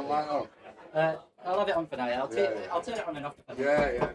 light on? I'll have it on for now. Yeah, I'll turn it on and off. Yeah.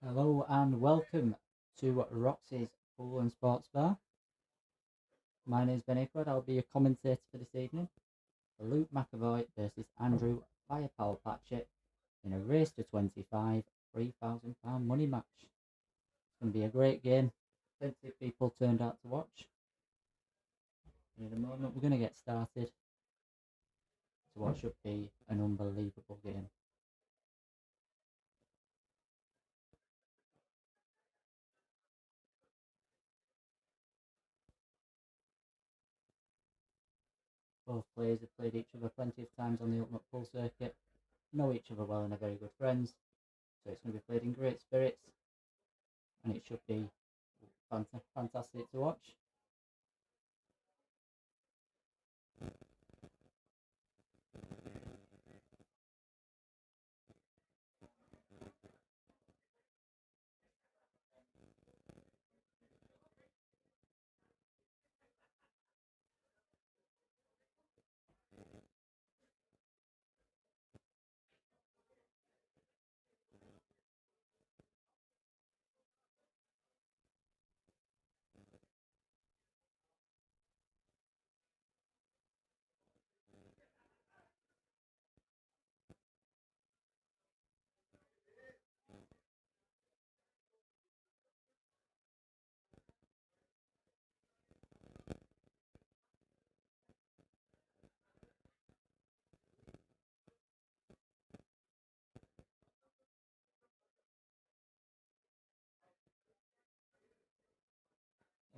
Hello and welcome to Roxy's Pool and Sports Bar. My name is McEvoy. I'll be your commentator for this evening. Luke McEvoy versus Andrew Firepower Patchett in a race to 25 £3,000 money match. It's going to be a great game. Plenty of people turned out to watch. And in a moment we're going to get started to what should be an unbelievable game. Both players have played each other plenty of times on the Ultimate Pool circuit, know each other well and are very good friends, so it's going to be played in great spirits and it should be fantastic to watch.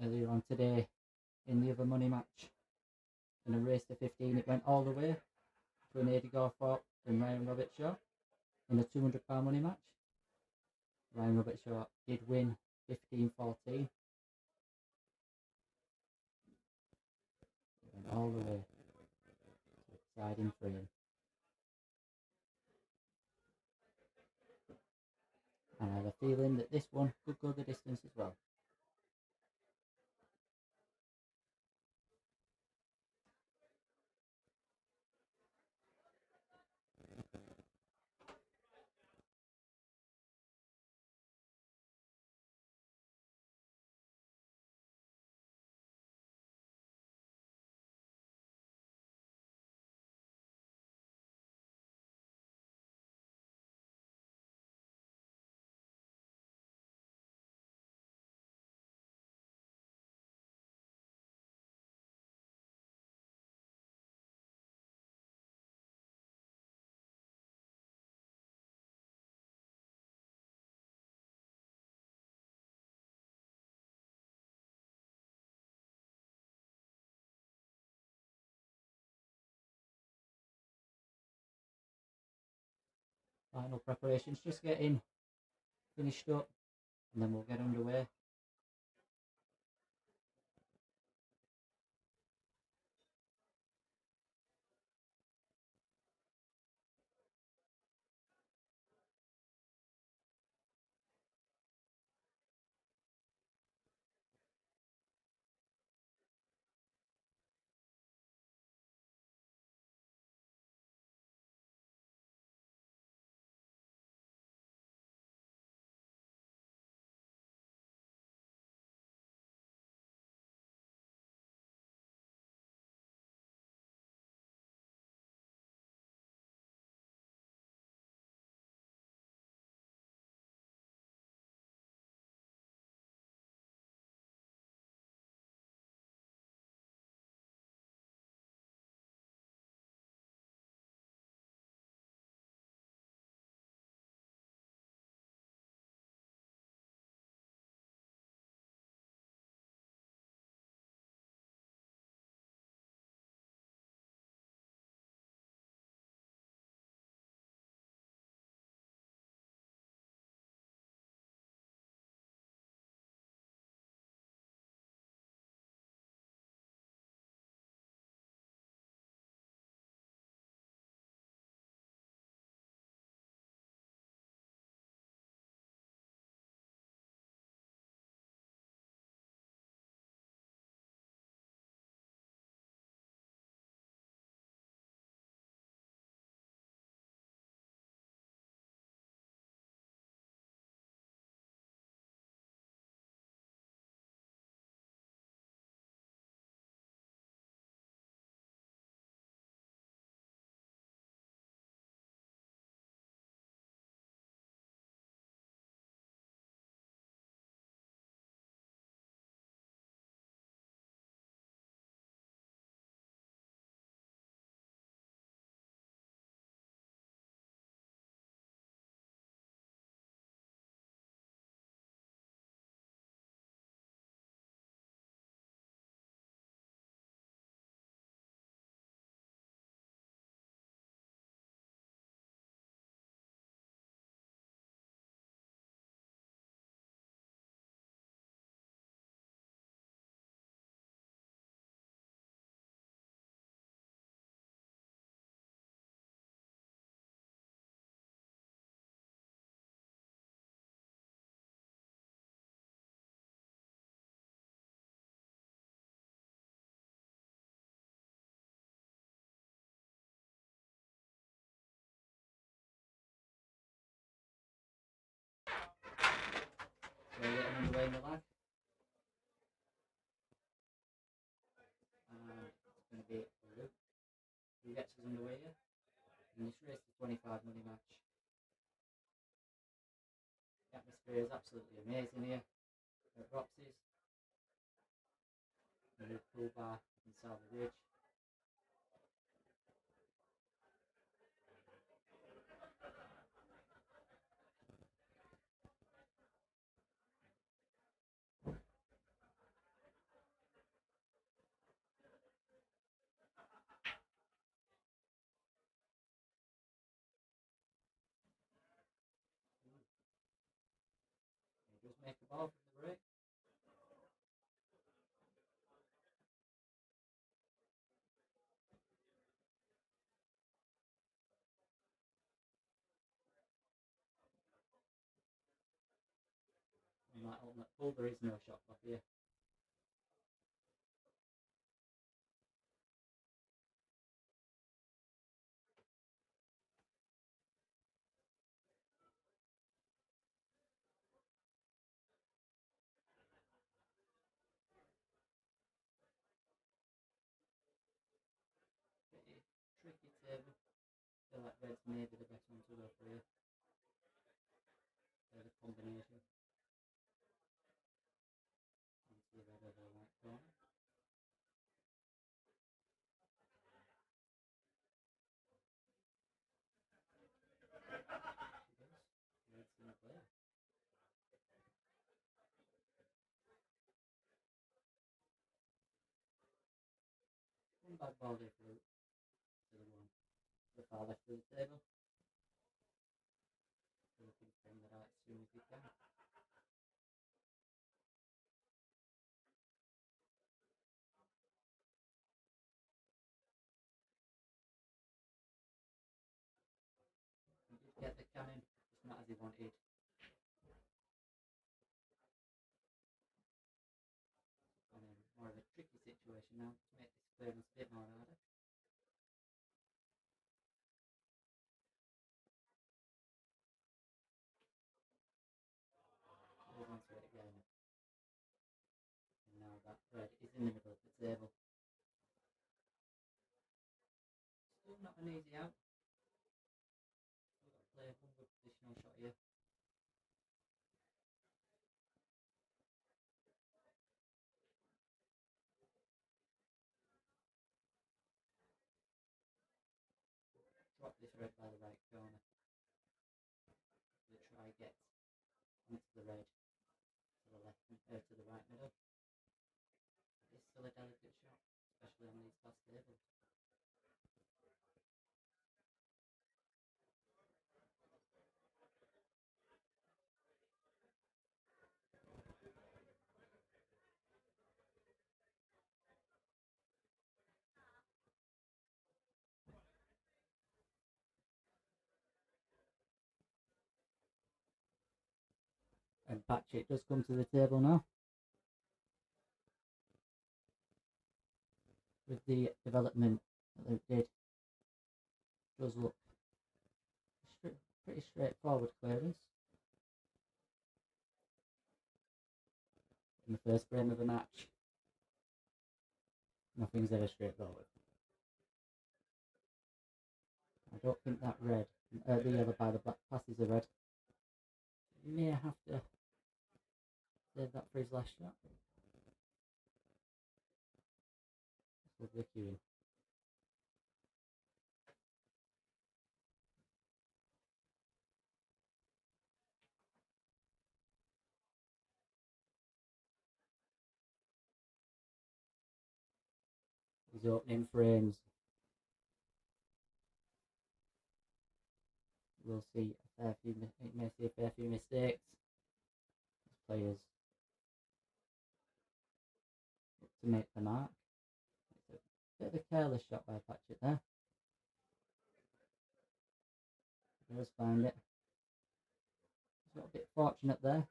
Earlier on today, in the other money match, in a race to 15, it went all the way between Eddie Garthorpe and Ryan Robertshaw in a £200 money match. Ryan Robertshaw did win 15-14. It went all the way to the deciding frame. And I have a feeling that this one could go the distance as well. Final preparations just getting finished up and then we'll get underway. explain the lag. It's going to be Luke who gets us underway here. And this race is 25 money match. The atmosphere is absolutely amazing here at Roxy's. A really cool bar inside the ridge. Just make a ball from the break. On that ultimate pull, there is no shot clock here. Pretty tricky table. I feel like red's maybe the best one to go for here. The combination. Onto the red over the right corner. Red's going to play. One bad ball there for Luke. To the one. To the far left of the table. So looking to bring that out as soon as we can. He did get the cannon, just not as he wanted. And then more of a tricky situation now to make this clearance a bit more harder. Hold on to it again. And now that red is in the middle of the table. Still not an easy out. Still got to play one good positional shot here. Drop this red by the right corner. We'll try get onto the red to the left and to the right middle. It's still a delicate shot, especially on these fast tables. And Patchett does come to the table now. With the development that Luke did, does look pretty straightforward clearance. In the first frame of the match, nothing's ever straightforward. I don't think that red, the yellow by the black passes the red. You may have to save that for his last shot. That's lovely queuing. His opening frames. We'll see a fair few. It may see a fair few mistakes. As players look to make the mark. It's a bit of a careless shot by Patchett there. He does find it. He's got a bit fortunate there.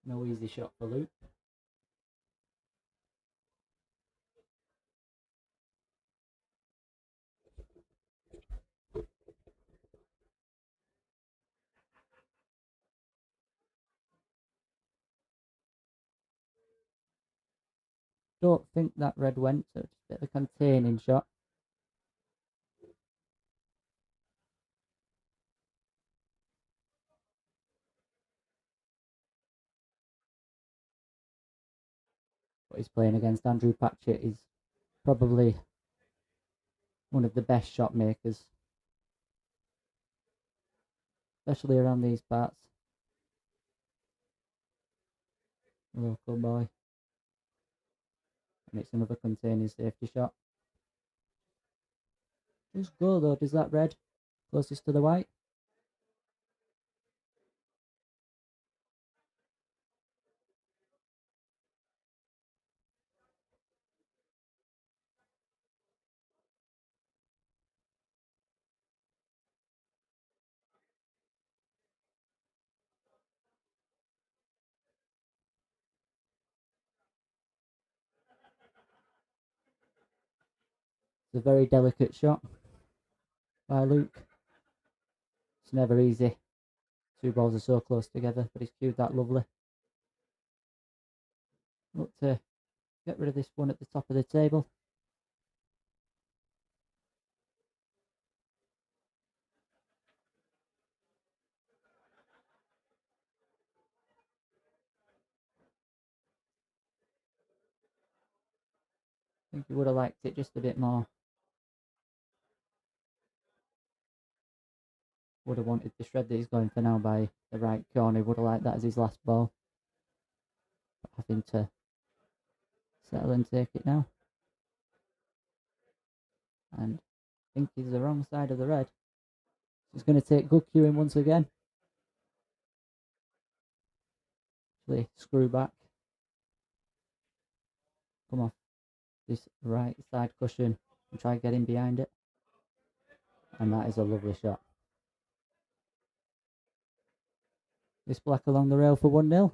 No easy shot for Luke. don't think that red went, so just a bit of a containing shot. But he's playing against Andrew Patchett. He's probably one of the best shot makers, especially around these parts. Local boy. And it's another containing safety shot. Just go though, does that red closest to the white? It's a very delicate shot by Luke. It's never easy. Two balls are so close together, but he's cued that lovely. Look to get rid of this one at the top of the table. I think he would have liked it just a bit more. Would have wanted the shred that he's going for now by the right corner. He would have liked that as his last ball. But having to settle and take it now. And I think he's the wrong side of the red. He's going to take good cueing once again. Actually, screw back. Come off this right side cushion and try getting behind it. And that is a lovely shot. This black along the rail for 1-0.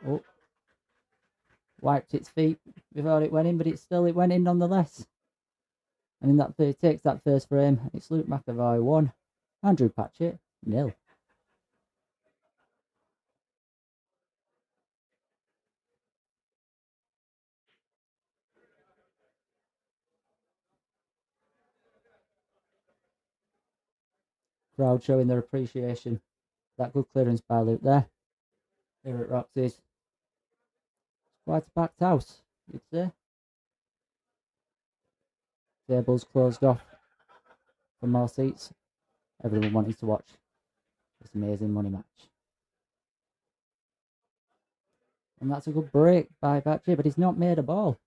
Oh. Wiped its feet before it went in, but it went in nonetheless. And in that he takes that first frame. It's Luke McEvoy 1, Andrew Patchett 0. Crowd showing their appreciation. That good clearance by Luke there. Here at Roxy's. It's quite a packed house, you'd say. Tables closed off for more seats. Everyone wanted to watch this amazing money match. And that's a good break by Patchett, but he's not made a ball.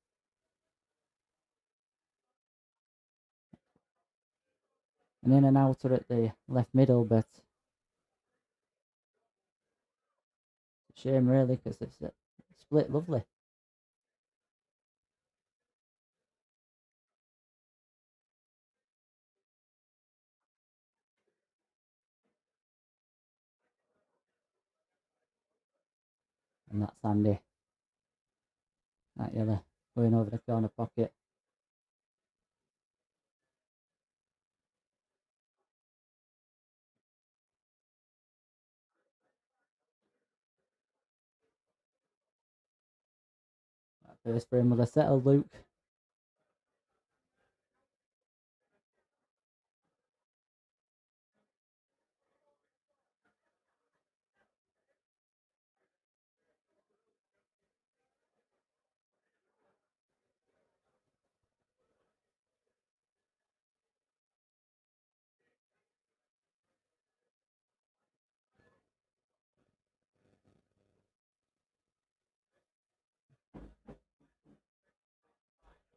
And in and outer at the left middle, but shame really, because it's split lovely. And that's Andy. That yellow going over the corner pocket. That first frame with a settled Luke.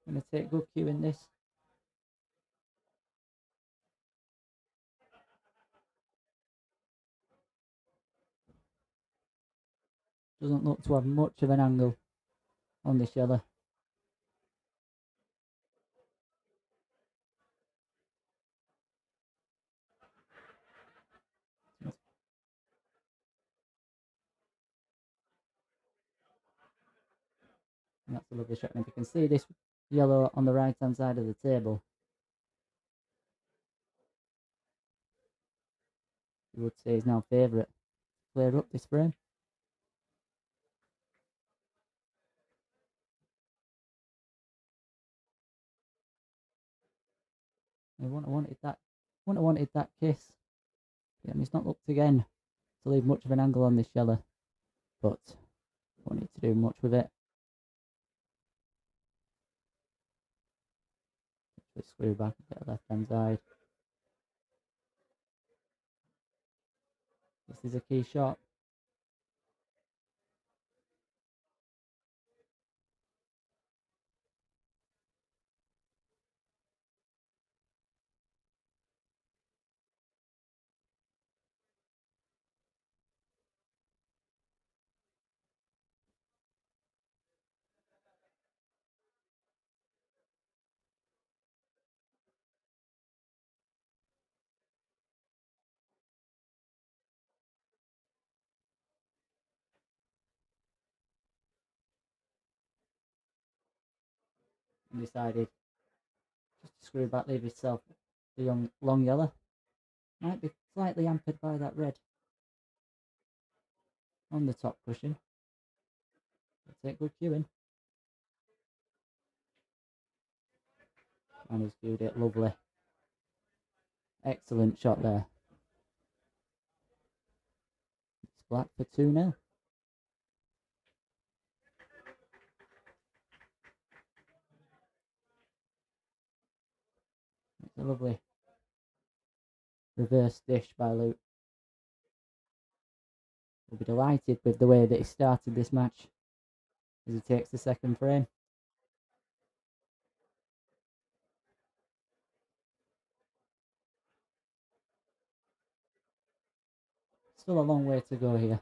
Going to take good cue in this. Doesn't look to have much of an angle on this yellow. And that's a lovely shot. And if you can see this yellow on the right hand side of the table, you would say he's now favourite. clear up this frame. I wouldn't have wanted that kiss. Yeah, and he's not looked again to leave much of an angle on this yellow, but won't need to do much with it. Just screw back and get a left hand side. This is a key shot. And decided just to screw back, leave himself the long yellow. Might be slightly hampered by that red on the top cushion. But take good cueing. And he's cued it, lovely. Excellent shot there. It's black for 2-0. It's a lovely reverse dish by Luke. We'll be delighted with the way that he started this match as he takes the second frame. Still a long way to go here.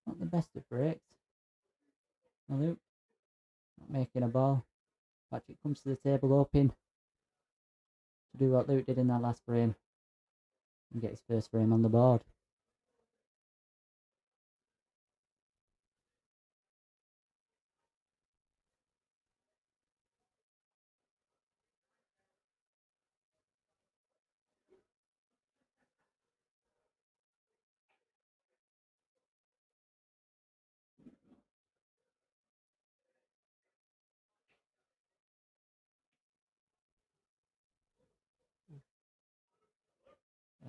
Not the best of breaks. Now Luke, not making a ball. Patchett comes to the table hoping to do what Luke did in that last frame and get his first frame on the board.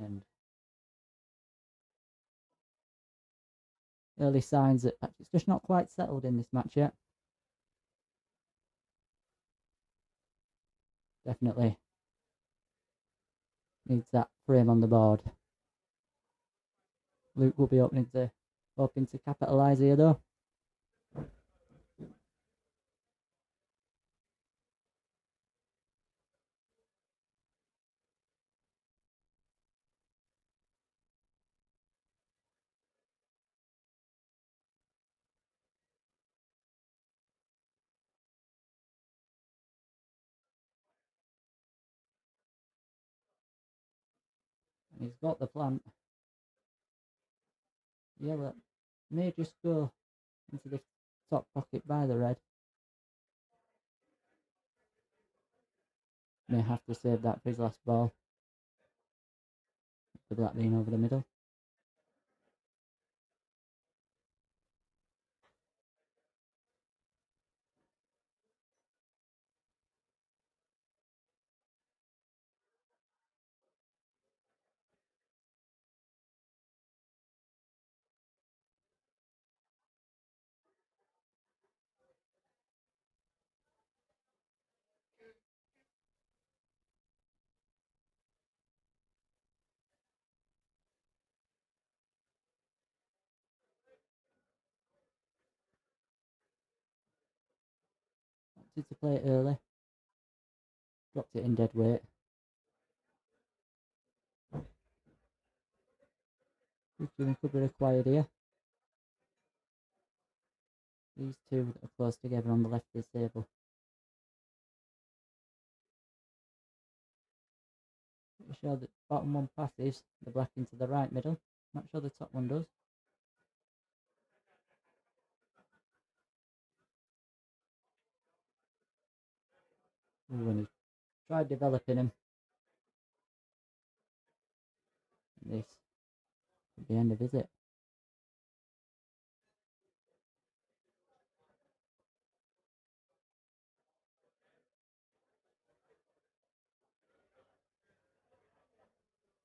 And early signs that Patchett's just not quite settled in this match yet. Definitely needs that frame on the board. Luke will be hoping to capitalise here though. And he's got the plant. Yellow may just go into the top pocket by the red. May have to save that for his last ball. The black being over the middle. Wanted to play it early. Dropped it in dead weight. Could be required here. These two are close together on the left of the table. Pretty sure the bottom one passes the black into the right middle. Not sure the top one does. Ooh, and he tried developing him. This could be the end of it.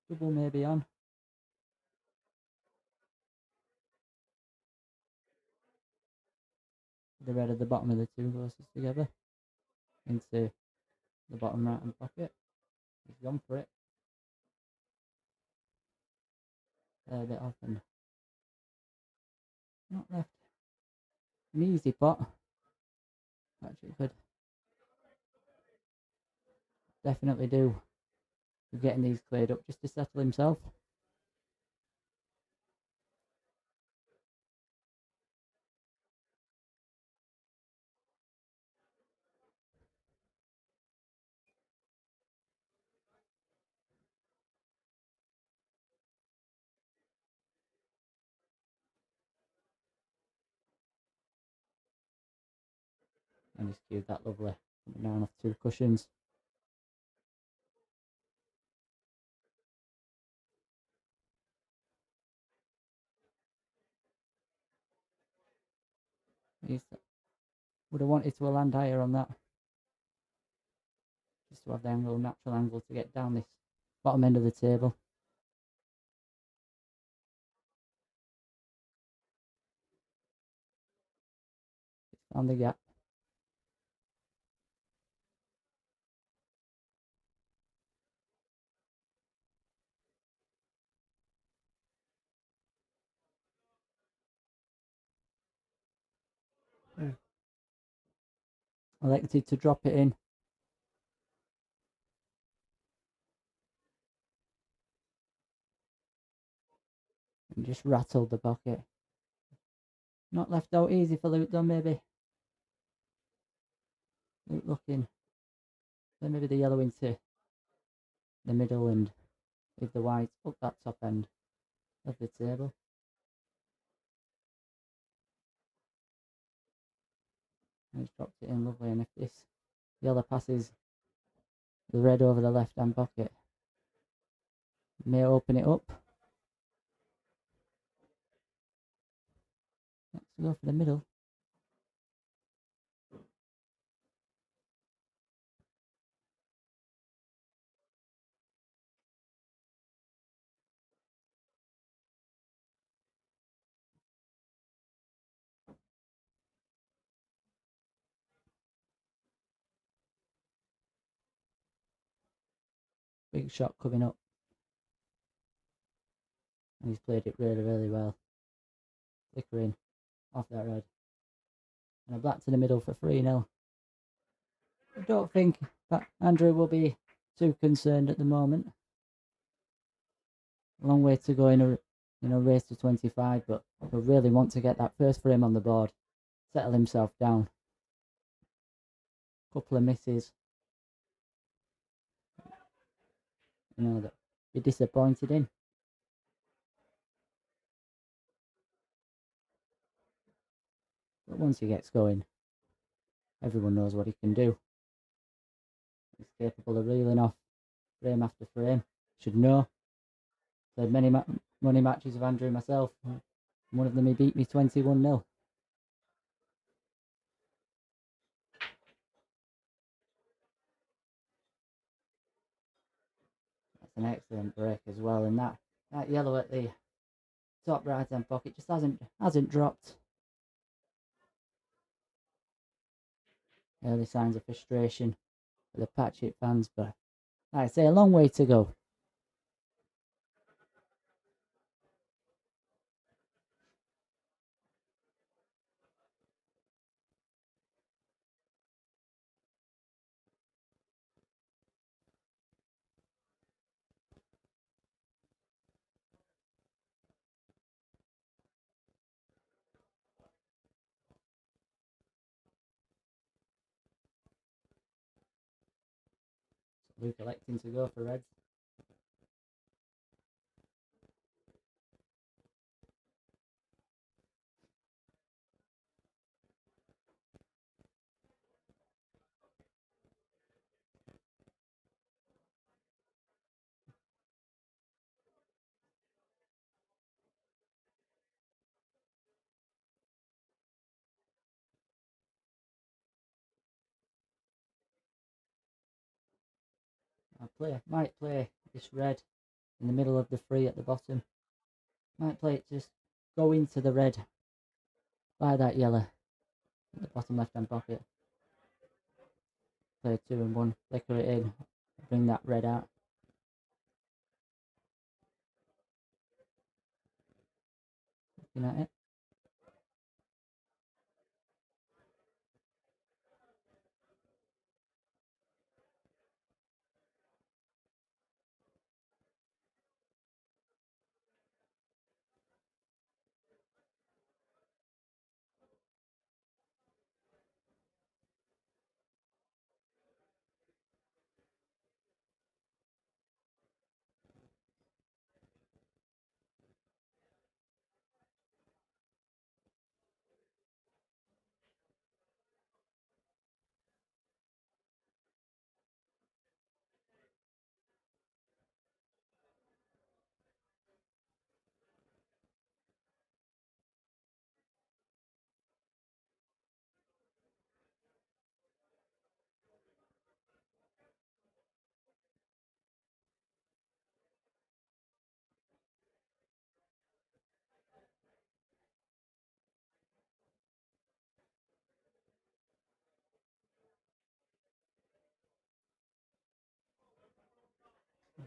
Double maybe on. The red at the bottom of the two closest together. Into the bottom right hand pocket. He's gone for it. A bit off and not left an easy pot. Patchett could definitely do with getting these cleared up just to settle himself. And he's cued that lovely. Coming down off two cushions. He would have wanted to land higher on that. Just to have the angle, natural angle to get down this bottom end of the table. It's found the gap. Elected to drop it in. And just rattled the pocket. Not left out easy for Luke though, maybe. Luke looking. Then maybe the yellow into the middle and leave the white up that top end of the table. And he's dropped it in lovely, and if this yellow passes the red over the left hand pocket, may open it up. Let's go for the middle. Big shot coming up. And he's played it really, really well. Flickering off that red. And a black to the middle for 3-0. I don't think that Andrew will be too concerned at the moment. A long way to go in a race to 25, but he'll really want to get that first frame on the board. Settle himself down. Couple of misses. That you're disappointed in. But once he gets going, everyone knows what he can do. He's capable of reeling off frame after frame. Should know. Played many money matches with Andrew myself. One of them he beat me 21-0. That's an excellent break as well. And that yellow at the top right hand pocket just hasn't dropped. Early signs of frustration for the Patchett fans, but like I say, a long way to go. Luke electing to go for reds. Might play this red in the middle of the free at the bottom. Might play it just go into the red by that yellow at the bottom left hand pocket. Play 2 and 1, flicker it in, bring that red out. Looking at it.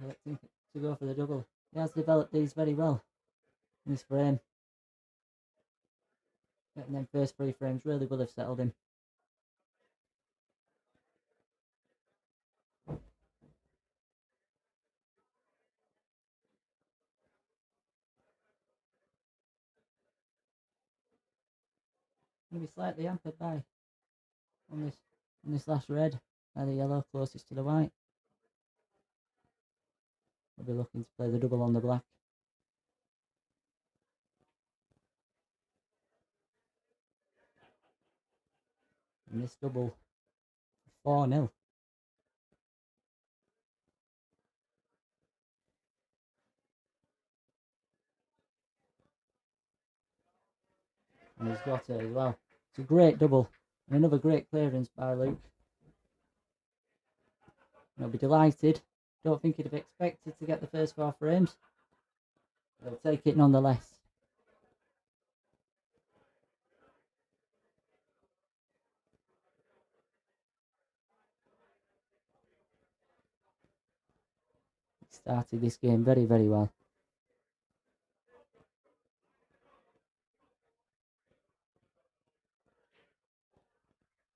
Electing to go for the double. He has developed these very well in this frame. Getting them first 3 frames really will have settled him. Going to be slightly hampered by on this last red by the yellow closest to the white. We'll be looking to play the double on the black. And this double 4-0. And he's got it as well. It's a great double. And another great clearance by Luke. He'll be delighted. Don't think he'd have expected to get the first 4 frames. He'll take it nonetheless. He started this game very, very well.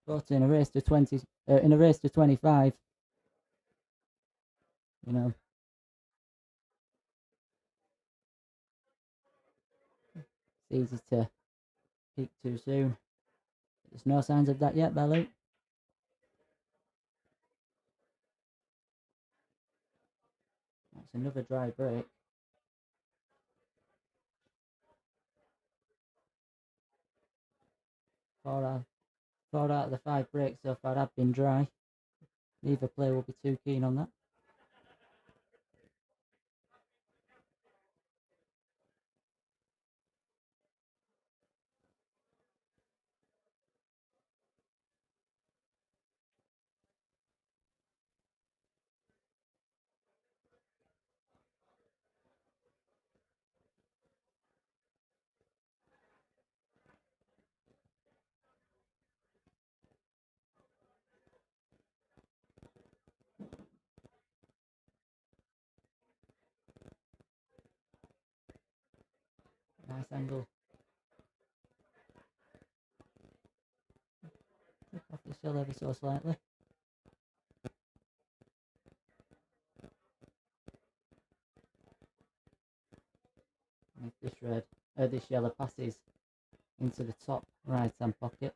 But in a race to 25, you know, it's easy to peak too soon. There's no signs of that yet by Luke. That's another dry break. 4 out of the 5 breaks so far have been dry. Neither player will be too keen on that. Nice angle. Tip off the shell ever so slightly. And if this yellow passes into the top right hand pocket,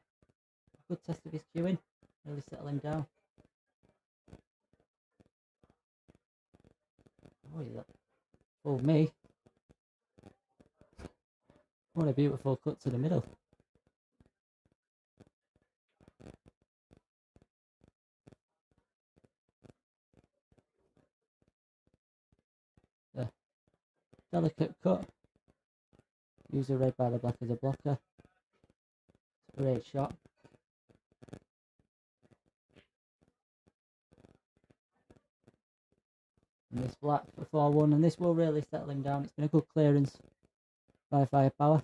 good test of his cueing. Really settle him down. Oh, yeah. Oh, me. What a beautiful cut to the middle. A delicate cut. Use the red by the black as a blocker. It's a great shot. And this black for 4-1, and this will really settle him down. It's been a good clearance by Firepower.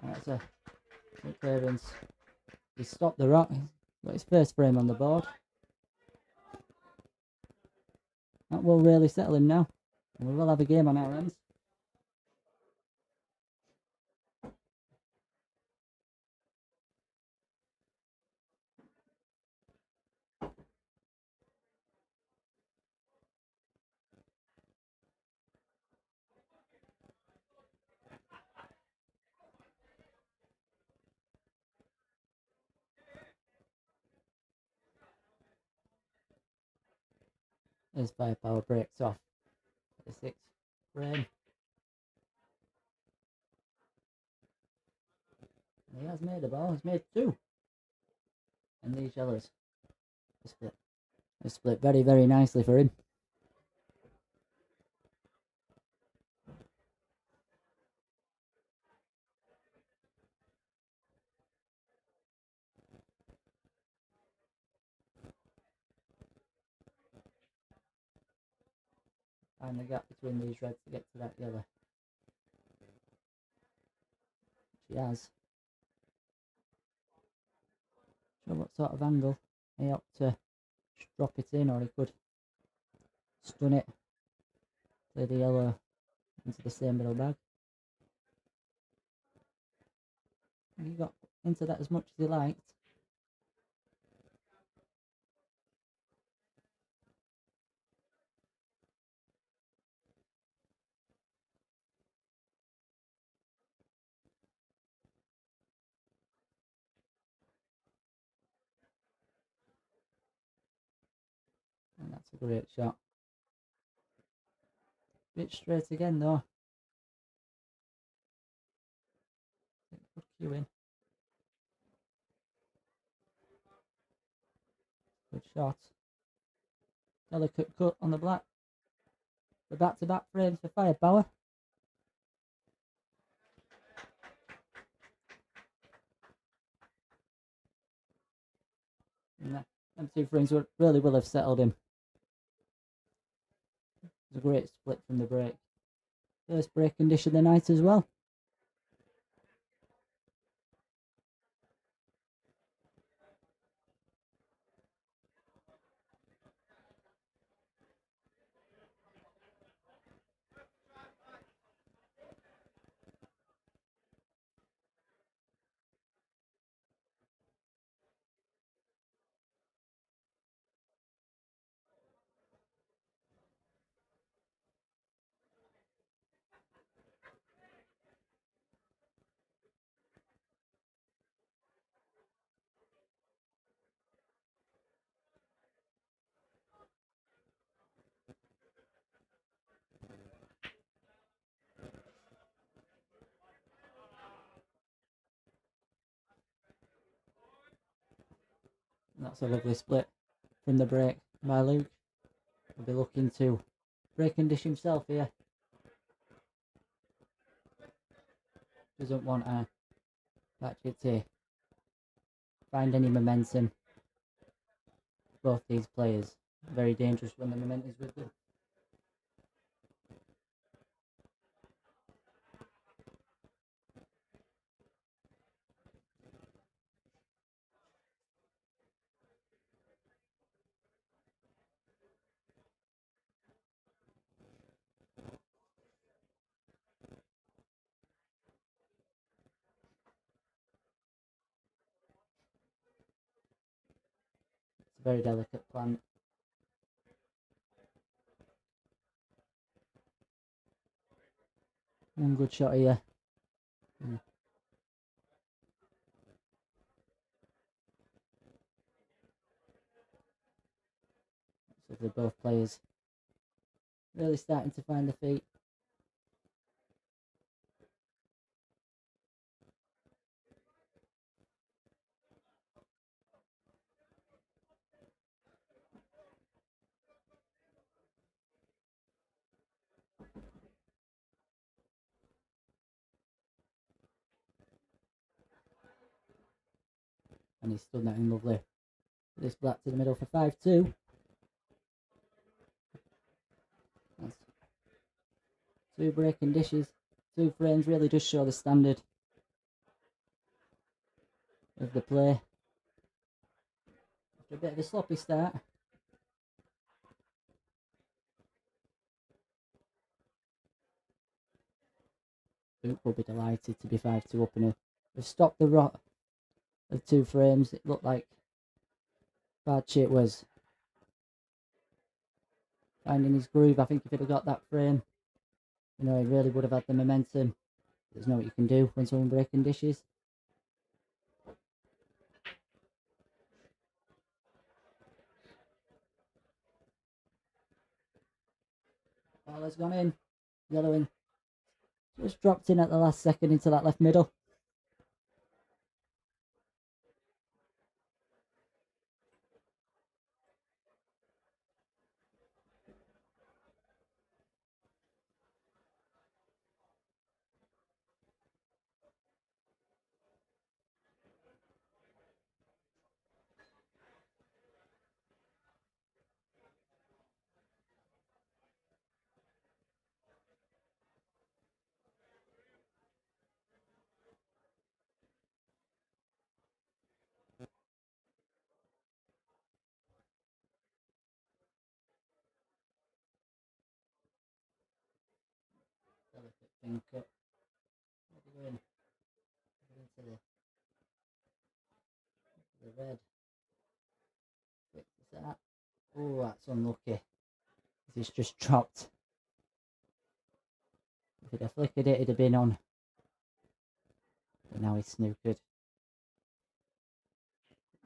That's a good clearance. He stopped the rock. Got his first frame on the board. That will really settle him now. And we will have a game on our hands. As Firepower breaks off the 6th frame. And he has made a ball. He's made 2. And these yellows split. They split very, very nicely for him. Find the gap between these reds to get to that yellow. She has. Sure what sort of angle he ought to drop it in, or he could stun it, play the yellow into the same middle bag. He got into that as much as he liked. And that's a great shot. Bit straight again though. Good cue in. Good shot. Delicate cut on the black. The back-to-back frames for Firepower. And them 2 frames really will have settled him. It's a great split from the break. First break condition of the night as well. And that's a lovely split from the break by Luke. He'll be looking to break and dish himself here. Doesn't want a Patchett to find any momentum. Both these players are very dangerous when the momentum is with them. It's a very delicate plant. One good shot here. It's a hopefully both players really starting to find the feet. And he's stood that in lovely. This black to the middle for 5-2. That's 2 breaking dishes. 2 frames really does show the standard of the play. After a bit of a sloppy start. Luke will be delighted to be 5-2 up, and have stopped the rot of 2 frames. It looked like Patchett was finding his groove. I think if he'd have got that frame, you know, he really would have had the momentum. There's no what you can do when someone breaking dishes. Ball has gone in. Yellowing just dropped in at the last second into that left middle. Delicate pin cut. Going into the red. Quick to that. Oh, that's unlucky. He's just dropped. If he'd have flickered it, it'd have been on. But now he's snookered.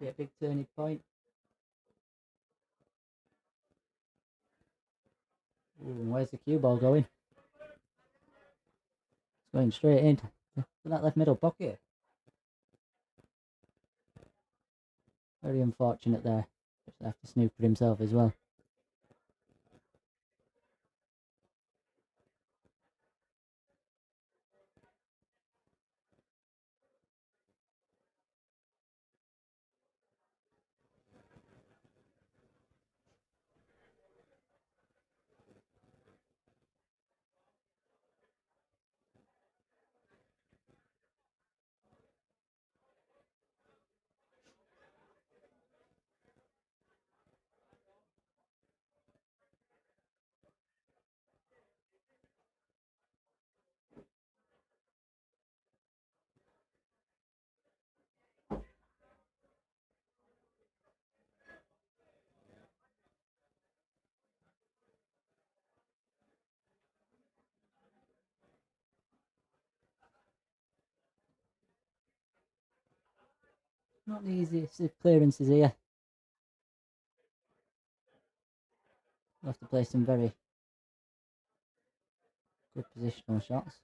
Be a big turning point. Ooh, and where's the cue ball going? It's going straight in to that left middle pocket. Very unfortunate there. Just have to snooker himself as well. Not the easiest of clearances here. We'll have to play some very good positional shots.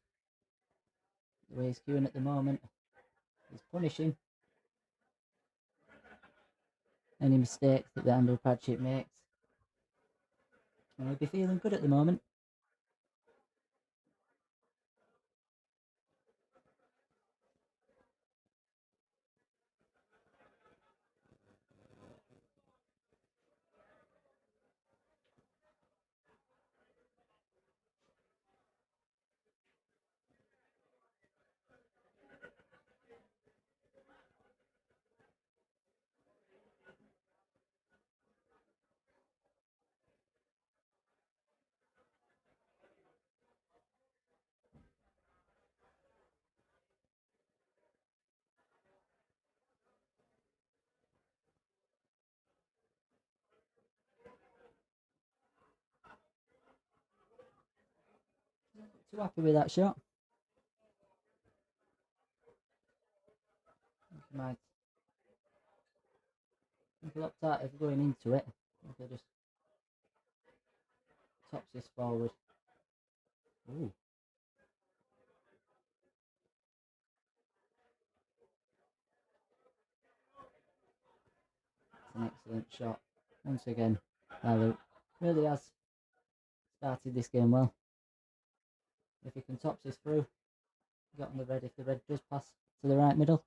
The way he's queuing at the moment, he's punishing any mistakes that the Andrew Patchett makes. And he'll be feeling good at the moment. Too happy with that shot. He might think a lot tighter going into it. If they just tops this forward. Ooh. It's an excellent shot. Once again, Luke really has started this game well. If he can tops this through, got on the red if the red does pass to the right middle.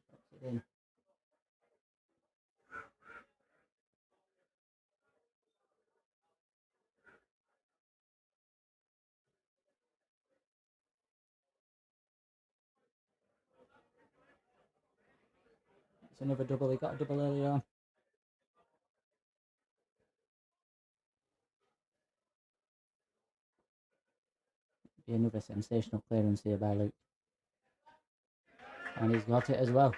Drops it in. It's another double. He got a double earlier on. Be another sensational clearance here by Luke. And he's got it as well.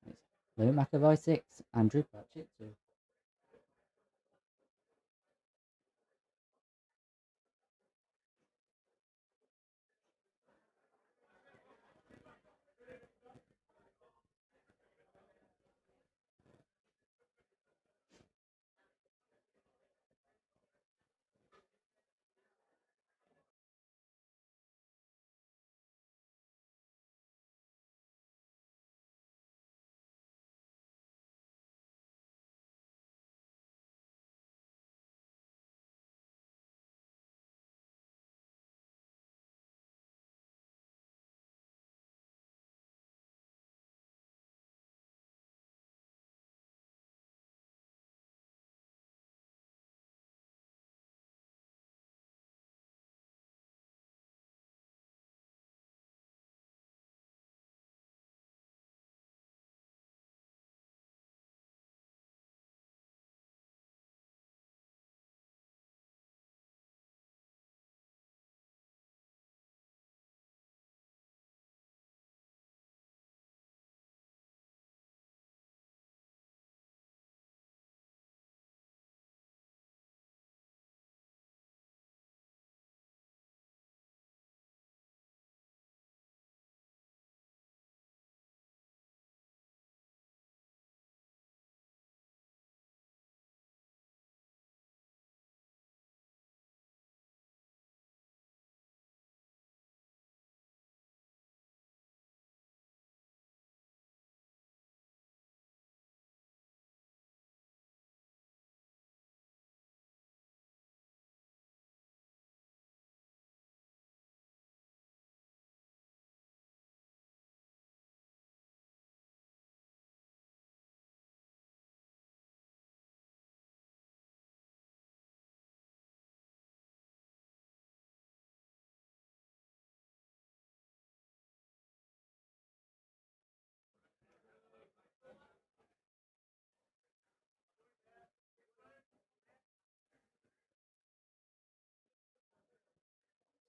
It's Luke McEvoy 6, Andrew Patchett 2.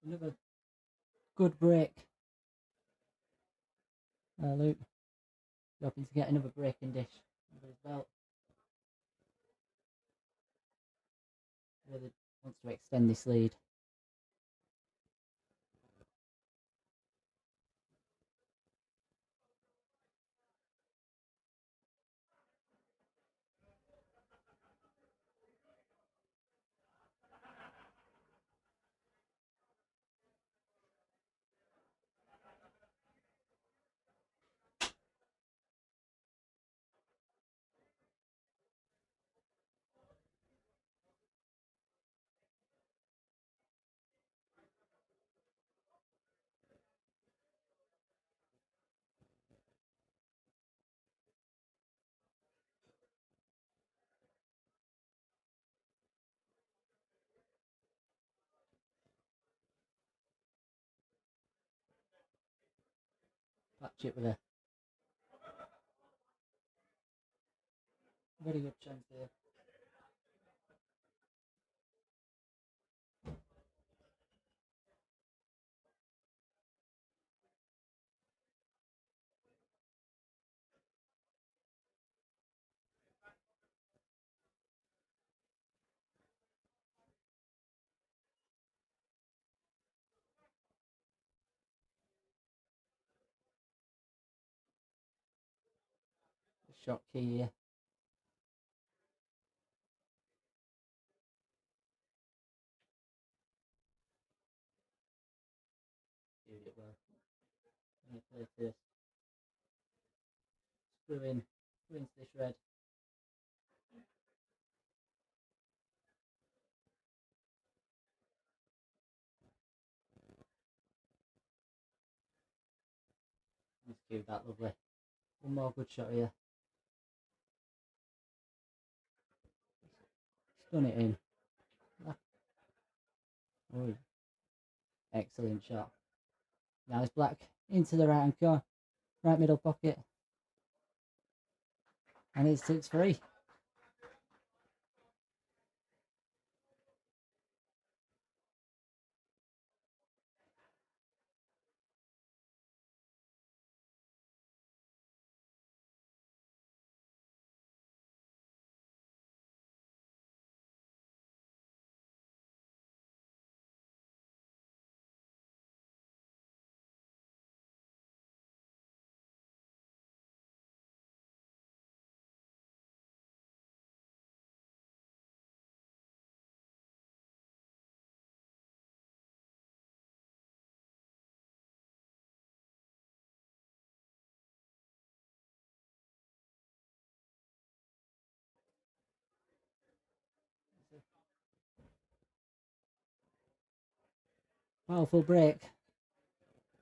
Another good break. Luke hoping to get another breaking dish under his belt. Really wants to extend this lead. Patchett with a very good chance here. shot key here. Viewed it well. I'm going to play first. Screw into this red. Let's cue that lovely. One more good shot here. Stun it in. Oh, excellent shot. Now it's black into the right hand corner, right middle pocket, and it's 6-3. Powerful break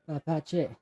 by Patchett.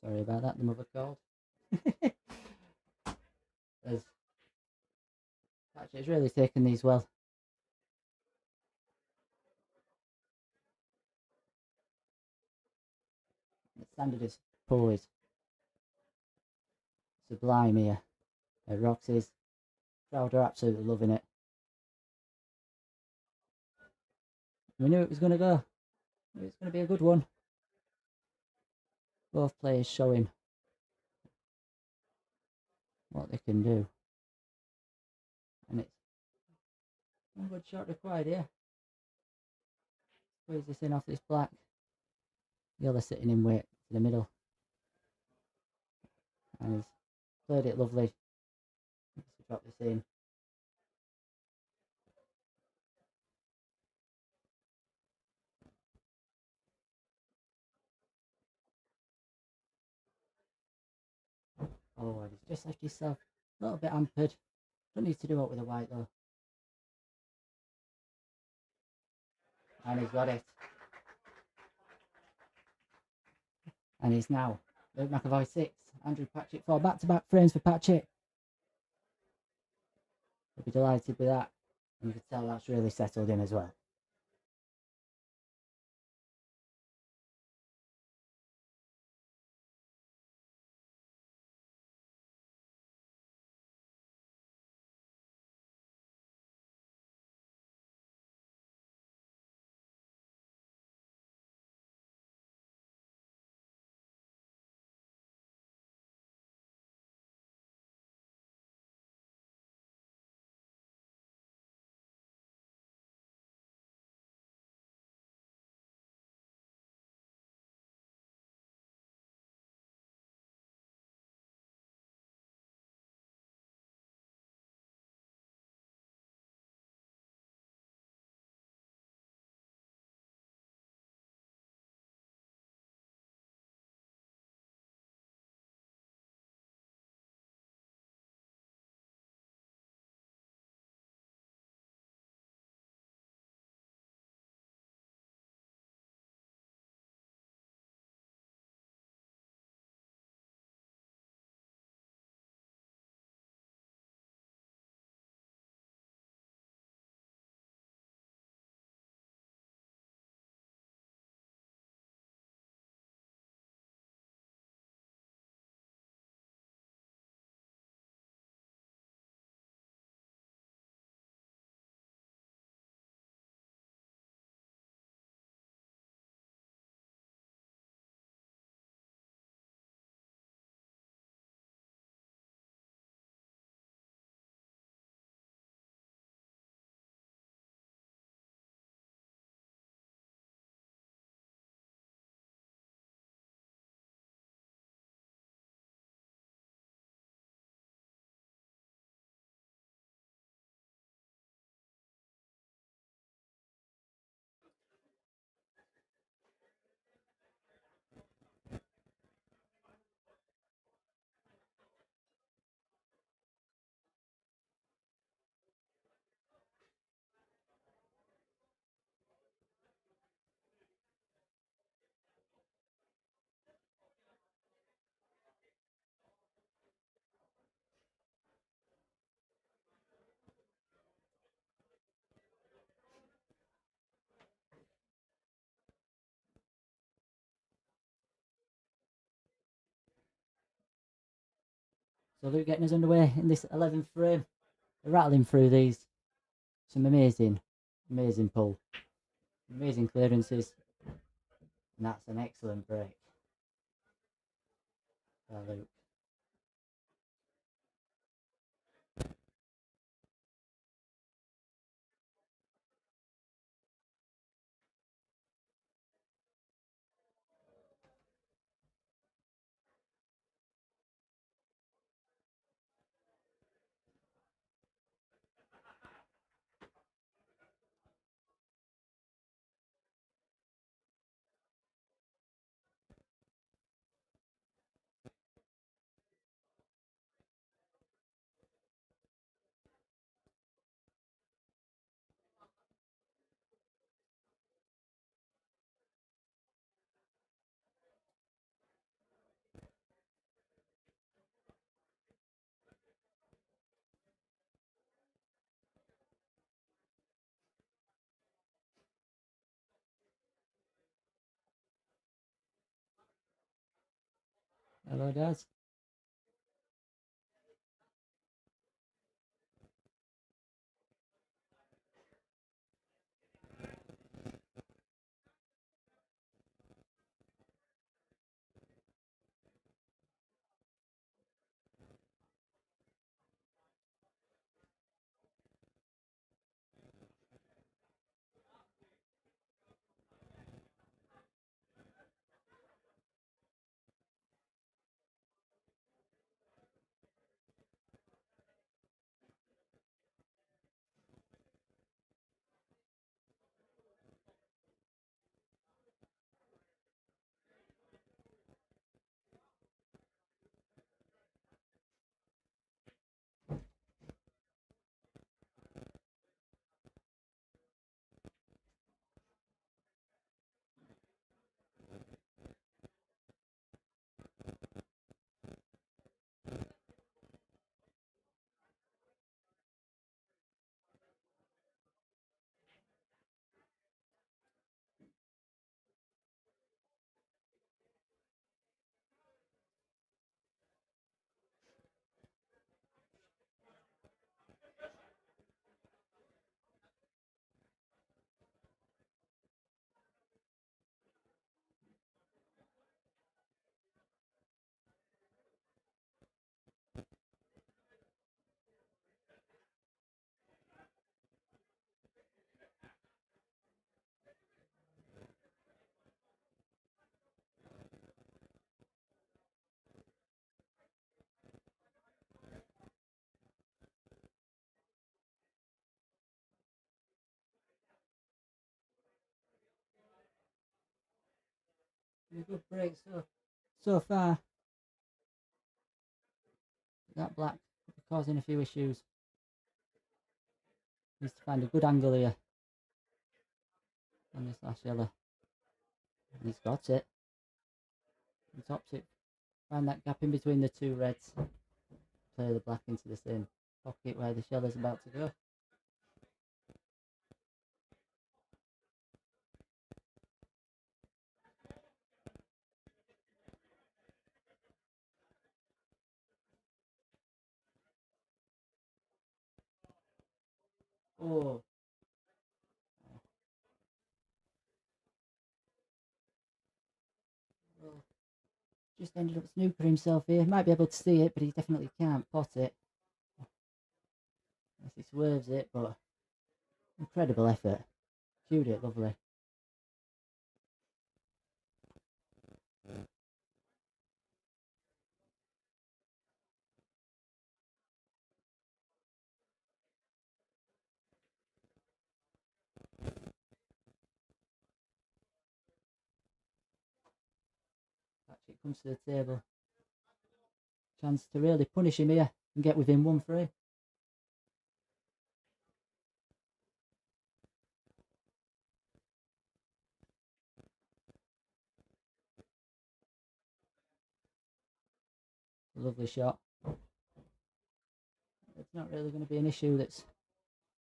Sorry about that, the mother called. As Patchett's really taken these well. The standard is poised. Sublime here at Roxy's. Crowd are absolutely loving it. We knew it was going to go. It was going to be a good one. Both players showing what they can do. And it's one good shot required here. Squeeze this in off this black. Yellow sitting in weight to the middle. And he's played it lovely. Let's drop this in. Oh, and he's just left himself a little bit hampered. Don't need to do it with a white though. And he's got it. And he's now Luke McEvoy 6, Andrew Patchett 4. Back-to-back frames for Patchett. He'll be delighted with that. And you can tell that's really settled in as well. So Luke getting us underway in this 11th frame. Rattling through these. Some amazing pull. Amazing clearances. And that's an excellent break. Luke. Hello, Daz. A good break so far. That black causing a few issues. Needs to find a good angle here on this last yellow. And he's got it. He tops it. Find that gap in between the two reds. Play the black into the same pocket where the yellow's about to go. Oh. Well, just ended up snoopering himself here. Might be able to see it, but he definitely can't pot it. Unless he swerves it, but incredible effort. Cued it lovely. Patchett comes to the table. Chance to really punish him here and get within 1 frame. Lovely shot. It's not really going to be an issue that's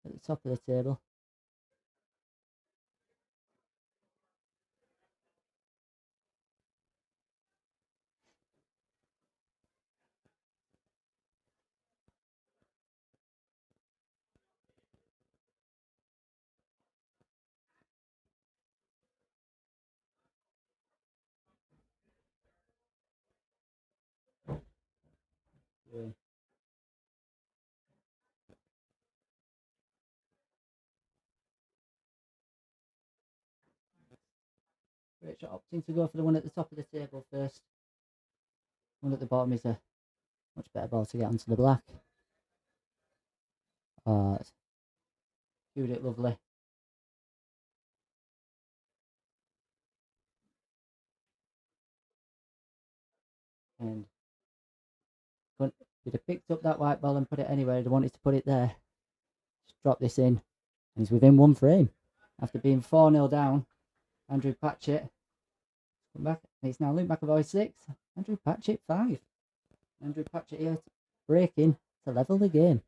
at the top of the table. Doing. Great shot, opting to go for the one at the top of the table first. One at the bottom is a much better ball to get onto the black. Oh, it's cued it lovely. And if he'd have picked up that white ball and put it anywhere, he'd wanted to put it there. Just drop this in. And he's within one frame. After being 4-0 down, Andrew Patchett come back. It's now Luke McEvoy 6, Andrew Patchett 5. Andrew Patchett here breaking to level the game.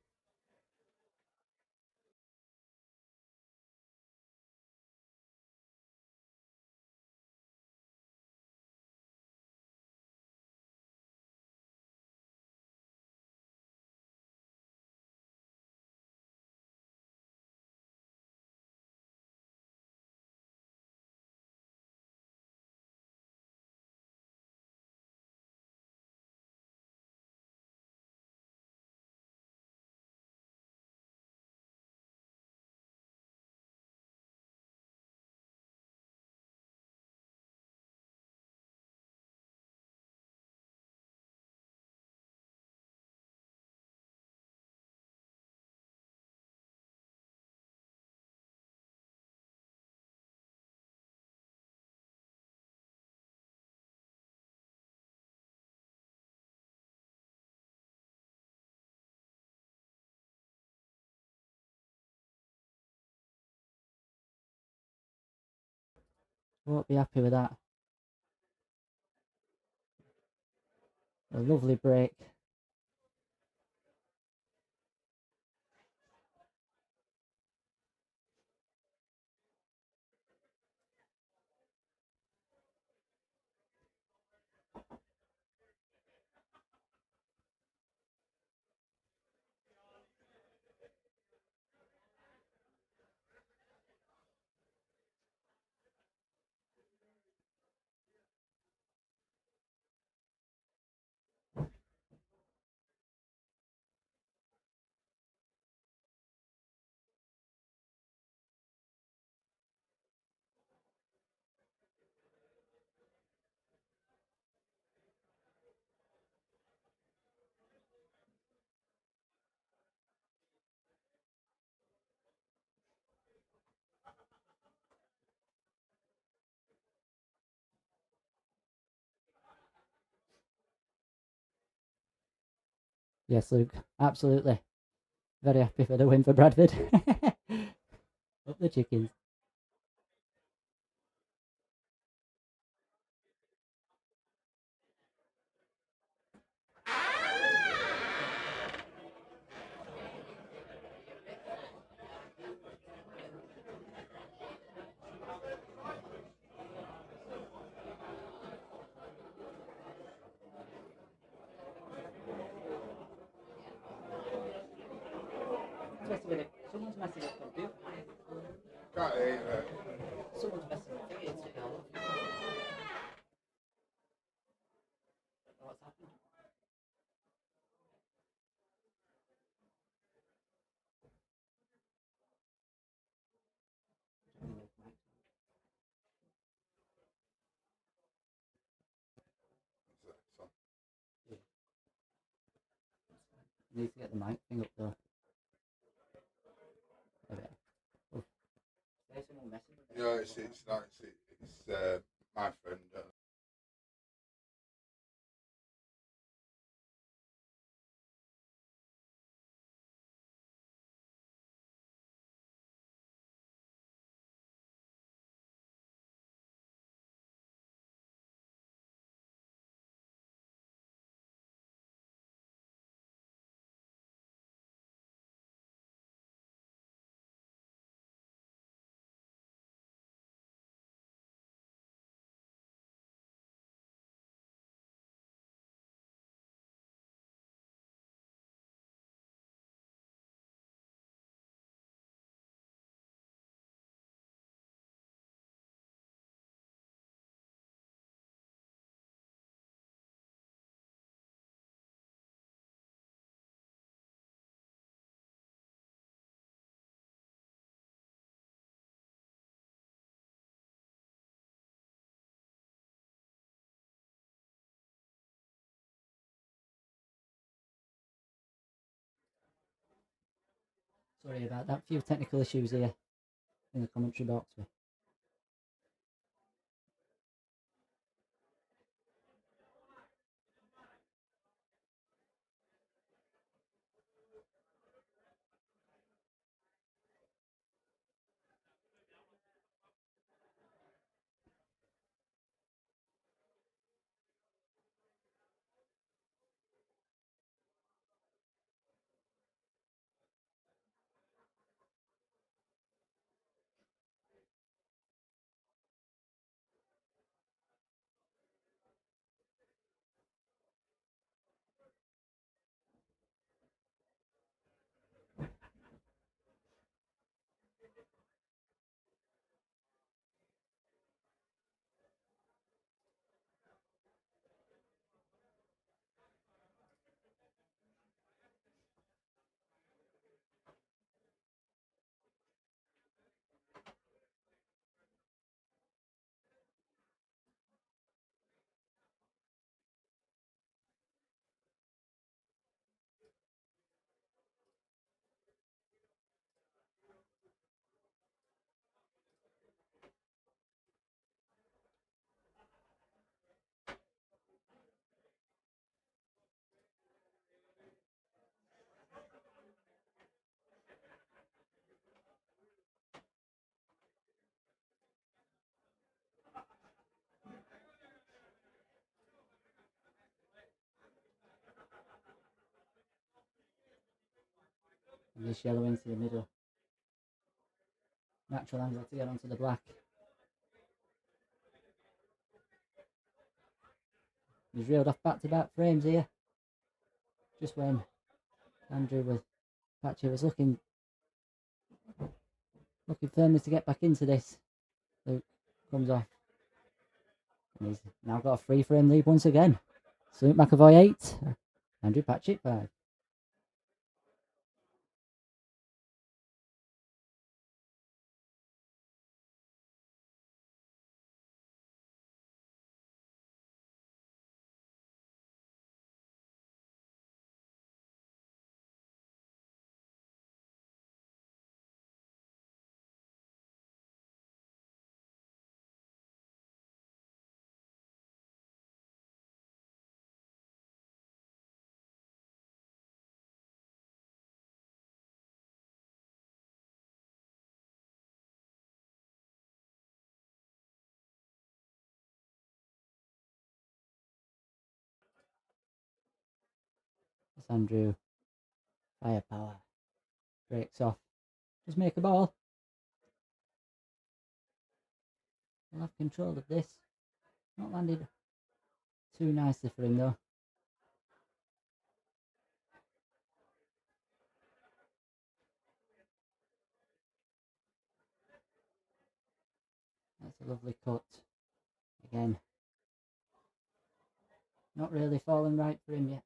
Won't be happy with that. A lovely break. Yes, Luke, absolutely. Very happy for the win for Bradford. Up the chickens. Someone's messing up computer. Someone's messing up computer. What's happened? Need to get the mic thing up though. Okay. Oh. There's someone messing with it. Yeah, it's my friend. Sorry about that. A few technical issues here in the commentary box. And this yellow into the middle. Natural angle to get onto the black. He's reeled off back-to-back frames here. Just when Patchett was looking firmly to get back into this. Luke comes off. And he's now got a 3-frame lead once again. So Luke McEvoy 8, Andrew Patchett 5. That's Andrew. Firepower. Breaks off. Just make a ball. He'll have control of this. Not landed too nicely for him though. That's a lovely cut. Again. Not really falling right for him yet.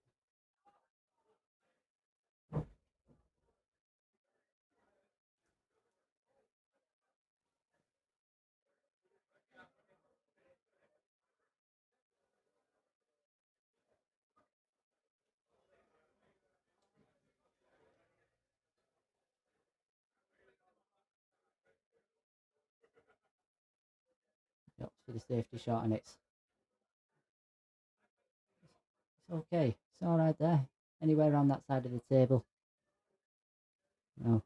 Up for the safety shot and it's okay. It's alright there. Anywhere around that side of the table. No.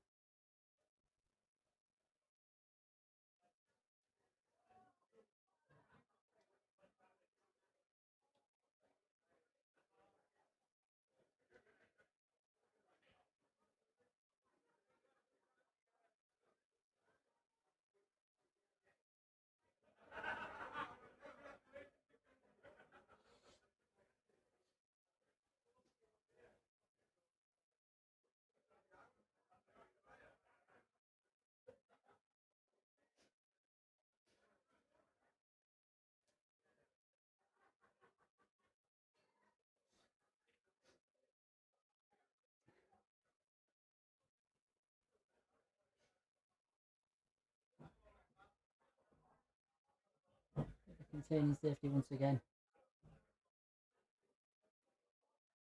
Containing safety once again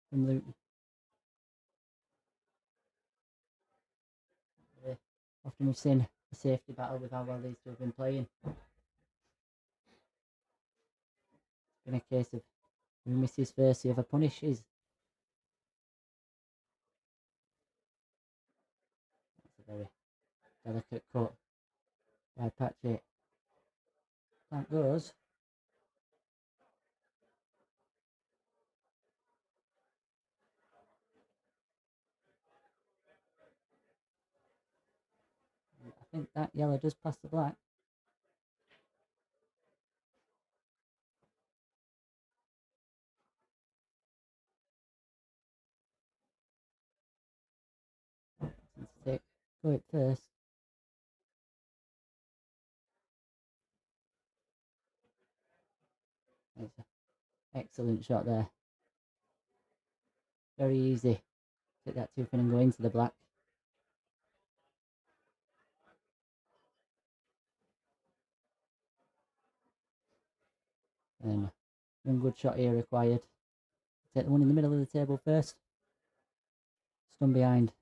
from Luke. Often we've seen a safety battle with how well these two have been playing. It's been a case of who misses first, the other punishes. That's a very delicate cut by Patchett. That goes. I think that yellow does pass the black. Go it first. It's an excellent shot there. Very easy. Take that tooth in and go into the black. And one good shot here required. Take the one in the middle of the table first. Stun behind.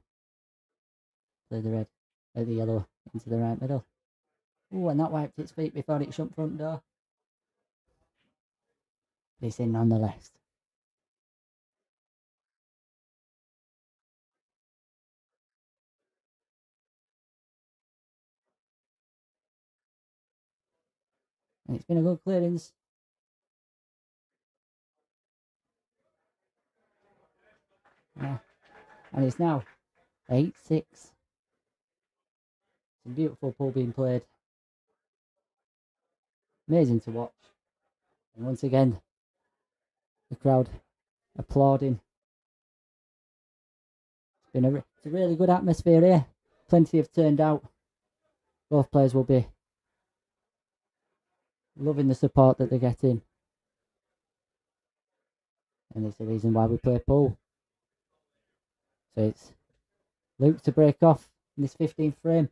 Play the red, the yellow into the right middle. Oh, and that wiped its feet before it shut front door. But it's in nonetheless. And it's been a good clearance. Yeah. And it's now 8-6. Some beautiful pull being played. Amazing to watch. And once again, the crowd applauding. It's a really good atmosphere here. Plenty have turned out. Both players will be loving the support that they're getting. And it's the reason why we play pool. So it's Luke to break off in this 15th frame.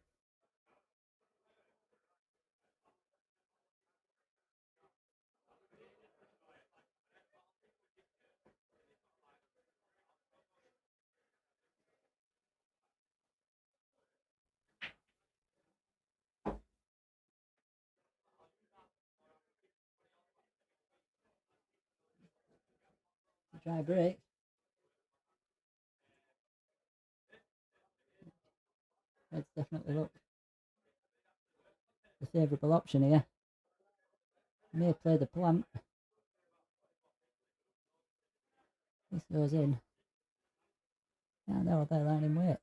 Dry break. Let's definitely look the favourable option here. May play the plant. This goes in. Yeah, they're lying in wait.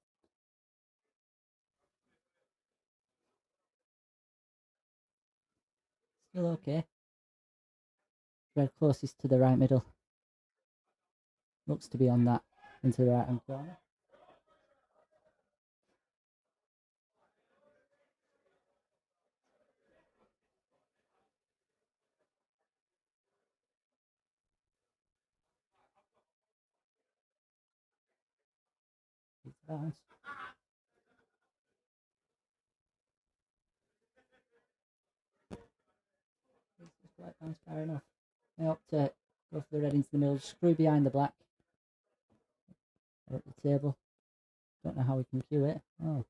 Still okay. Red closest to the right middle. Looks to be on that into the right hand corner. It's bounce. It's black bounce far enough. Now up to go for the red into the middle. Screw behind the black. Up the table. Don't know how we can cue it. Oh.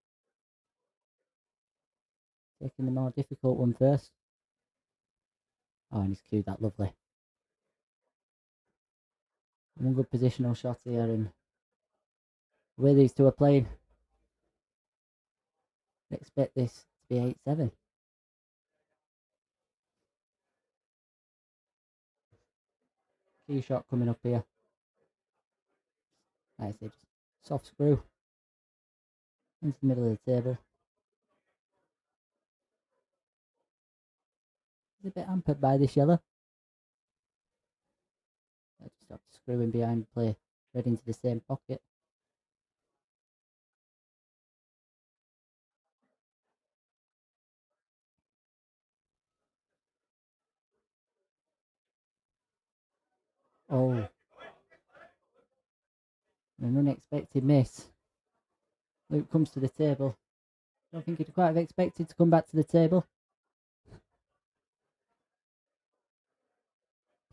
Taking the more difficult one first. Oh, and he's cued that lovely. One good positional shot here, and the way these two are playing, I expect this to be 8-7. Key shot coming up here. Nice, soft screw into the middle of the table. He's a bit hampered by this yellow. I just stop screwing behind, play red into the same pocket. Oh, an unexpected miss. Luke comes to the table. Don't think he'd quite have expected to come back to the table.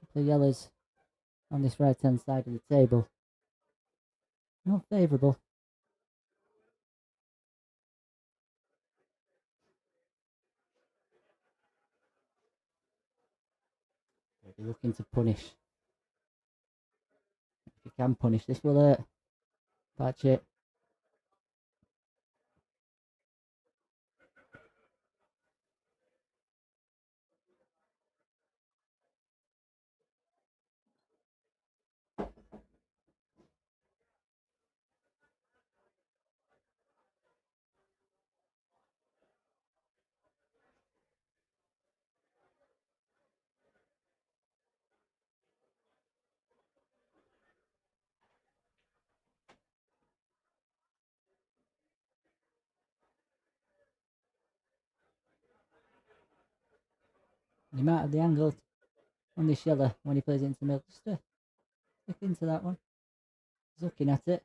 Couple of yellows on this right hand side of the table. Not favourable. He'll be looking to punish. If he can punish, this will hurt. Patchett. He might have the angle on this yellow when he plays it into the middle. Just stick into that one. He's looking at it.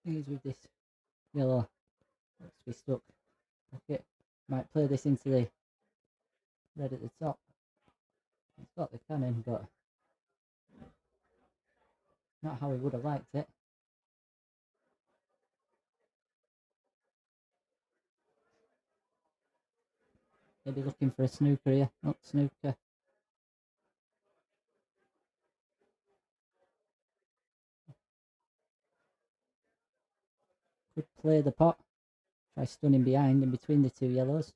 He's with this yellow. Looks to be stuck. Okay. Might play this into the red at the top. He's got the cannon, but not how he would have liked it. Maybe looking for a snooker here. Not snooker. Could play the pot. Try stunning behind in between the two yellows.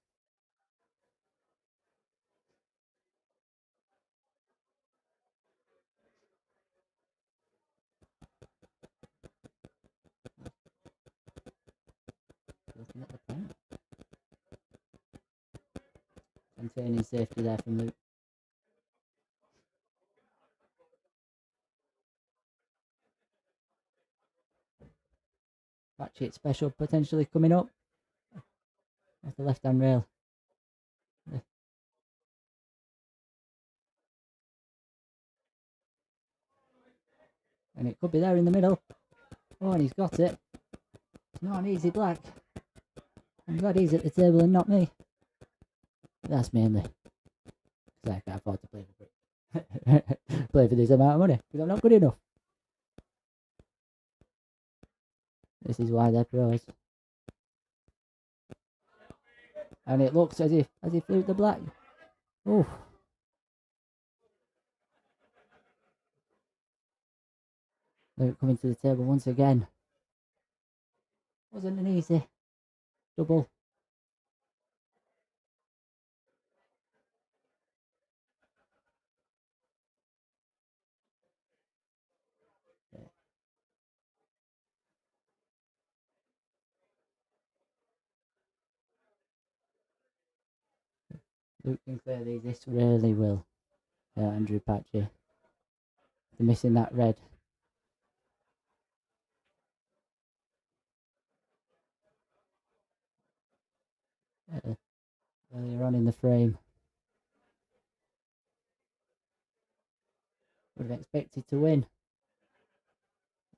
Looking at the point. Containing safety there from Luke. Patchett special potentially coming up. Off the left hand rail. And it could be there in the middle. Oh, and he's got it. It's not an easy black. I'm glad he's at the table and not me. That's mainly because I can't afford to play for play for this amount of money because I'm not good enough. This is why they're pros. And it looks as if he flew the black. Oh. Luke coming to the table once again. Wasn't an easy double. Luke can clear these. This really will. Andrew Patchett. They're missing that red. Earlier on in the frame. Would have expected to win.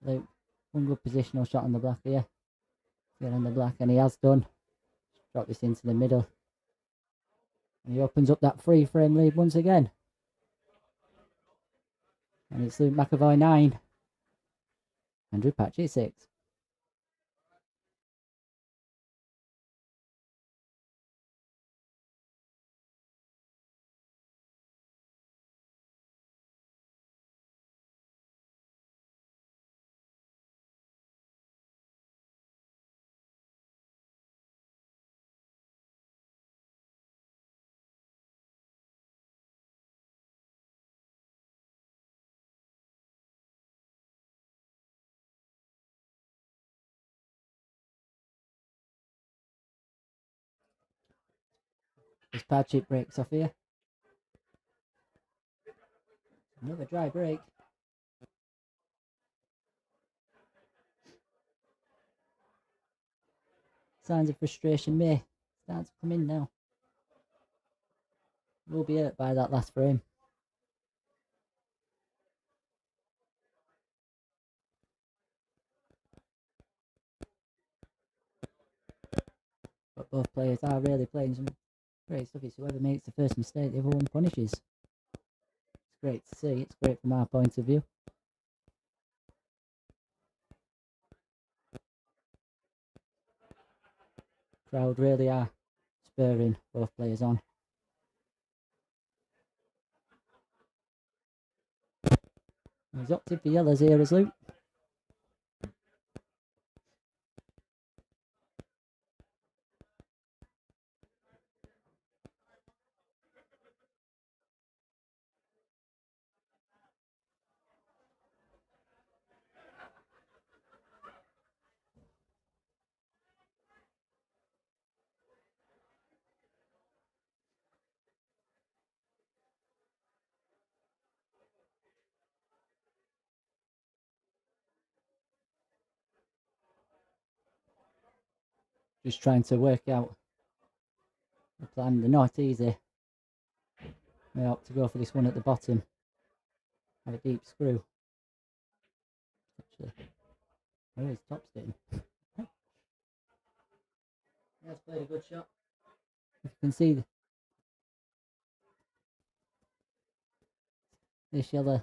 Luke, one good positional shot on the black here. Get on the black, and he has done. Drop this into the middle. And he opens up that free frame lead once again. And it's Luke McEvoy 9. Andrew Patchett 6. As Patchett breaks off here. Another dry break. Signs of frustration may start to come in now. Will be hurt by that last frame. But both players are really playing some great stuff. It's whoever makes the first mistake, the other one punishes. It's great to see. It's great from our point of view. Crowd really are spurring both players on. He's opted for yellows here as Luke. Just trying to work out the plan. They're not easy. They opt to go for this one at the bottom. Have a deep screw. Actually, where is top sitting? He has played a good shot. You can see this yellow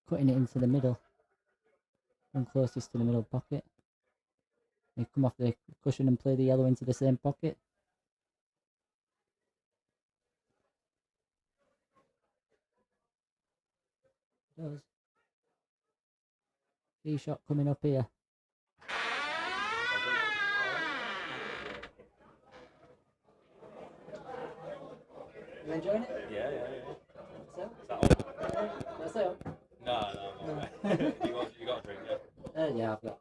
cutting it into the middle. One closest to the middle pocket. They come off the cushion and play the yellow into the same pocket. It does. Key shot coming up here. You enjoying it? Yeah. So? Is that on? That's it. No, I'm alright. you got a drink, yeah? Yeah, I've got.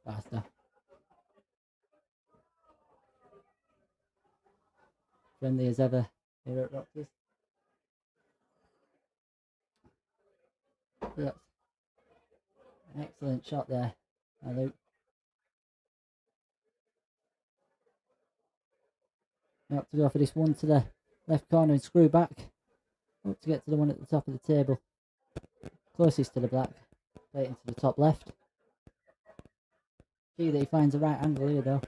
Faster. Friendly as ever here at Roxas. That's an excellent shot there, Luke. You have to go for this one to the left corner and screw back. Up to get to the one at the top of the table. Closest to the black. Play it into the top left. Key that he finds the right angle here though.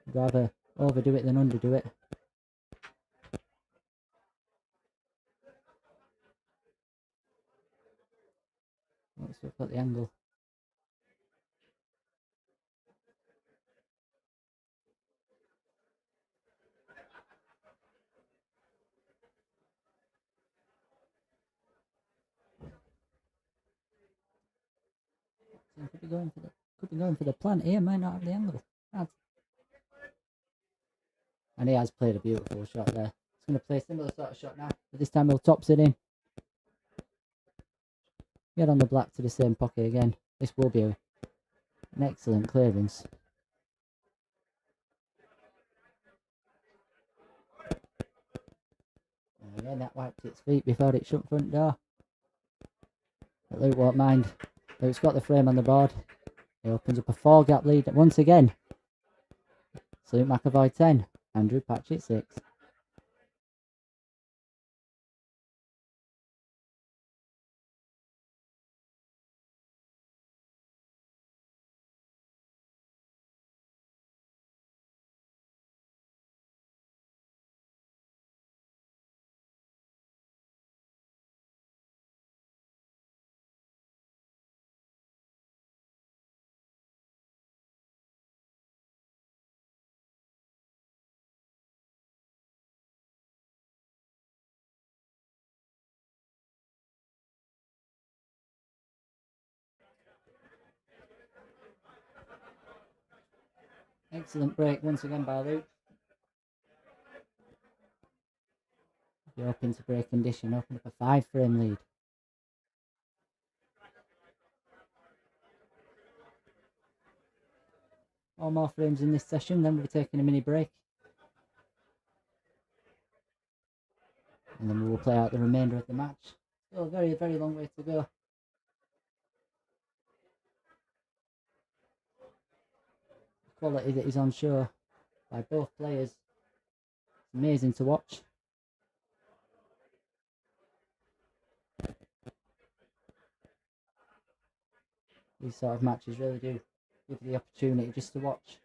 I'd rather overdo it than underdo it. Once we've got the angle. Could be going for the plant here, might not have the angle. And he has played a beautiful shot there. He's going to play a similar sort of shot now, but this time he'll tops it in. Get on the black to the same pocket again. This will be an excellent clearance. And again, that wiped its feet before it shut front door. But Luke won't mind. Luke's got the frame on the board. He opens up a 4-gap lead once again. So Luke McEvoy 10, Andrew Patchett 6. Excellent break once again by Luke. You're hoping to break condition, open up a 5-frame lead. All more frames in this session, then we'll be taking a mini break. And then we will play out the remainder of the match. Still a very, very long way to go. The quality that is on show by both players. It's amazing to watch. These sort of matches really do give you the opportunity just to watch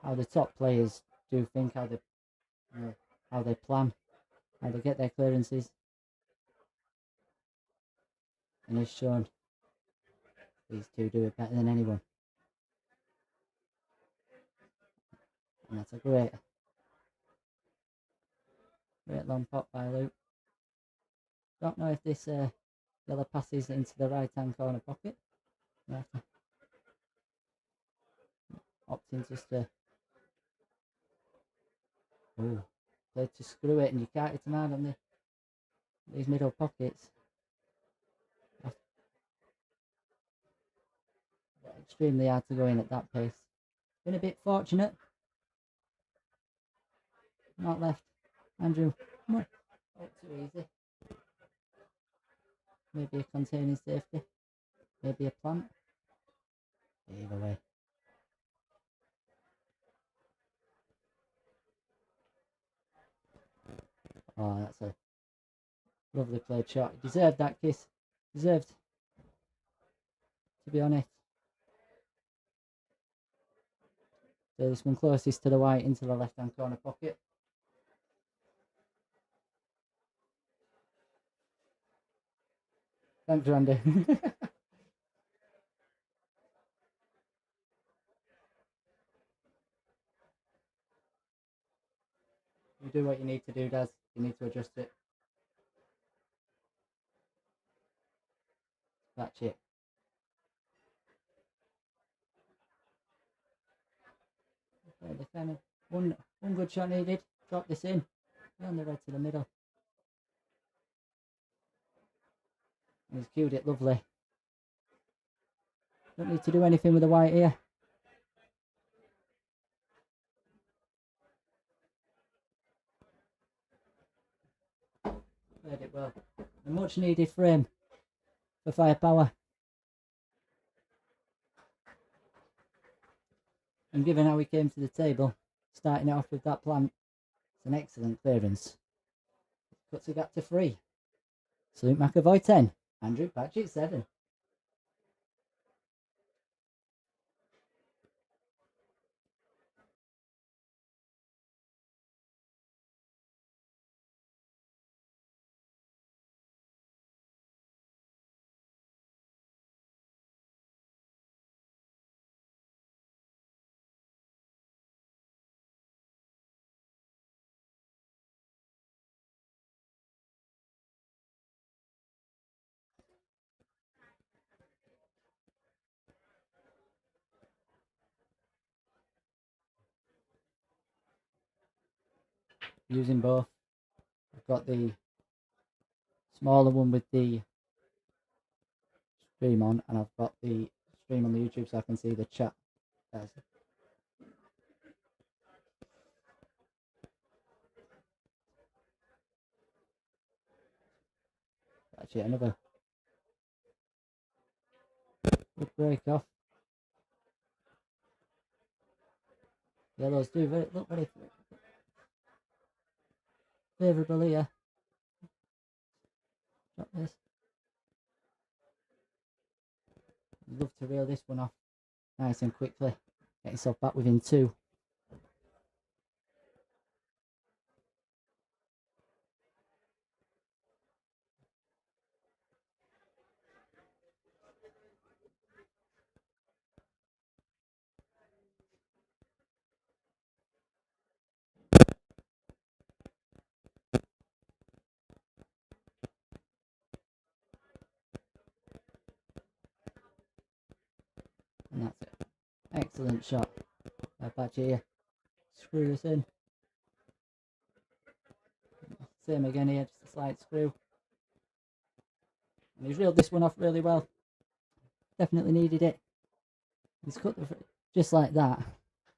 how the top players do think, how they plan, how they get their clearances. And it's shown these two do it better than anyone. And that's a great long pot by Luke. Don't know if this yellow passes into the right hand corner pocket. Opting just to play to screw it, and you can't hit him out on these middle pockets. Extremely hard to go in at that pace. Been a bit fortunate. Not left Andrew too easy. Maybe a containing safety. Maybe a plant. Either way. Oh, that's a lovely played shot. Deserved that kiss. Deserved, to be honest. So this one closest to the white into the left hand corner pocket. Thanks, Randy. You do what you need to do, Daz. You need to adjust it. Patchett. One good shot needed. Drop this in. Down the red to the middle. He's cued it lovely. Don't need to do anything with the white here. Played it well. A much needed frame for firepower. And given how we came to the table, starting it off with that plant, it's an excellent clearance. Cuts the gap to 3. Salute McEvoy 10. Andrew Patchett 7. Using both. I've got the smaller one with the stream on, and I've got the stream on the YouTube so I can see the chat. Actually, another good break off. Yellows do look very favourable here. Drop this. I'd love to reel this one off nice and quickly. Get yourself back within 2. And that's it. Excellent shot. Patch here. Screw this in. Same again here, just a slight screw. And he's reeled this one off really well. Definitely needed it. He's cut the, just like that.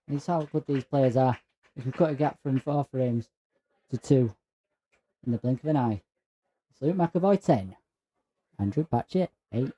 And it's how good these players are. You can cut a gap from 4 frames to 2 in the blink of an eye. So Luke McEvoy 10, Andrew Patchett 8.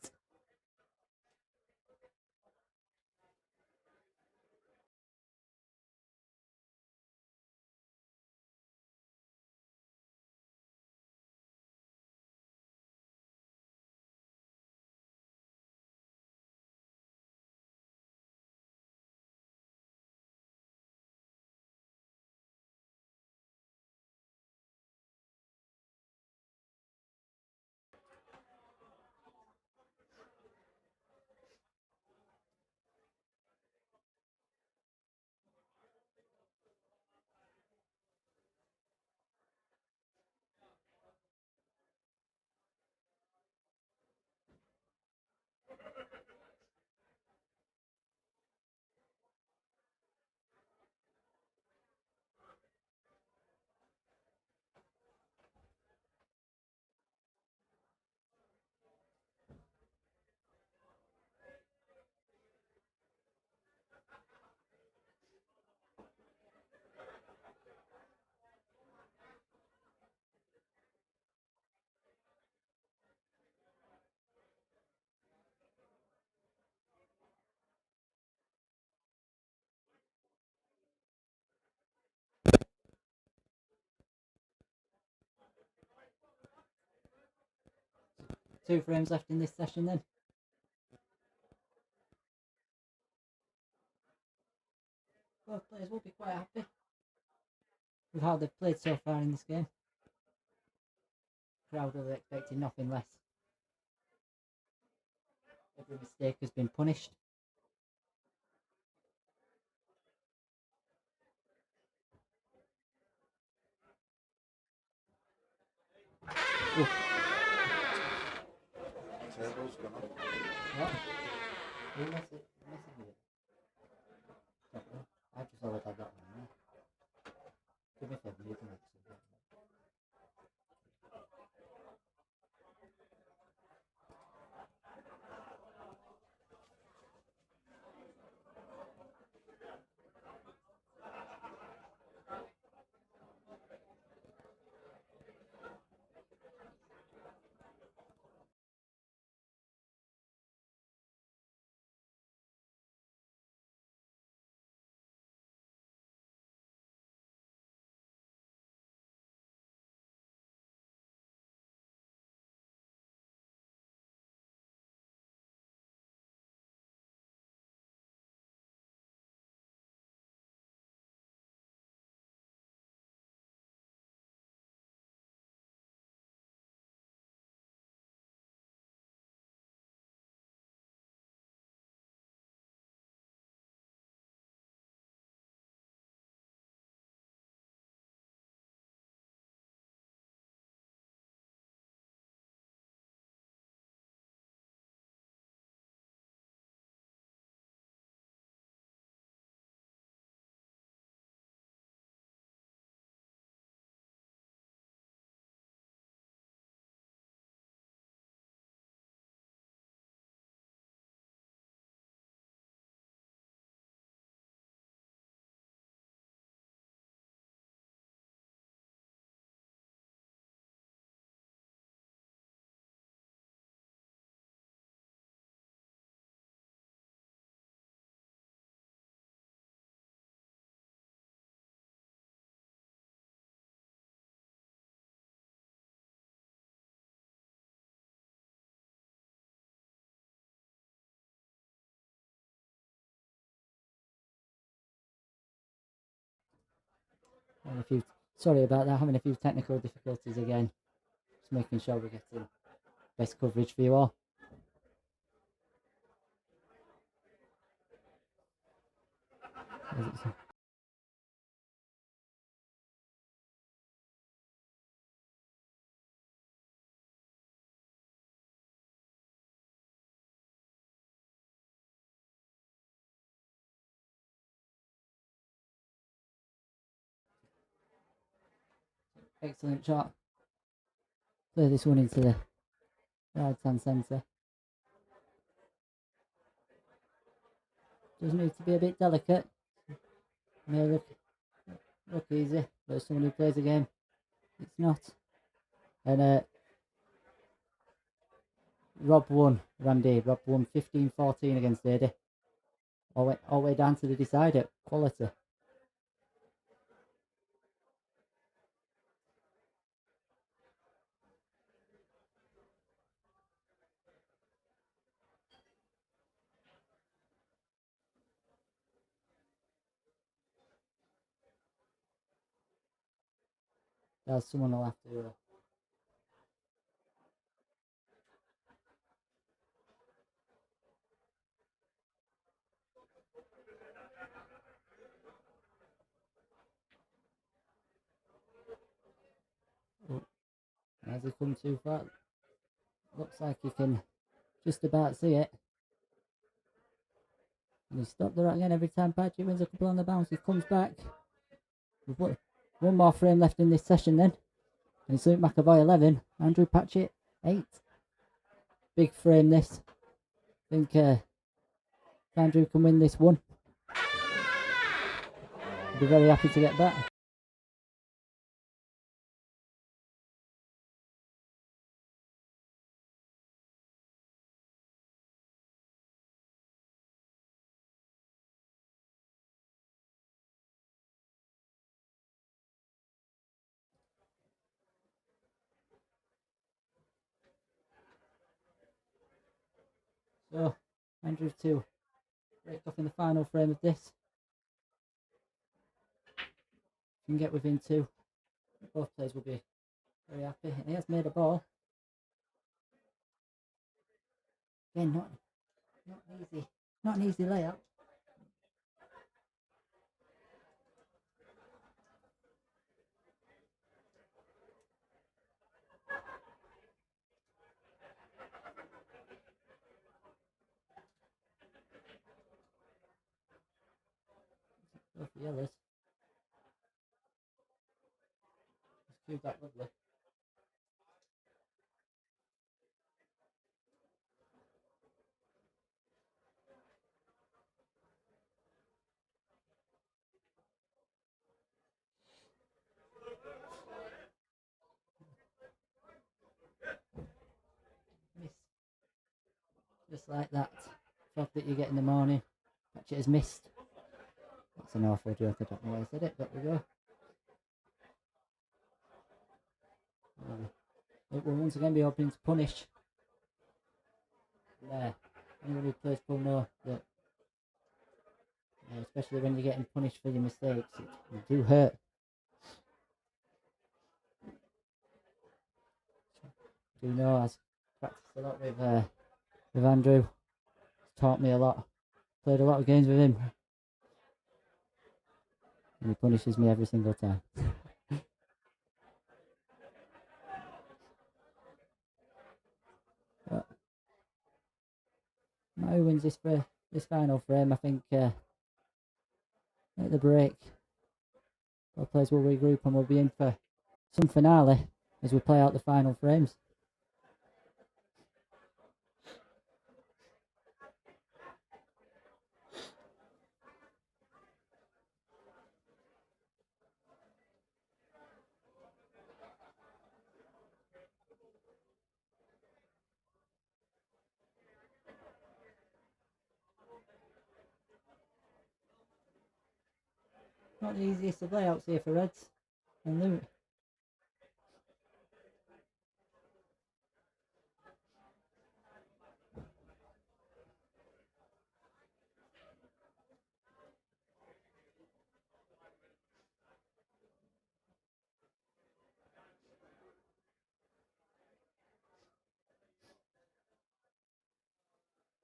Two frames left in this session then. Both players will be quite happy with how they've played so far in this game. Crowd are expecting nothing less. Every mistake has been punished. Ooh. Table's gone up. What? Who messed with it? Don't know. I just always had that one. Yeah. Give me a favour, you can make something. Sorry about that, having a few technical difficulties again. Just making sure we're getting best coverage for you all. Excellent shot. Play this one into the right hand centre. Does need to be a bit delicate. May look easy, but as someone who plays the game, it's not. And Rob won 15-14 against Eddie. All the way down to the decider. Quality. That's someone will have to. Has he come too far? Looks like he can just about see it. And he stopped the right again every time Patchett wins a couple on the bounce. He comes back. We've got one more frame left in this session then. And it's Luke McEvoy 11, Andrew Patchett 8. Big frame this. I think if Andrew can win this one, I'll be very happy to get back. So, Andrew to break off in the final frame of this. Can get within 2. Both players will be very happy. And he has made a ball. Again, not easy. Not an easy layout. Go for yellows. Let's do that lovely. Miss. Just like that fog that you get in the morning. Patchett has missed. That's an awful joke, I don't know why I said it, but we go. It will once again be opening to punish. There. Anyone who plays will know that, especially when you're getting punished for your mistakes, it do hurt. Do know I've practiced a lot with Andrew. He's taught me a lot. Played a lot of games with him. And he punishes me every single time. But now who wins this final frame? I think at the break, both players will regroup and we'll be in for some finale as we play out the final frames. Not the easiest of layouts here for Reds and Luke.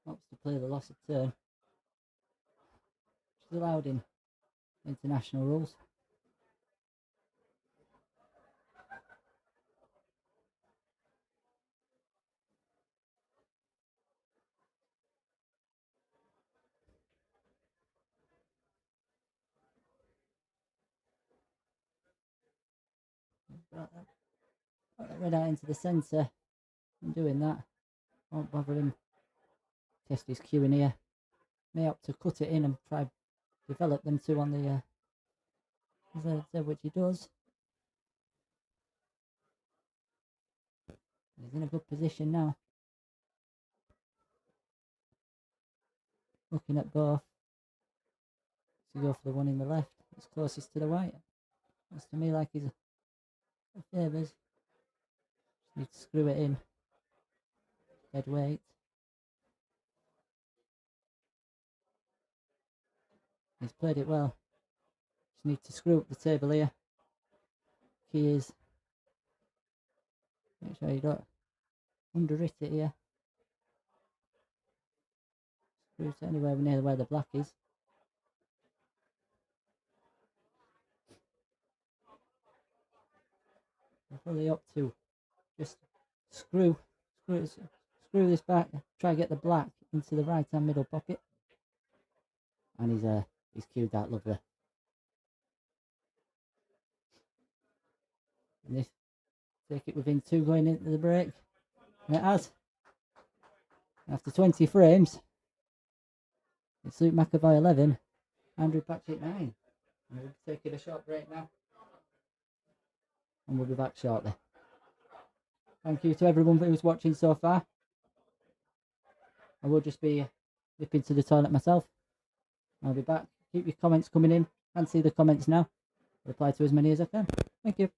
Opts to play the loss of turn, which is allowed in international rules. Put that red out into the centre. I'm doing that. Won't bother him. Test his cue in here. May opt to cut it in and try develop them two on the which he does. He's in a good position now. Looking at both. To go for the one in the left. It's closest to the white. Looks to me like he's a favours. Need to screw it in. Dead weight. He's played it well. Just need to screw up the table here. Key is make sure you don't underhit it here. Screw it anywhere near where the black is. I'm fully up to just screw this back. Try to get the black into the right hand middle pocket. And he's cued that lovely. And this take it within 2 going into the break. And it has. After 20 frames, it's Luke McEvoy 11, Andrew Patchett 9. And we'll be taking a short break now. And we'll be back shortly. Thank you to everyone who's watching so far. I will just be nipping to the toilet myself. I'll be back. Keep your comments coming in. Can't see the comments now. Reply to as many as I can. Thank you.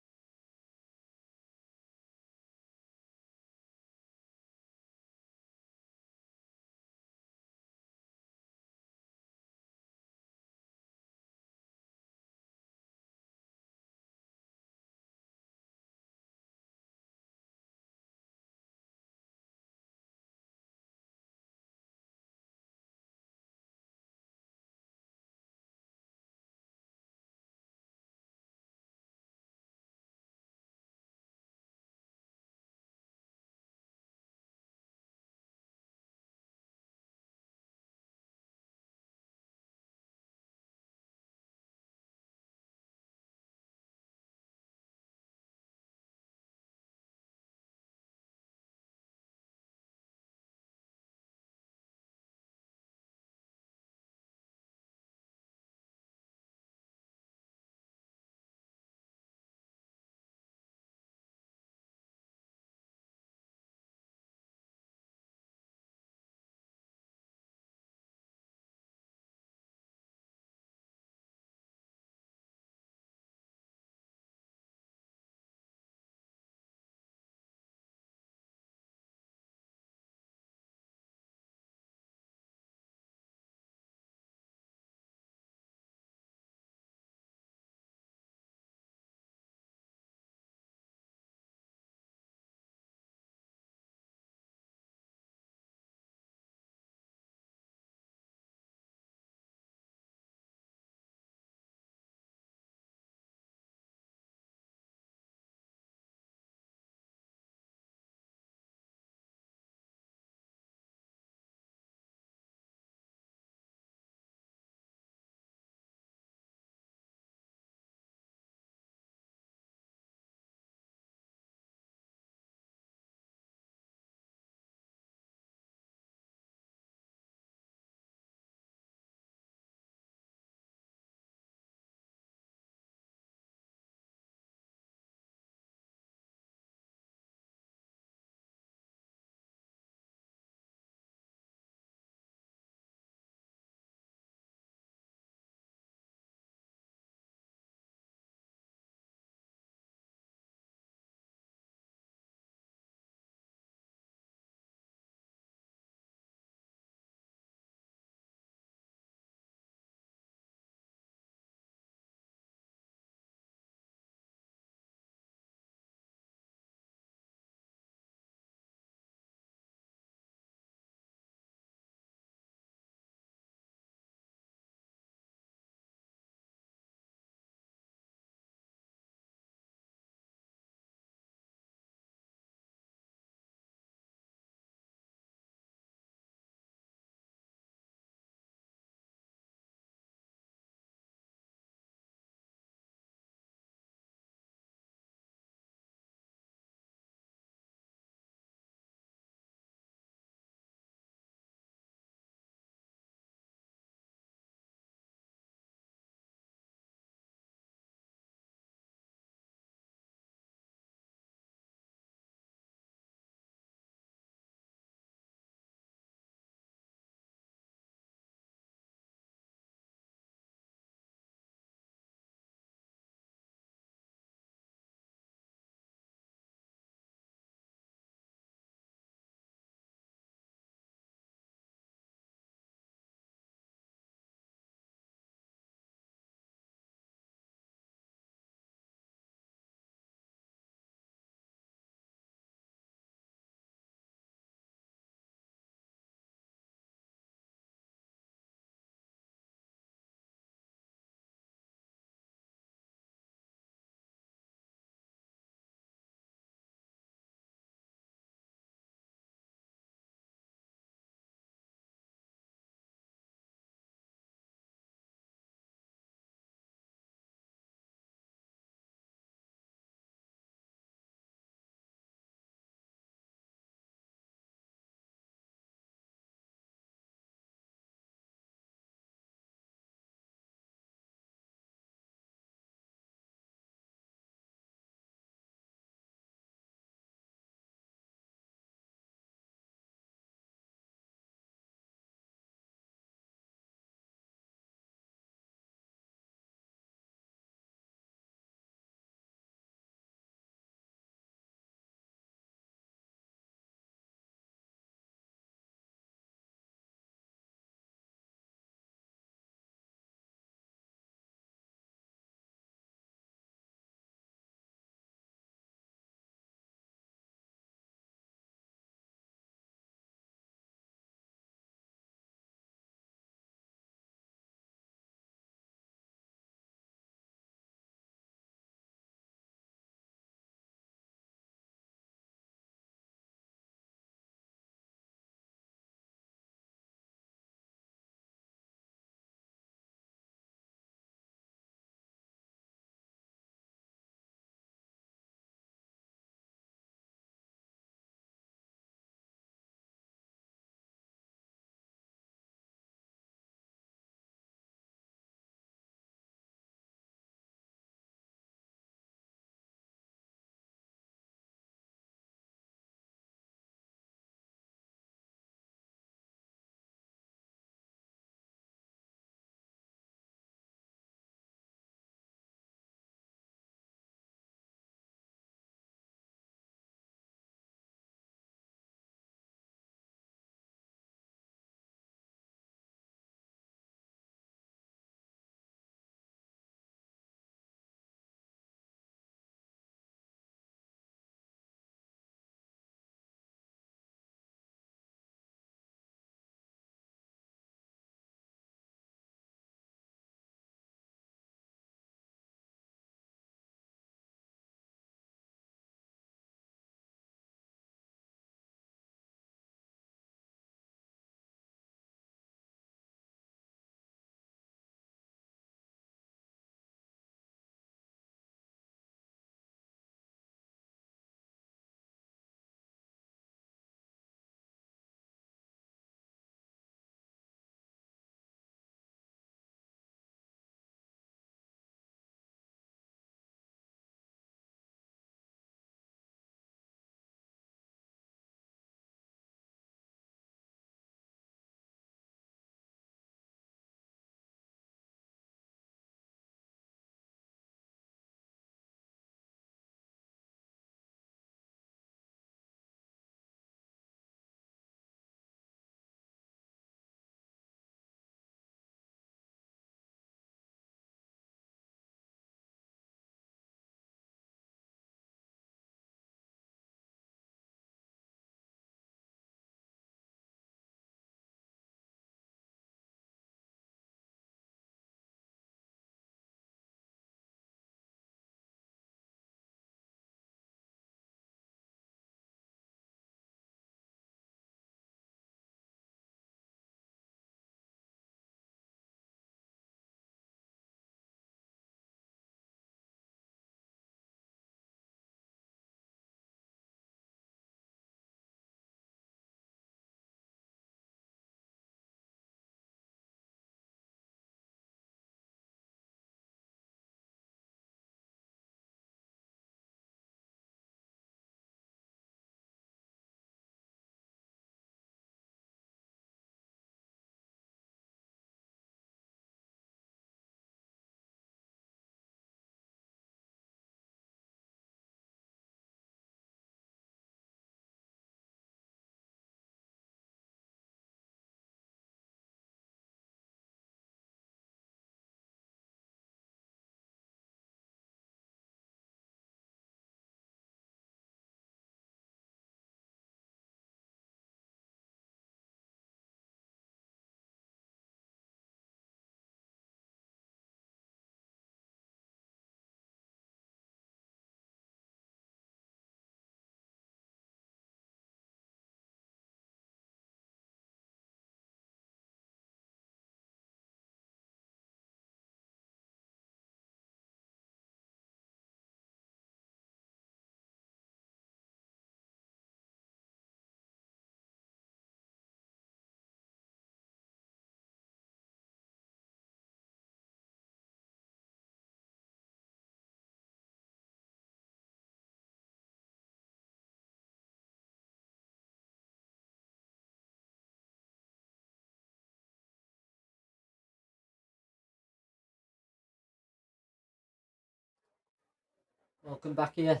Welcome back here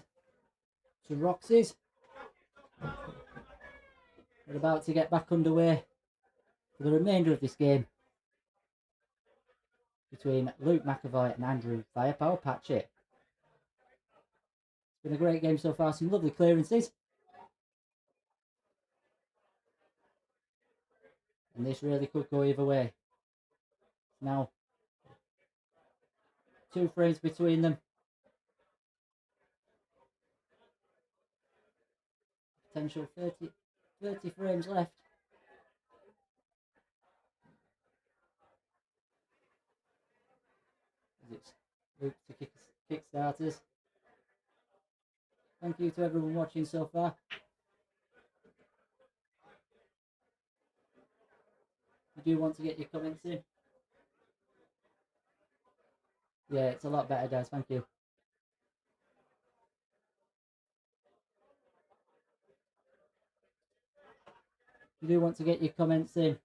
to Roxy's. We're about to get back underway for the remainder of this game between Luke McEvoy and Andrew Firepower Patchett. It's been a great game so far, some lovely clearances. And this really could go either way. Now, 2 frames between them. Potential 30 frames left. It's Luke to kick starters. Thank you to everyone watching so far. If you do want to get your comments in. Yeah, it's a lot better, guys. Thank you. If you do want to get your comments in,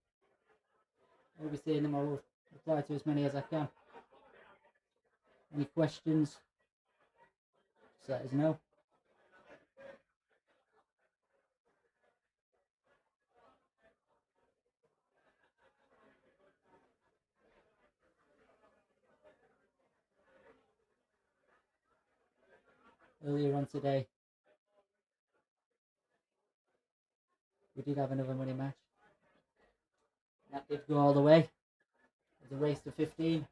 I'll be seeing them. I will reply to as many as I can. Any questions, just let us know. Earlier on today, we did have another money match. That did go all the way. It was a race to 15.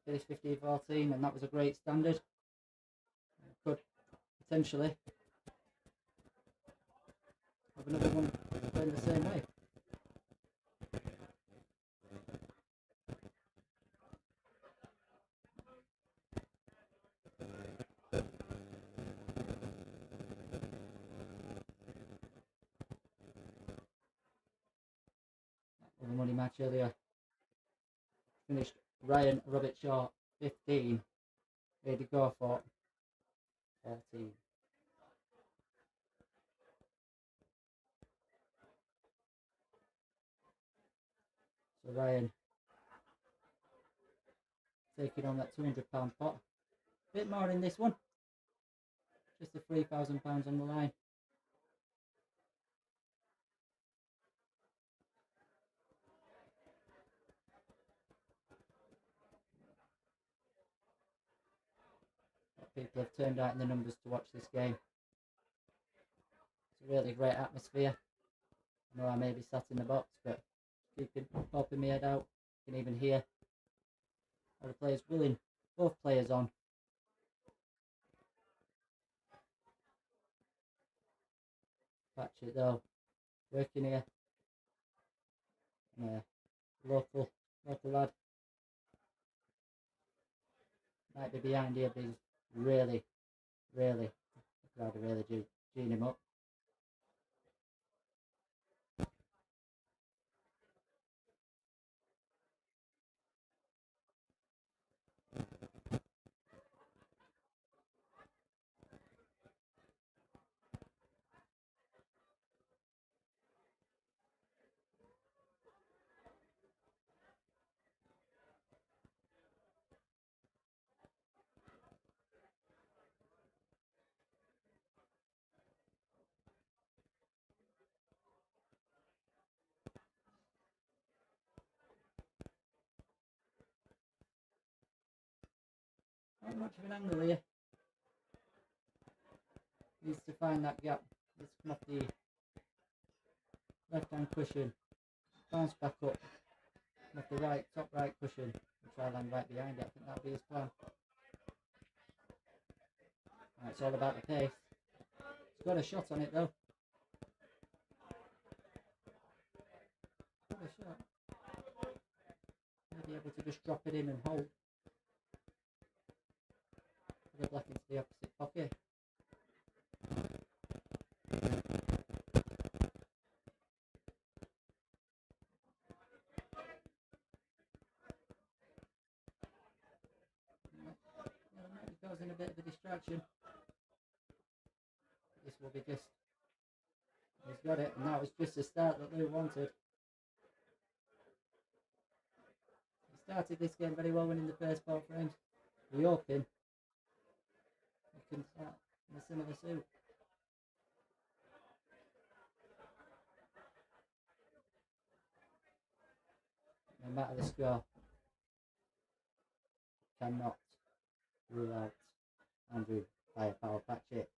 Finished 15-14, and that was a great standard. Could potentially have another one going the same way. The money match earlier finished Ryan Robert Shaw 15, Eddie Gorfort 14. So Ryan taking on that £200 pot. A bit more in this one. Just the £3,000 on the line. People have turned out in the numbers to watch this game. It's a really great atmosphere. I know I may be sat in the box, but popping my head out. You can even hear all the players willing, both players on. Patchett though, working here. Yeah, local lad. Might be behind here, but he's really, the crowd are really geeing him up. Not much of an angle here. Needs to find that gap. Let's come off the left hand cushion. Bounce back up. Come off the top right cushion. And try land right behind it. I think that'll be his plan. Right, it's all about the pace. He's got a shot on it though. Got a shot. Maybe able to just drop it in and hold. Put the black into the opposite pocket. Might be causing a bit of a distraction. This will be just. He's got it, and that was just the start that Lou wanted. He started this game very well, winning the first 4 frames. We're hoping can start in a similar suit. No matter the score, cannot rule out Andrew Firepower Patchett.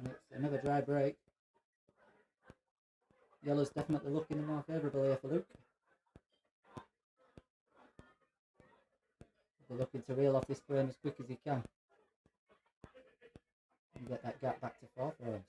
And it's another dry break. Yellow's definitely looking more favourable here for Luke. They're looking to reel off this frame as quick as he can and get that gap back to 4 frames.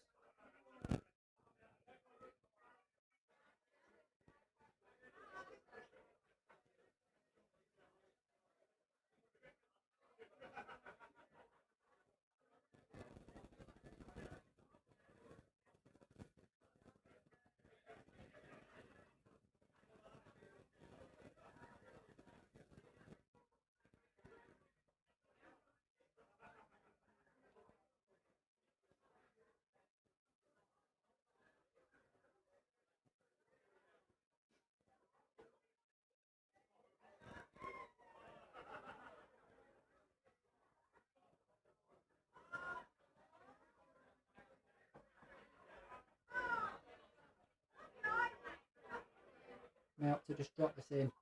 Now to just drop this in.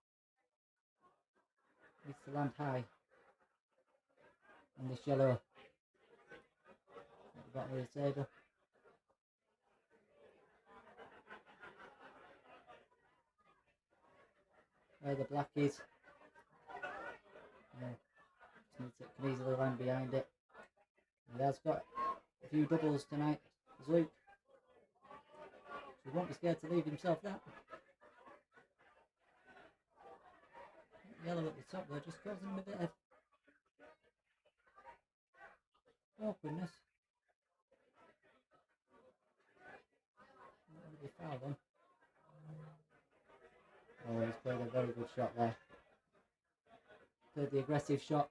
Needs to land high on this yellow at the bottom of the table. Where the black is. Can easily land behind it. He has got a few doubles tonight as Luke. So he won't be scared to leave himself that. Yellow at the top there just causing him a bit of awkwardness. Not really foul then. Oh, he's played a very good shot there. Played the aggressive shot.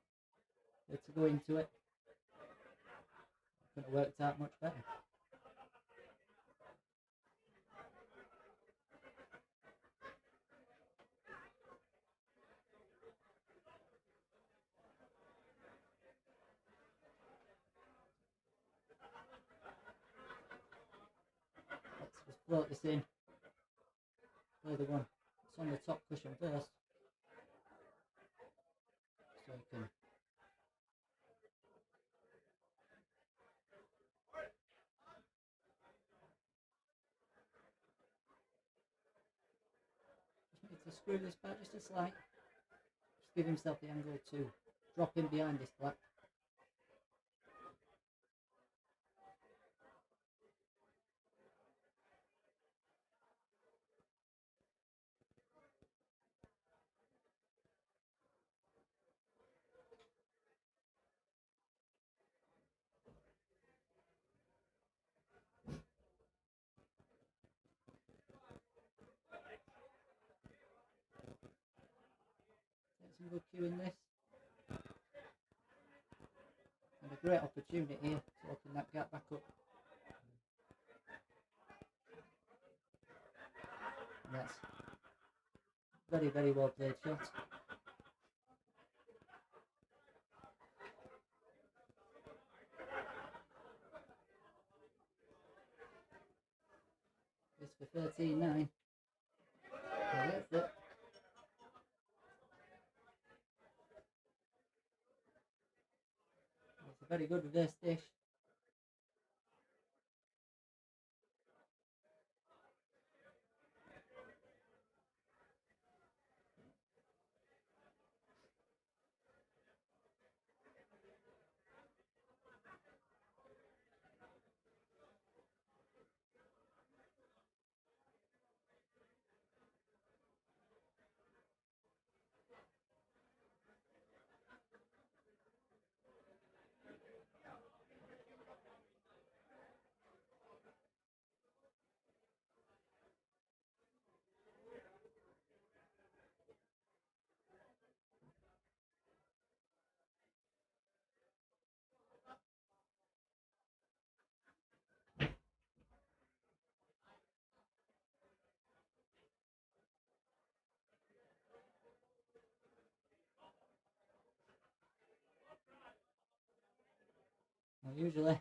Had to go into it. Couldn't have worked out much better. Let's just float this in. Play the one that's on the top cushion first. So you can just need to screw this back just a slight. Just give himself the angle to drop in behind this black. Some good cue in this, and a great opportunity here to open that gap back up. And that's very, very well played shot. This for 13-9. That's it. Very good reverse dish. Well, usually it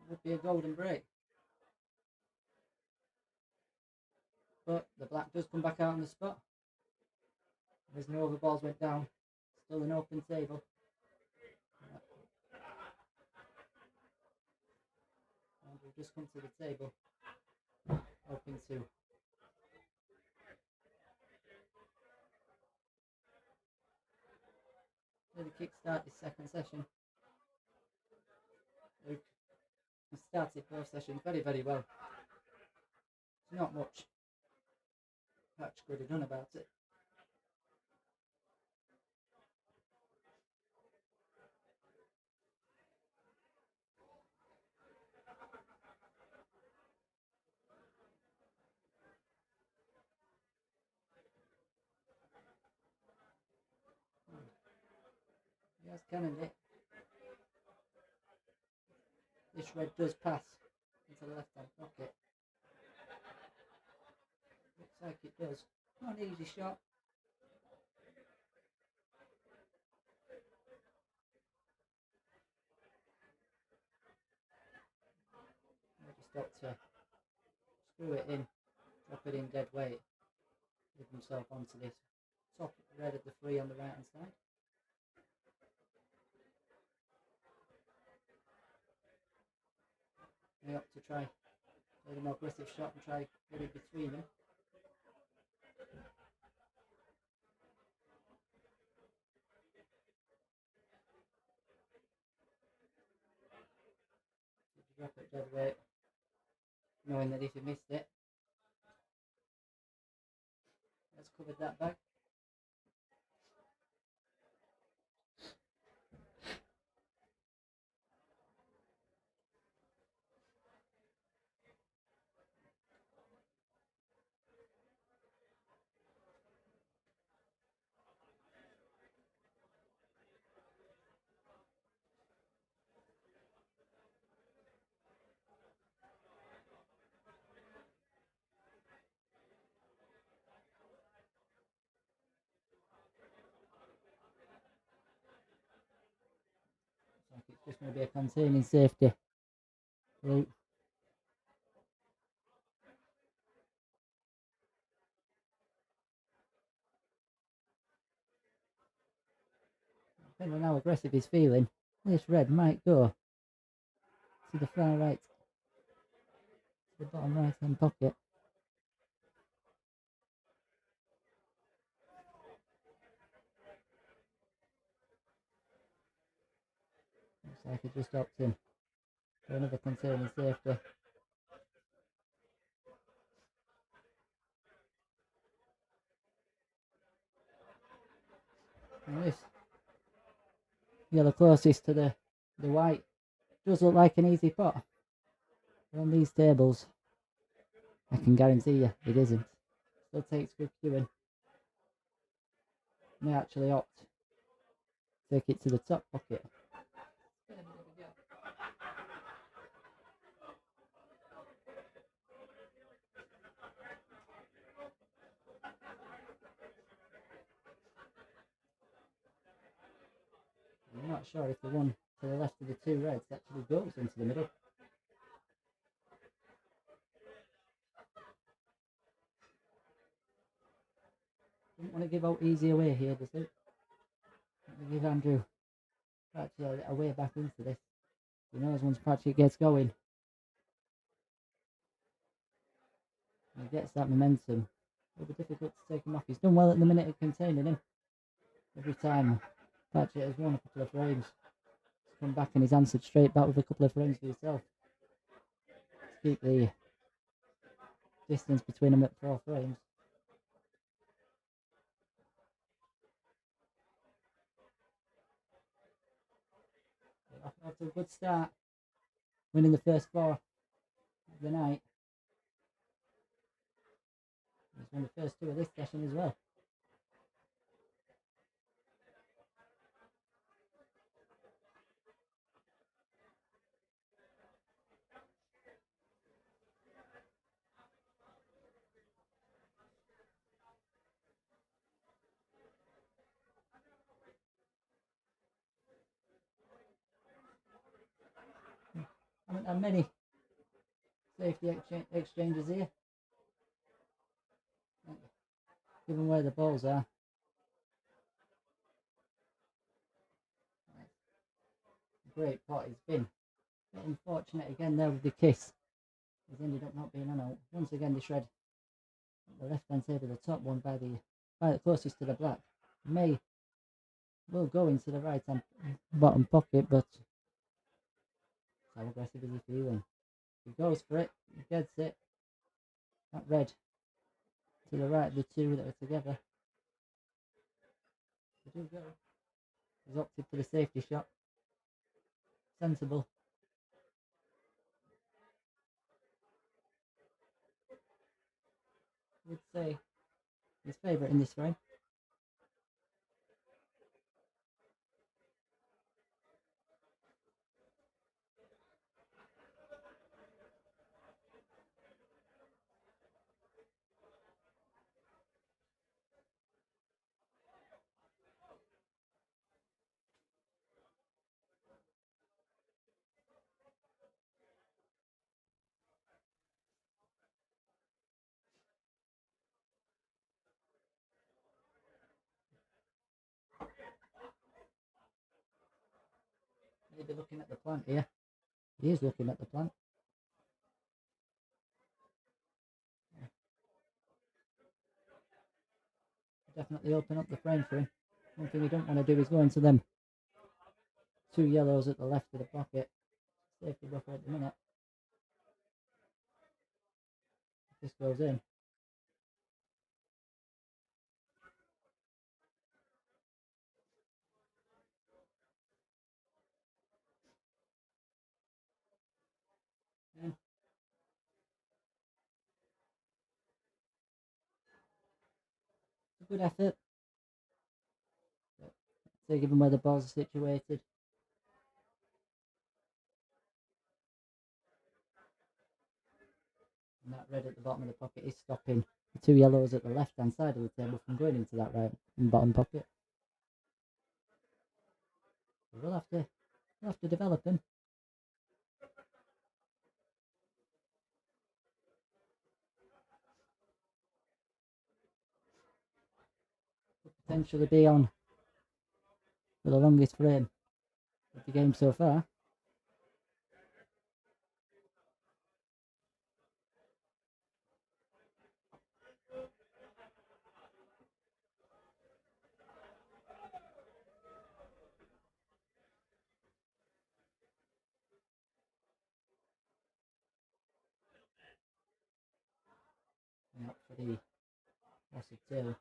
would be a golden break. But the black does come back out on the spot. There's no other balls went down. Still an open table. And we'll just come to the table. Open 2. Really kickstart this second session. Luke has started both sessions very, very well. There's not much Patch could have done about it. He has cannoned it. This red does pass into the left hand pocket. Looks like it does. Not an easy shot. I just got to screw it in, drop it in dead weight, give himself onto this top red of the 3 on the right hand side. I opt to try a more aggressive shot and try get it between them. Drop it dead weight, knowing that if he missed it, that's covered that bag. It's just going to be a containing safety. Luke. Depending on how aggressive he's feeling, this red might go to the far right, to the bottom right hand pocket. Looks like he just opts in for another containing safety. And this yellow closest to the white does look like an easy pot. But on these tables, I can guarantee you it isn't. Still takes good cueing. May actually opt to take it to the top pocket. I'm not sure if the one to the left of the 2 reds actually goes into the middle. Don't want to give out easy away here, does it? Let me give Andrew Patchett a way back into this. He knows once Patchett gets going, he gets that momentum. It'll be difficult to take him off. He's done well at the minute of containing him. Every time Patchett has won a couple of frames, he's come back and he's answered straight back with a couple of frames for himself. To keep the distance between them at 4 frames. After a good start, winning the first 4 of the night. He's won the first 2 of this session as well. haven't had many safety exchanges here. Given where the balls are. Great pot it's been. Bit unfortunate again there with the kiss. He's ended up not being on out. Once again the shred. The left hand table, the top one by the closest to the black. Will go into the right hand bottom pocket, but how aggressive is he feeling? He goes for it, he gets it. That red to the right, the two that are together. They do go. He's opted for the safety shot. Sensible. I would say his favourite in this frame. Maybe looking at the plant here. He is looking at the plant. Definitely open up the frame for him. One thing you don't want to do is go into them two yellows at the left of the pocket. Safety buffer at the minute. If this goes in. Yeah. Good effort. So given where the balls are situated. And that red at the bottom of the pocket is stopping the two yellows at the left hand side of the table from going into that right and bottom pocket. We'll have to develop him. Could potentially be on for the longest frame of the game so far. And up for the loss of two.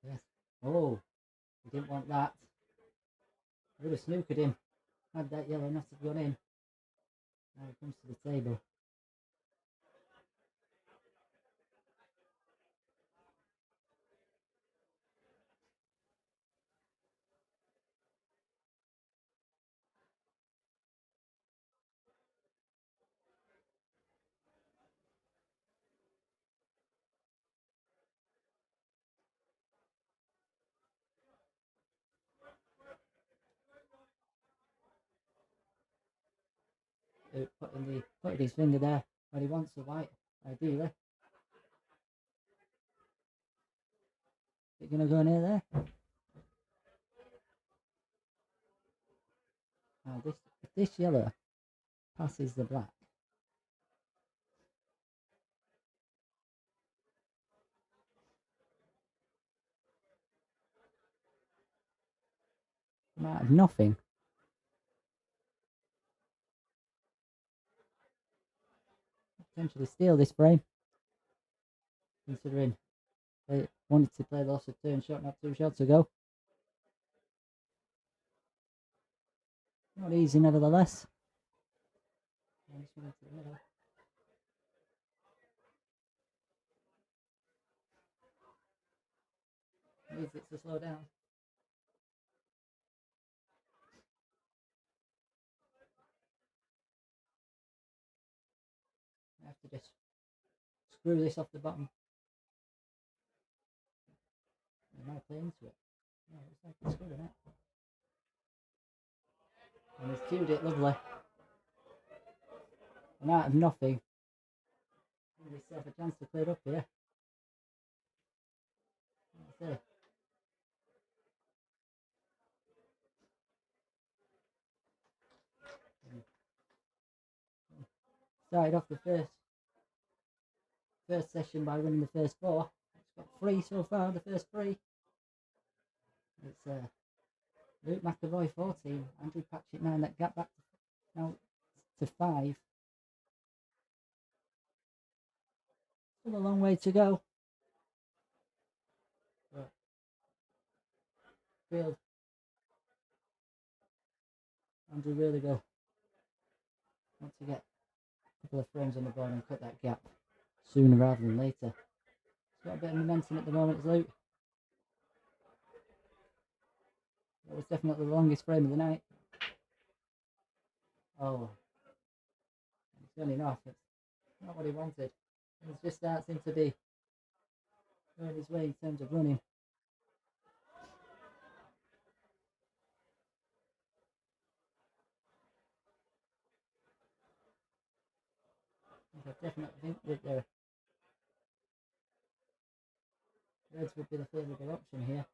Yes. Oh, he didn't want that. I would have snookered him. Had that yellow not have gone in. Now he comes to the table. Putting his finger there where he wants the white, ideally. Is it going to go near there? Now if this yellow passes the black, you might have nothing. Potentially steal this frame, considering they wanted to play the loss of turn shot not 2 shots ago. Not easy nevertheless. Needs it to slow down. I have to just screw this off the bottom. I might play into it. Yeah, looks like it's good, isn't it? And he's cued it lovely. And out of nothing, give yourself a chance to clear up here. That's it. Started off the first session by winning the first 4. It's got 3 so far, the first 3. It's Luke McEvoy 14, Andrew Patchett 9, that gap back now to 5. Still a long way to go. But Field, Andrew really will want to get a couple of frames on the board and cut that gap sooner rather than later. He's got a bit of momentum at the moment, it's Luke. That was definitely the longest frame of the night. Oh, it's running off. It's not what he wanted. He's just starting to be going his way in terms of running. I definitely think that the Reds would be the favourable option here.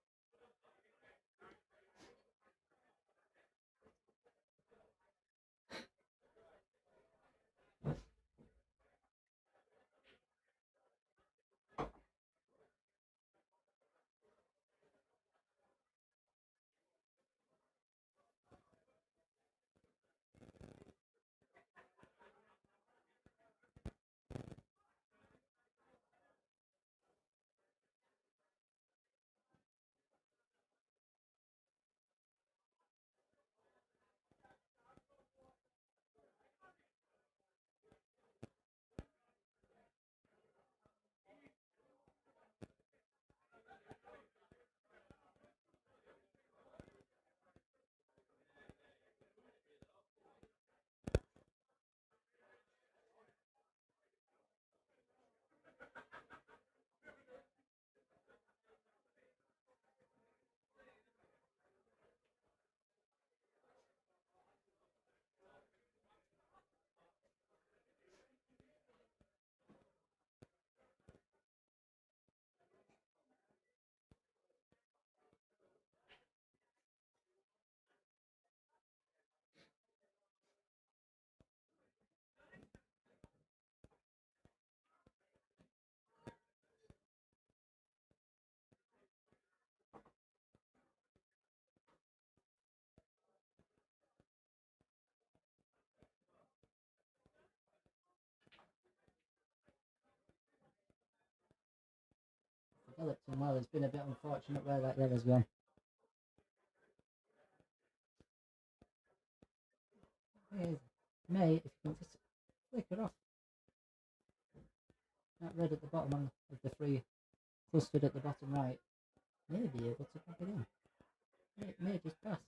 Developed him well. It's been a bit unfortunate where that yellow's gone. May, if you can just flicker off that red at the bottom of the 3 clustered at the bottom right, may be able to pop it in. It may just pass.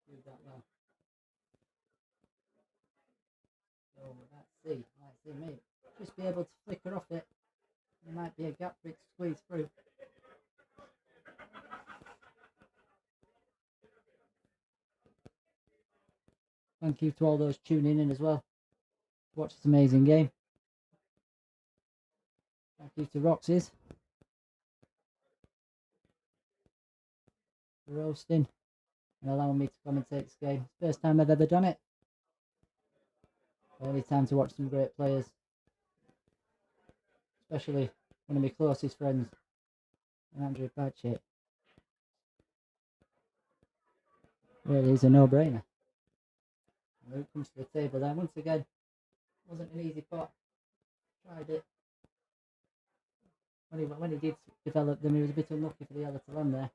Do that now. So let's see, maybe just be able to flicker off it. There might be a gap for it to squeeze through. Thank you to all those tuning in as well. Watch this amazing game. Thank you to Roxy's for roasting and allowing me to commentate this game. First time I've ever done it. Only time to watch some great players. Especially one of my closest friends, Andrew Patchett. Really is a no-brainer. Luke comes to the table there. Once again, wasn't an easy pot. Tried it. When he did develop them, he was a bit unlucky for the yellow to land there.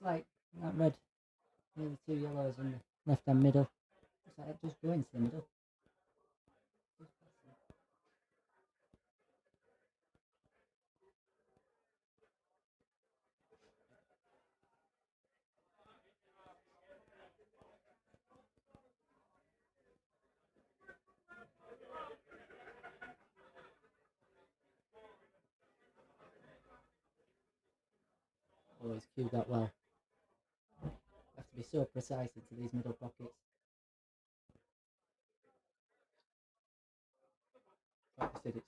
like that red near the two yellows in the left hand middle. Looks like it just go into the middle. Always cued that well. Have to be so precise into these middle pockets. Like I said, it's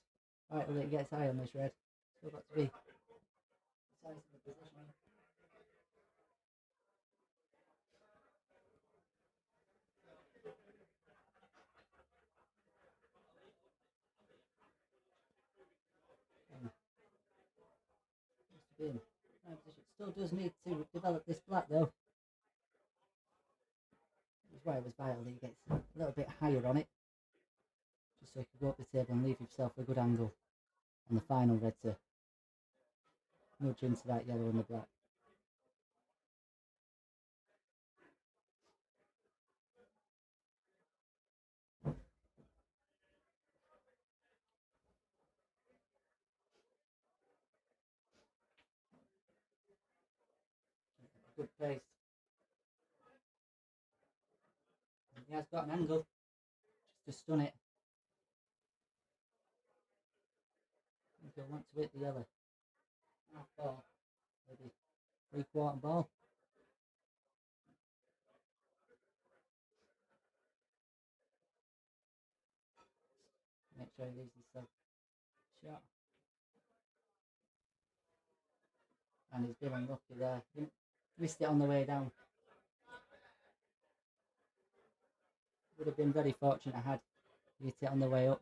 right that it gets high on this red. Still got to be precise in the positioning. Must have been right position. Still does need to develop this black though. That's why it was vital that he gets a little bit higher on it. Just so he can go up the table and leave himself a good angle on the final red to nudge into that yellow and the black. Good pace. He has got an angle just to stun it. I think he'll want to hit the yellow. Half ball, maybe 3/4 ball. Make sure he leaves himself shot. And he's been unlucky there. He missed it on the way down. Would have been very fortunate had he hit it on the way up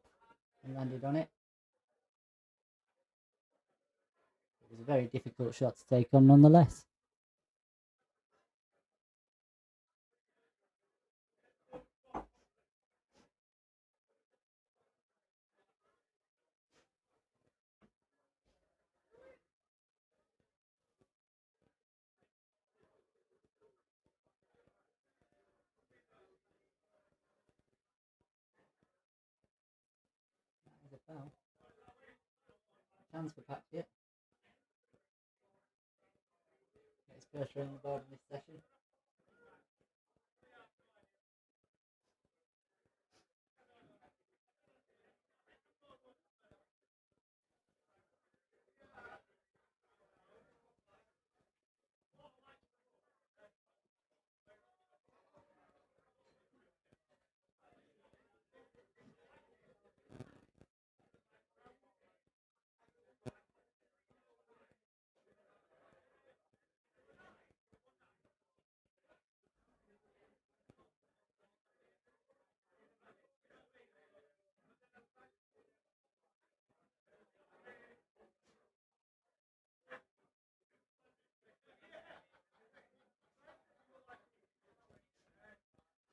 and landed on it. It was a very difficult shot to take on nonetheless. That is a foul. Chance for Patchett. Get his first round the board in this session.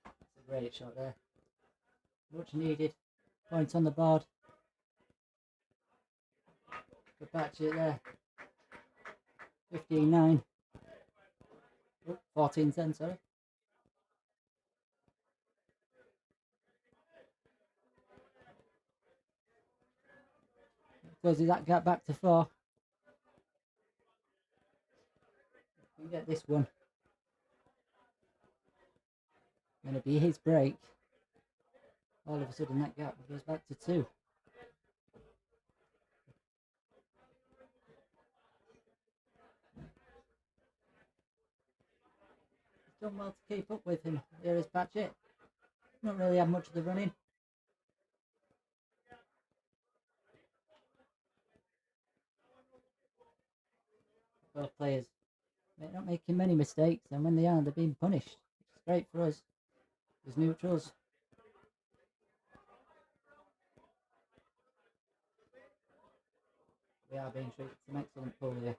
That's a great shot there. Much needed. Point on the board. Good Patchett there. 15-9. 14-10, sorry. Closes that gap back to 4. We can get this one. Going to be his break. All of a sudden that gap goes back to 2. He's done well to keep up with him. Here is Patchett. Not really had much of the running. Both players not making many mistakes, and when they are, they're being punished. It's great for us as neutrals. We are being treated to some excellent pull here.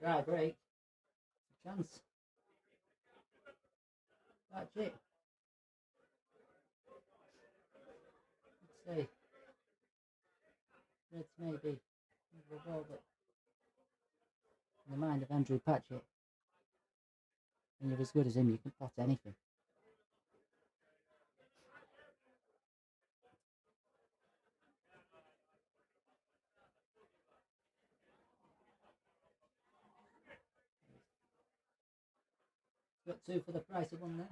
dry break. Chance. Patchett. Let's see. Reds maybe. Ball, but in the mind of Andrew Patchett, when you're as good as him, you can pot anything. Got two for the price of one there.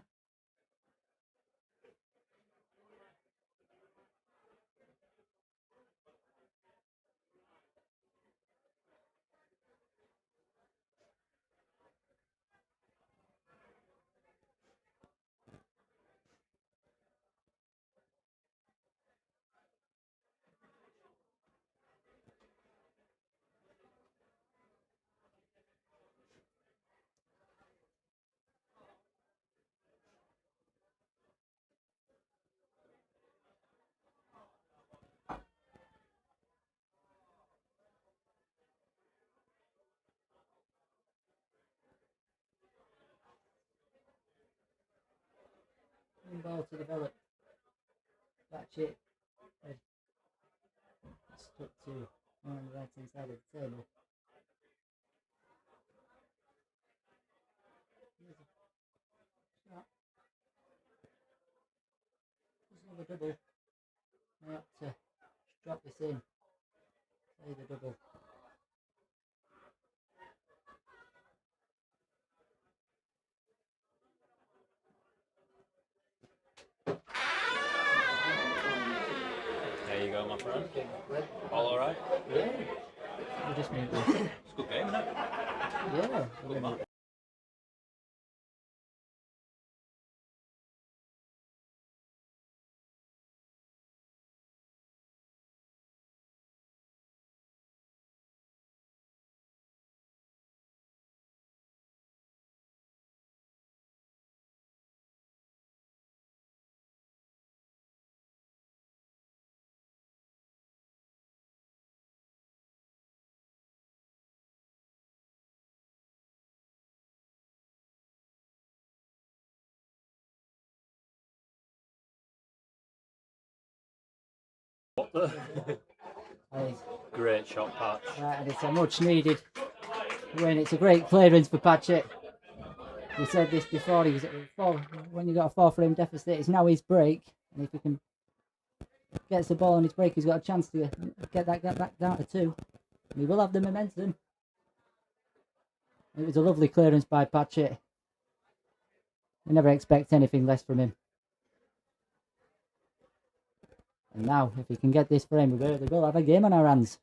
One ball to develop. Patchett stuck to on the right hand side of the table. There's another double. I have to drop this in. Play the double. There you go, my friend. All alright? Yeah. We just need this. It's a good game, isn't it? Yeah. Good man. What the? Great shot, Patch. Right, and it's a much needed win. It's a great clearance for Patchett. We said this before. He was at four, when you got a 4-frame deficit. It's now his break, and if he can gets the ball on his break, he's got a chance to get back down to 2. And he will have the momentum. It was a lovely clearance by Patchett. I never expect anything less from him. And now, if he can get this frame, we really will have a game on our hands.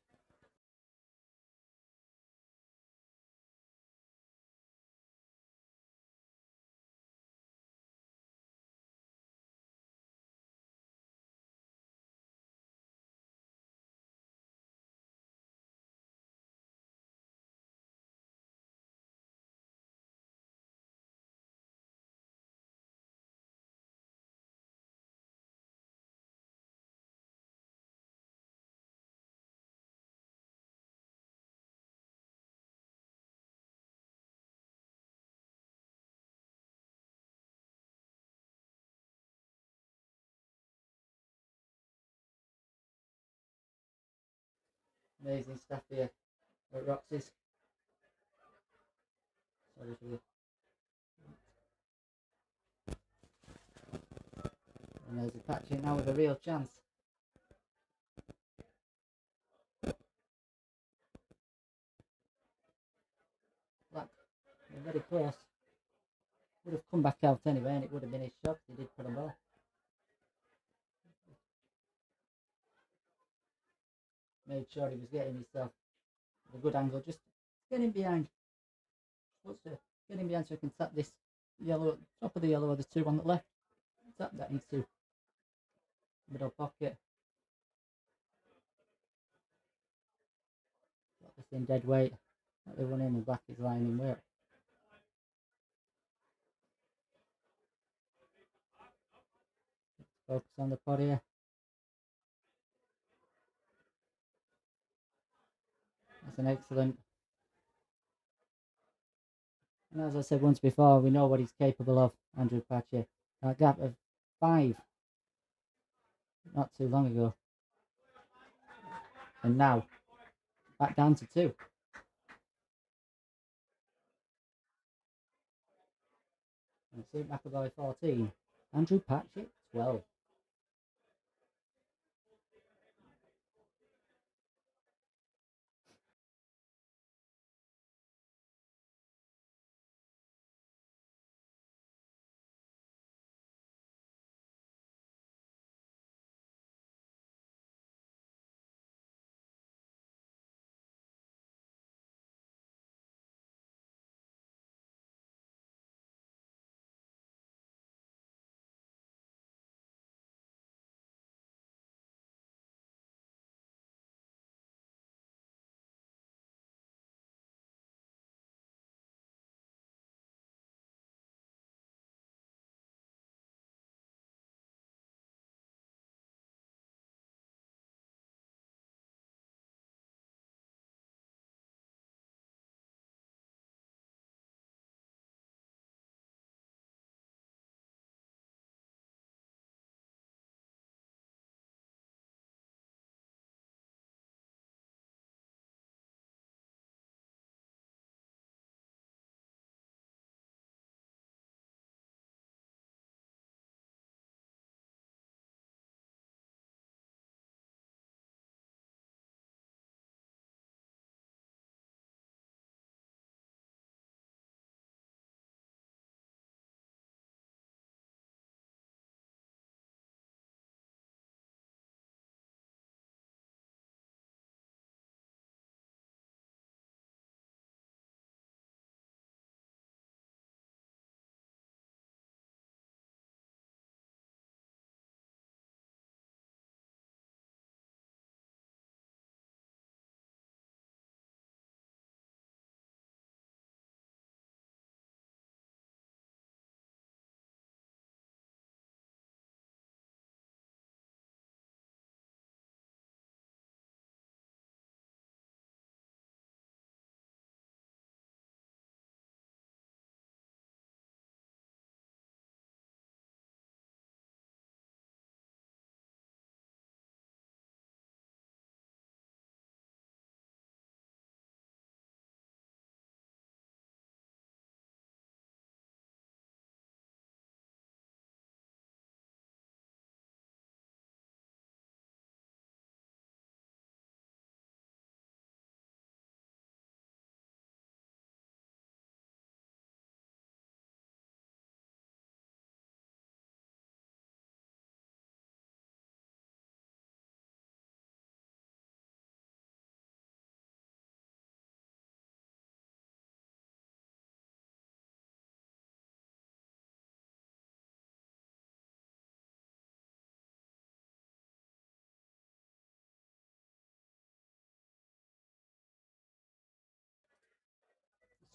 Amazing stuff here at Roxy's. Sorry for you. And there's a Patchett now with a real chance. Black, very close. Would have come back out anyway, and it would have been his shot. He did put a ball. Made sure he was getting himself a good angle. Just get him behind. Get him behind so I can tap this yellow, top of the yellow, or the 2 on the left. Tap that into middle pocket. Got this in dead weight. Let the one in the back is lying in weight. Focus on the pot here. That's an excellent And as I said once before, we know what he's capable of, Andrew Patchett. That gap of 5 not too long ago. And now, back down to 2. And see McEvoy 14, Andrew Patchett 12.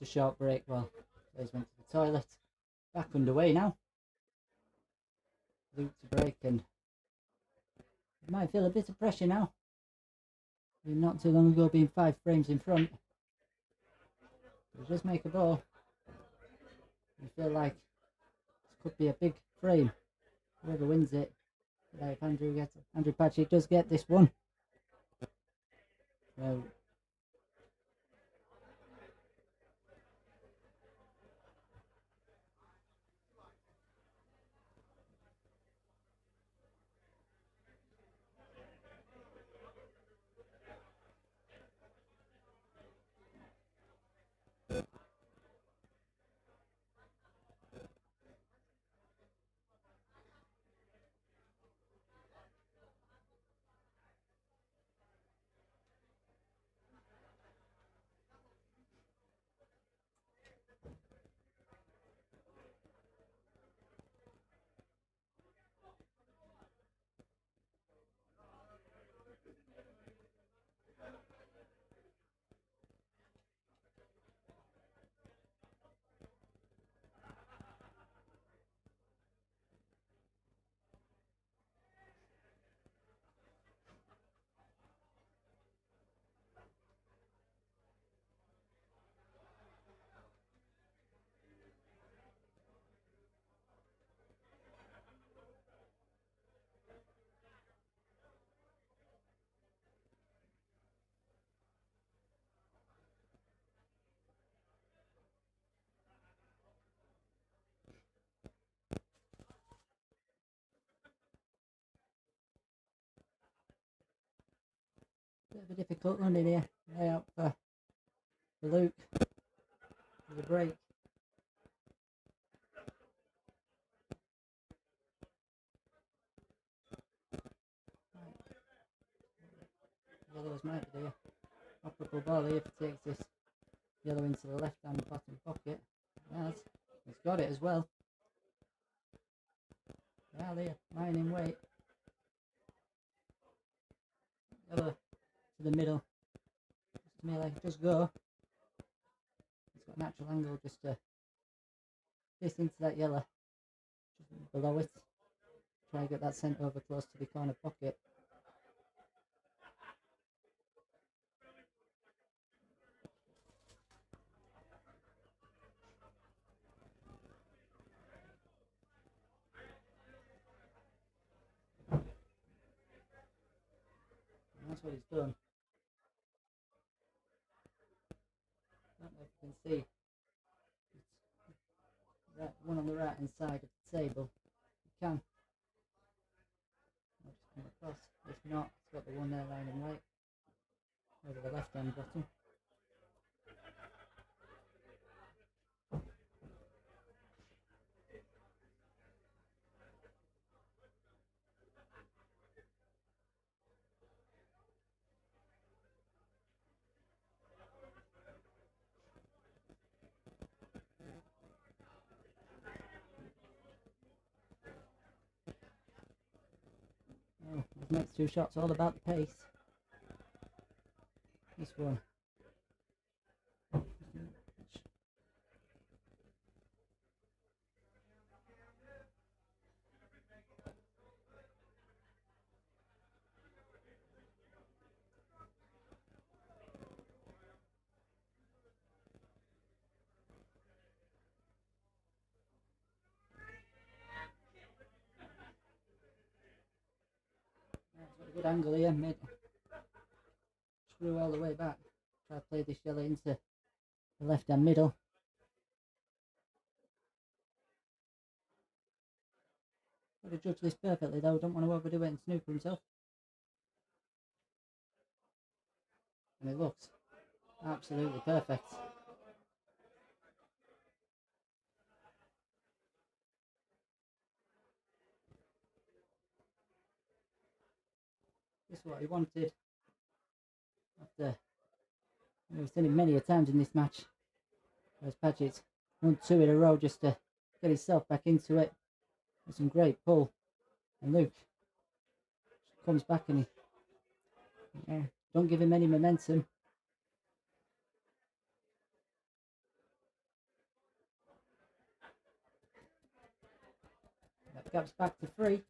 Just a short break while Blaze went to the toilet. Back underway now. Loop to break, and you might feel a bit of pressure now. Not too long ago being 5 frames in front. But just make a ball. You feel like this could be a big frame. Whoever wins it. But if Andrew Patchett does get this one. So Bit of a difficult run in here. Lay out for Luke for the break. Yellow is might be there. Operable ball here if he takes this yellow into the left hand bottom pocket. Yes, he's got it as well. Yeah, there, lying in wait. Yellow to the middle. Just to me like it does go. It's got a natural angle just to this into that yellow. Just below it. Try and get that sent over close to the corner pocket. And that's what he's done. I don't know if you can see. It's that one on the right hand side of the table. You can. I'll just come across. If not, it's got the one there lying in white. Over the left hand bottom. Oh, these next two shots all about the pace. This one. Got a good angle here, mid. Screw all the way back. Try to play this yellow into the left hand middle. Got to judge this perfectly though, don't want to overdo it and snooker himself. And it looks absolutely perfect. This is what he wanted. After we've seen him many a times in this match. Whereas Patchett won 2 in a row just to get himself back into it. With some great pull. And Luke comes back and he don't give him any momentum. That gap's back to 3.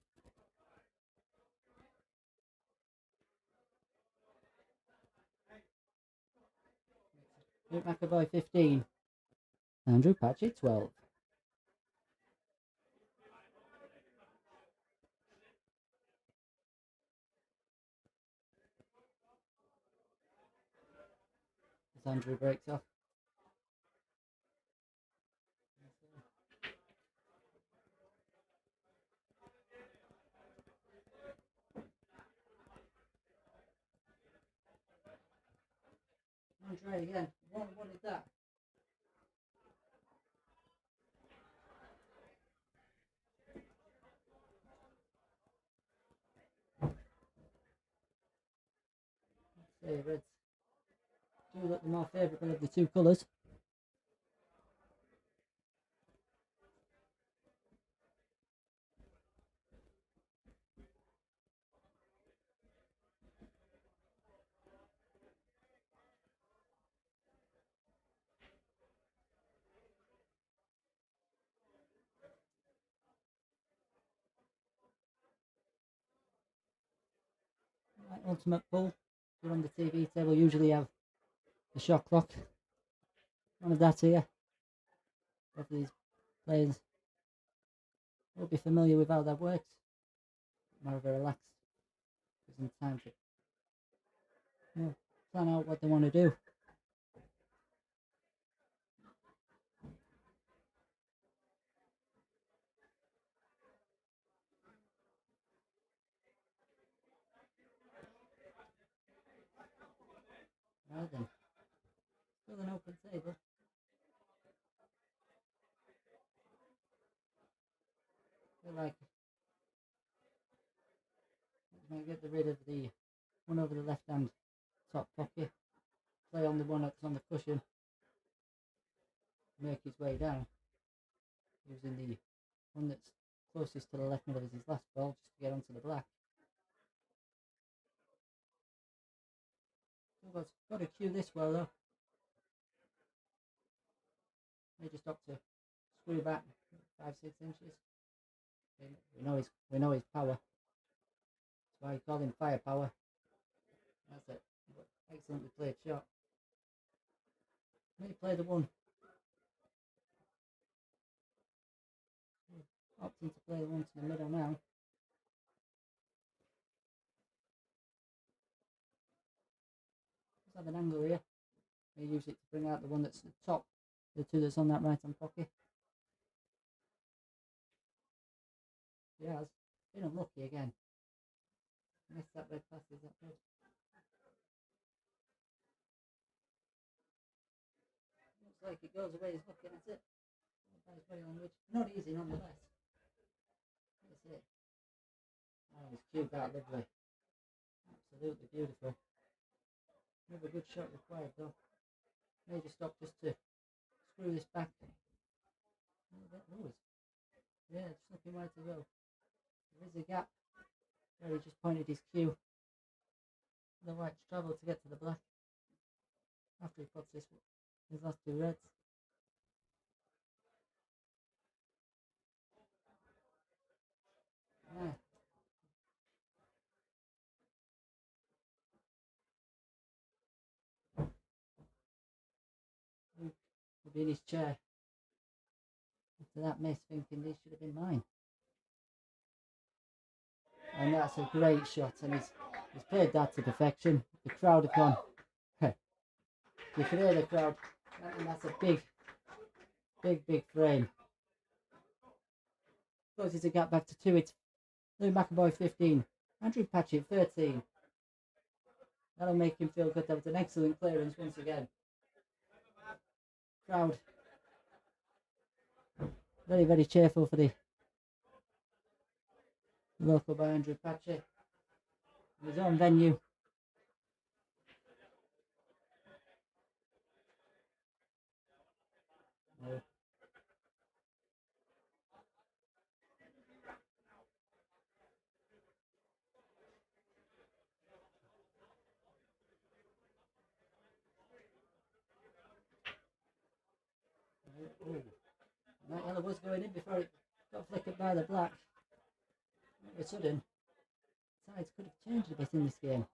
Luke McEvoy 15. Andrew Patchett 12. As Andrew breaks off. I'll try again. What is that? Let's say reds do look the more favourable of the two colours. Right, ultimate pull. You're on the TV table, usually have the shot clock. None of that here. Both of these players will be familiar with how that works. More of a relaxed. Gives them time to plan out what they want to do. Right then. Still an open table. Feel like I might get rid of the one over the left hand top pocket. Play on the one that's on the cushion. Make his way down. Using the one that's closest to the left middle as his last ball just to get onto the black. So got to cue this well though. They just up to screw back 5-6 inches. We know his power. That's why I call him firepower. That's it. Excellently played shot. May play the one. Opting to play the one to the middle now. Let's have an angle here. May use it to bring out the one that's the top, the two that's on that right hand pocket. He has been unlucky again. Missed that red pass, is that good? Looks like it goes away, he's looking at it. That is body language. Not easy nonetheless. That's it. Oh, he's cued that lovely. Absolutely beautiful. Another good shot required though. Major stop just to screw this back a little bit. Oh, yeah, just looking where to go. There is a gap where he just pointed his cue. The white travel to get to the black. After he puts his last two reds. Yeah. He'll be in his chair after that miss, thinking this should have been mine. And that's a great shot, and he's played that to perfection. The crowd have gone. You can hear the crowd, and that's a big frame. Closes the gap back to 2. It's Louis McEvoy 15, Andrew Patchett 13. That'll make him feel good. That was an excellent clearance once again. Crowd very cheerful for the local by Andrew Patchett. His own venue. No. That yellow was going in before it got flickered by the black. All of a sudden, sides could have changed a bit in this game.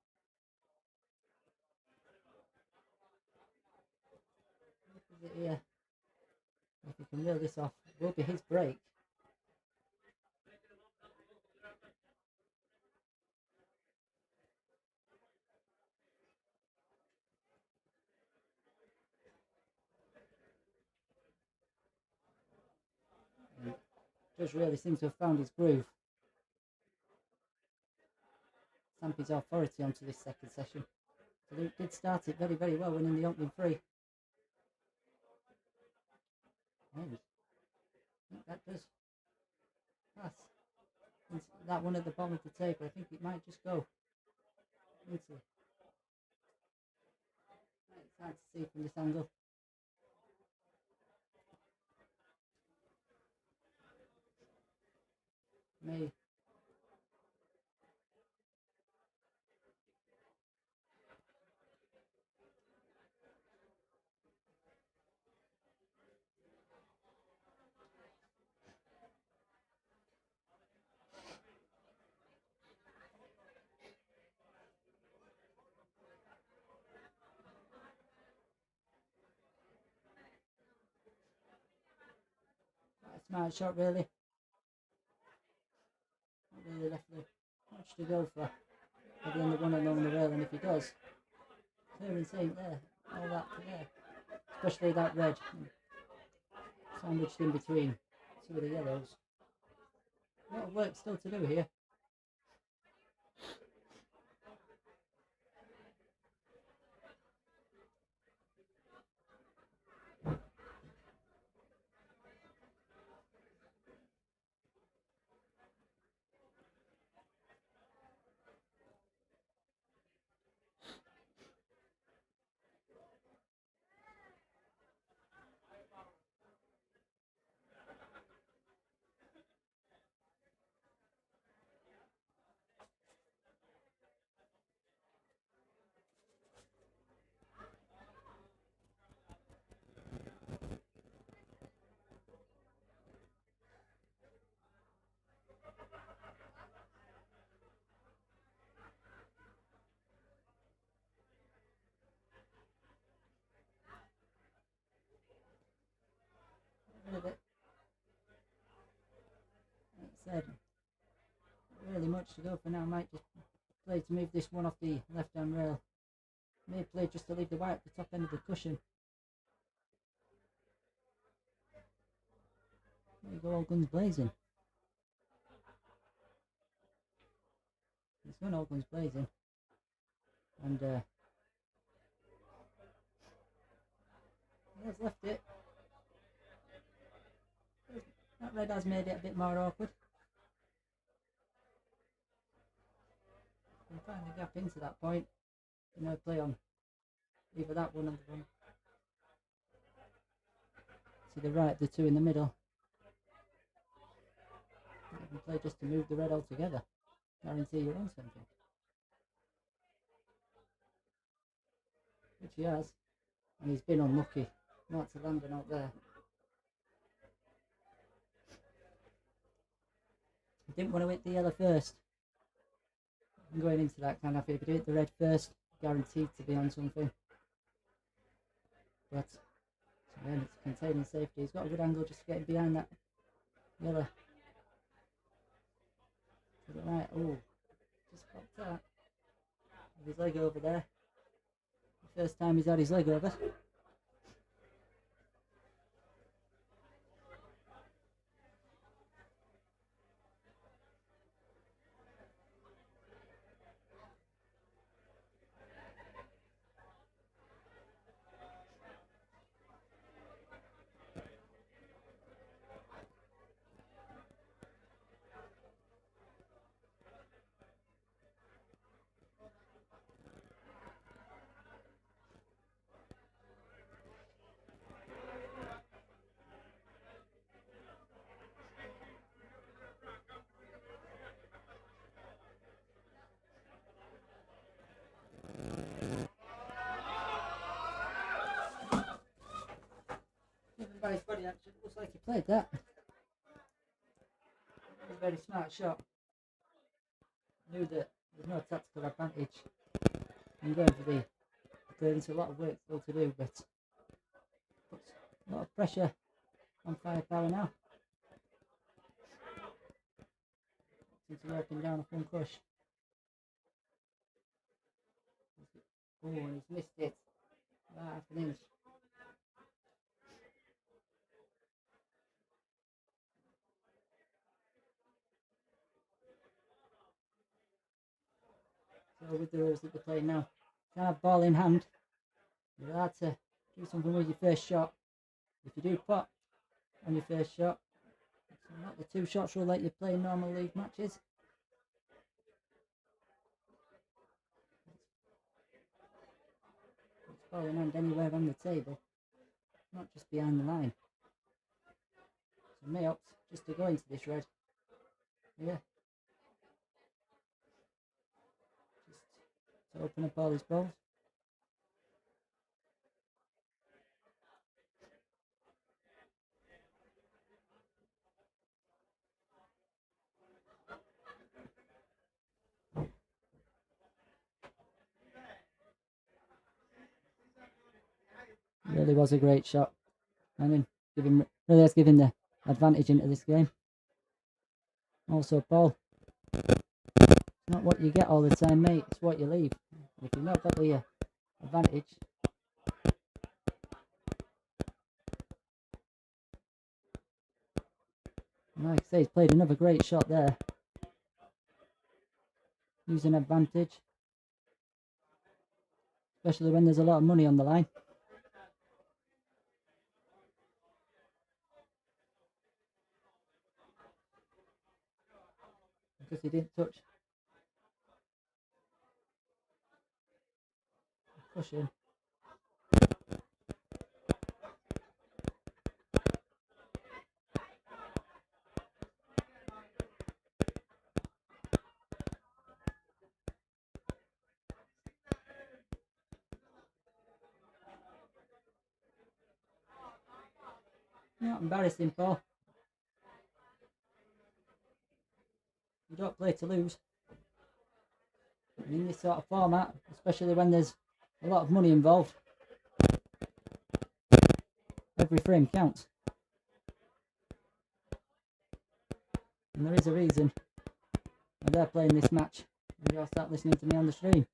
Look at it here. If he can reel this off, it will be his break. Just really seems to have found his groove. Stamp his authority onto this second session. So Luke did start it very well, winning the opening 3. And I think that does pass. Into that one at the bottom of the table. I think it might just go into. It's hard to see from this angle. May smart shot really. Not really left much to go for. At the end of one along the rail, and if he does, clearance ain't there. All that to there. Especially that red. Sandwiched in between 2 of the yellows. A lot of work still to do here. said, not really much to go for now. Might just play to move this one off the left hand rail. May play just to leave the white at the top end of the cushion. There you go, all guns blazing. It's going all guns blazing. And he has left it. That red has made it a bit more awkward. You can find the gap into that point. You know, play on either that one or the one to the right, the two in the middle. You can play just to move the red altogether. Guarantee you're on something. Which he has. And he's been unlucky not to land one out there. I didn't want to hit the yellow first. I'm going into that kind of if you hit the red first, guaranteed to be on something. But again, it's containing safety. He's got a good angle just getting behind that yellow. To the right. Oh, just popped that. With his leg over there. The first time he's had his leg over. By his body action, it looks like he played that. It was a very smart shot. Knew that there's no tactical advantage. I'm going for the clear. There's a lot of work still to do, but puts a lot of pressure on Firepower now. Seems to be working down off one crush. Oh, and he's missed it. About half an inch. So with the rules that they're playing now, can't have ball in hand. You're allowed to do something with your first shot. If you do pot on your first shot, it's not the two shots rule like you play in normal league matches. It's ball in hand anywhere on the table, not just behind the line. So may opt just to go into this red. Yeah. To open up all his balls. Really was a great shot. And then really has given the advantage into this game. Also, Paul. Not what you get all the time, mate. It's what you leave. If you've not got the advantage, and like I say, he's played another great shot there. Using advantage, especially when there's a lot of money on the line. Because he didn't touch cushion. Not embarrassing, Paul. You don't play to lose. And in this sort of format, especially when there's a lot of money involved, every frame counts. And there is a reason why they're playing this match. And you'll start listening to me on the stream.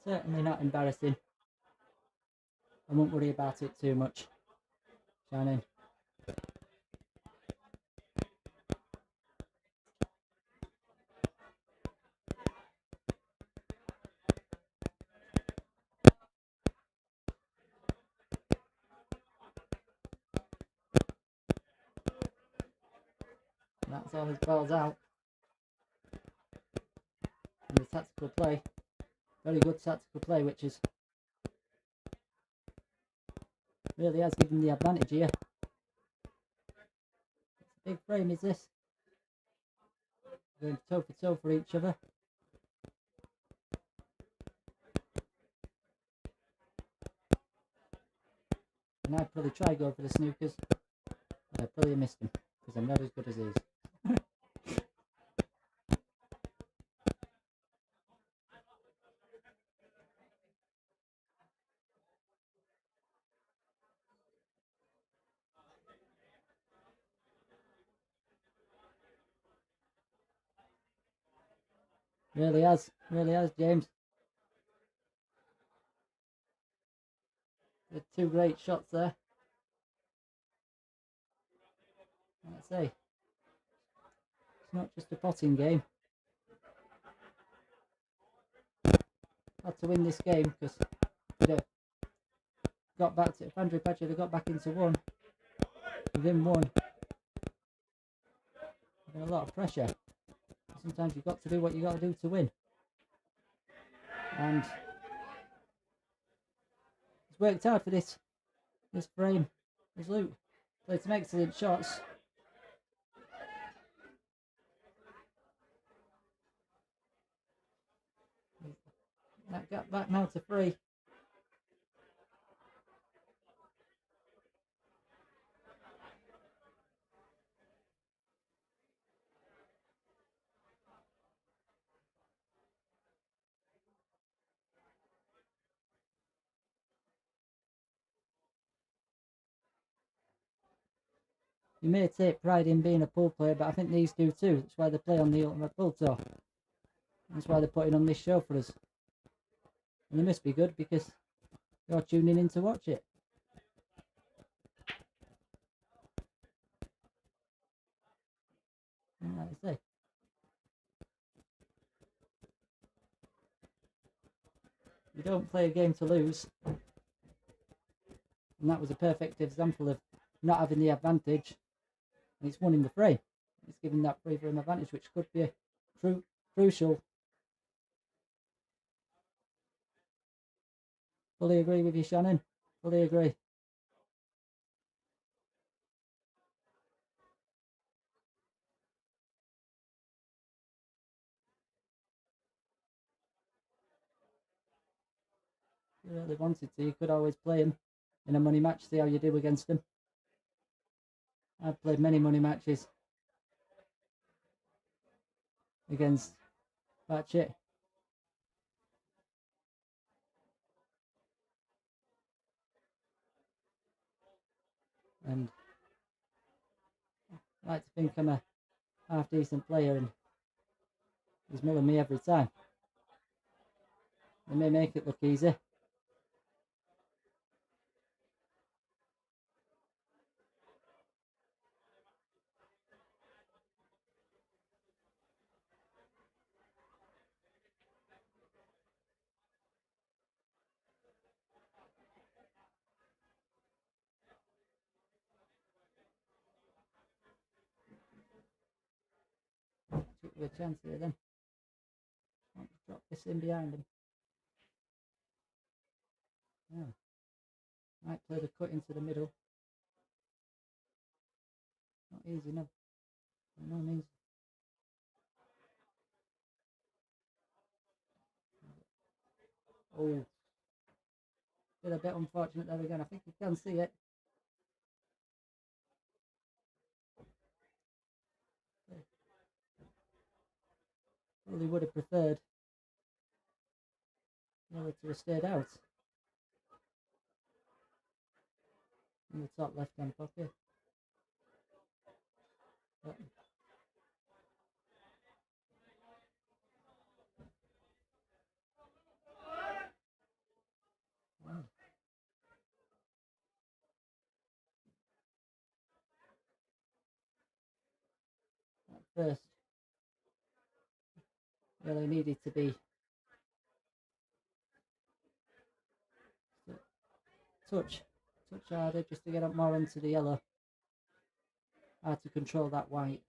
Certainly not embarrassing. I won't worry about it too much. Shannon. That's all his balls out. And the tactical play. Very good tactical play, which is really has given the advantage here. Big frame is this. Going toe for toe for each other. And I'd probably try go for the snookers, but I probably missed them because I'm not as good as these. Really has, James. The two great shots there. Let's say it's not just a potting game. Had to win this game because got back to if Andrew Patchett had got back into one within one. There's a lot of pressure. Sometimes you've got to do what you got to do to win. And he's worked hard for this frame. His Luke played some excellent shots. That got back now to 3. You may take pride in being a pool player, but I think these do too. That's why they play on the Ultimate Pool Tour. That's why they're putting on this show for us. And they must be good because you're tuning in to watch it. And like I say, you don't play a game to lose. And that was a perfect example of not having the advantage. And it's won in the frame. It's given that free frame advantage, which could be crucial. Fully agree with you, Shannon. Fully agree. If you really wanted to, you could always play him in a money match, see how you do against him. I've played many money matches against Patchett. And I like to think I'm a half decent player, and he's milling me every time. They may make it look easy. Took a chance here then. Want to drop this in behind him. Yeah. Might play the cut into the middle. easy, no. By no means. Oh. Been a bit unfortunate there again. I think you can see it. Really would have preferred Miller to have stayed out in the top left hand pocket. But at first, really needed to be touch harder just to get up more onto the yellow. Hard to control that white.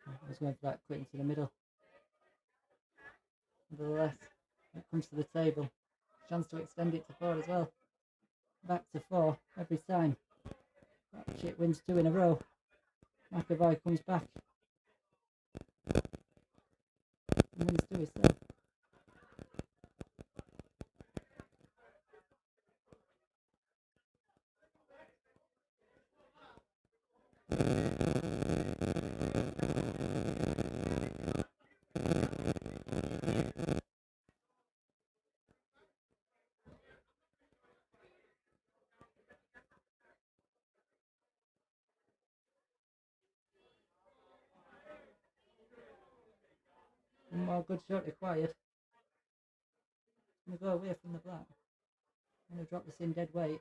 I was going for that quick into the middle. Nevertheless, it comes to the table. Chance to extend it to 4 as well. Back to 4 every time. Patchett wins 2 in a row. McEvoy comes back and wins 2 himself. One more good shot required. I'm going to go away from the black. I'm going to drop this in dead weight.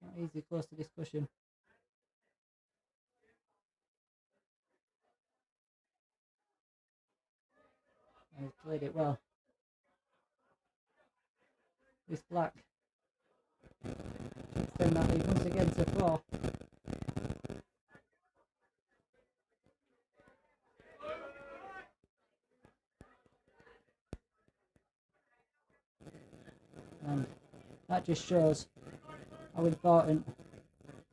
Not easy, close to discussion. And he's played it well. This black. Extend that lead once again to 4. And that just shows how important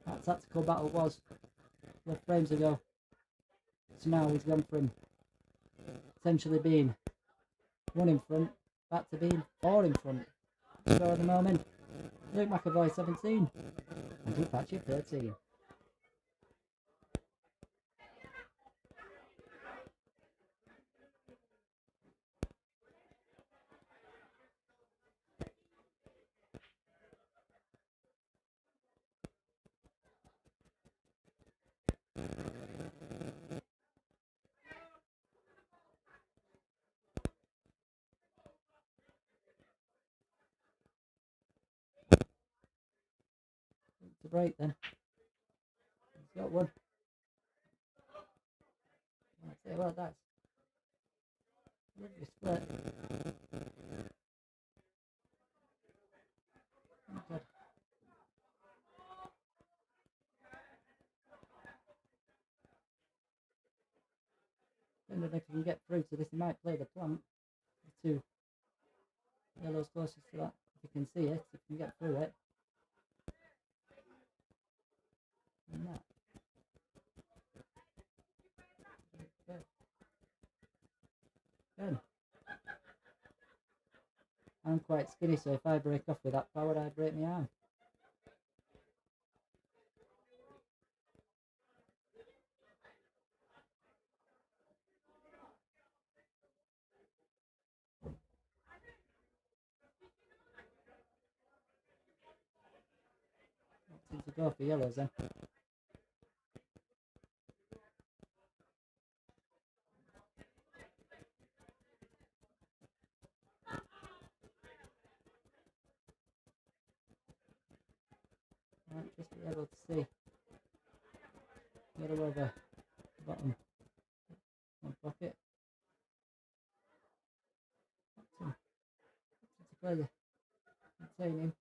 that tactical battle was 12 frames ago. So now he's gone from potentially being 1 in front back to being 4 in front. So at the moment, Luke McEvoy 17, Andrew Patchett 13. To break then. He's got 1. I'll tell you what, that's a lovely split. Oh God. And if he can get through to this, he might play the plant. The 2 yellows closest to that. If you can see it, if you can get through it. And that. Good. I'm quite skinny, so if I break off with that power, I break my arm. Opting to go for yellows then. Right, just be able to see yellow over bottom one pocket. Opting to play the contain him.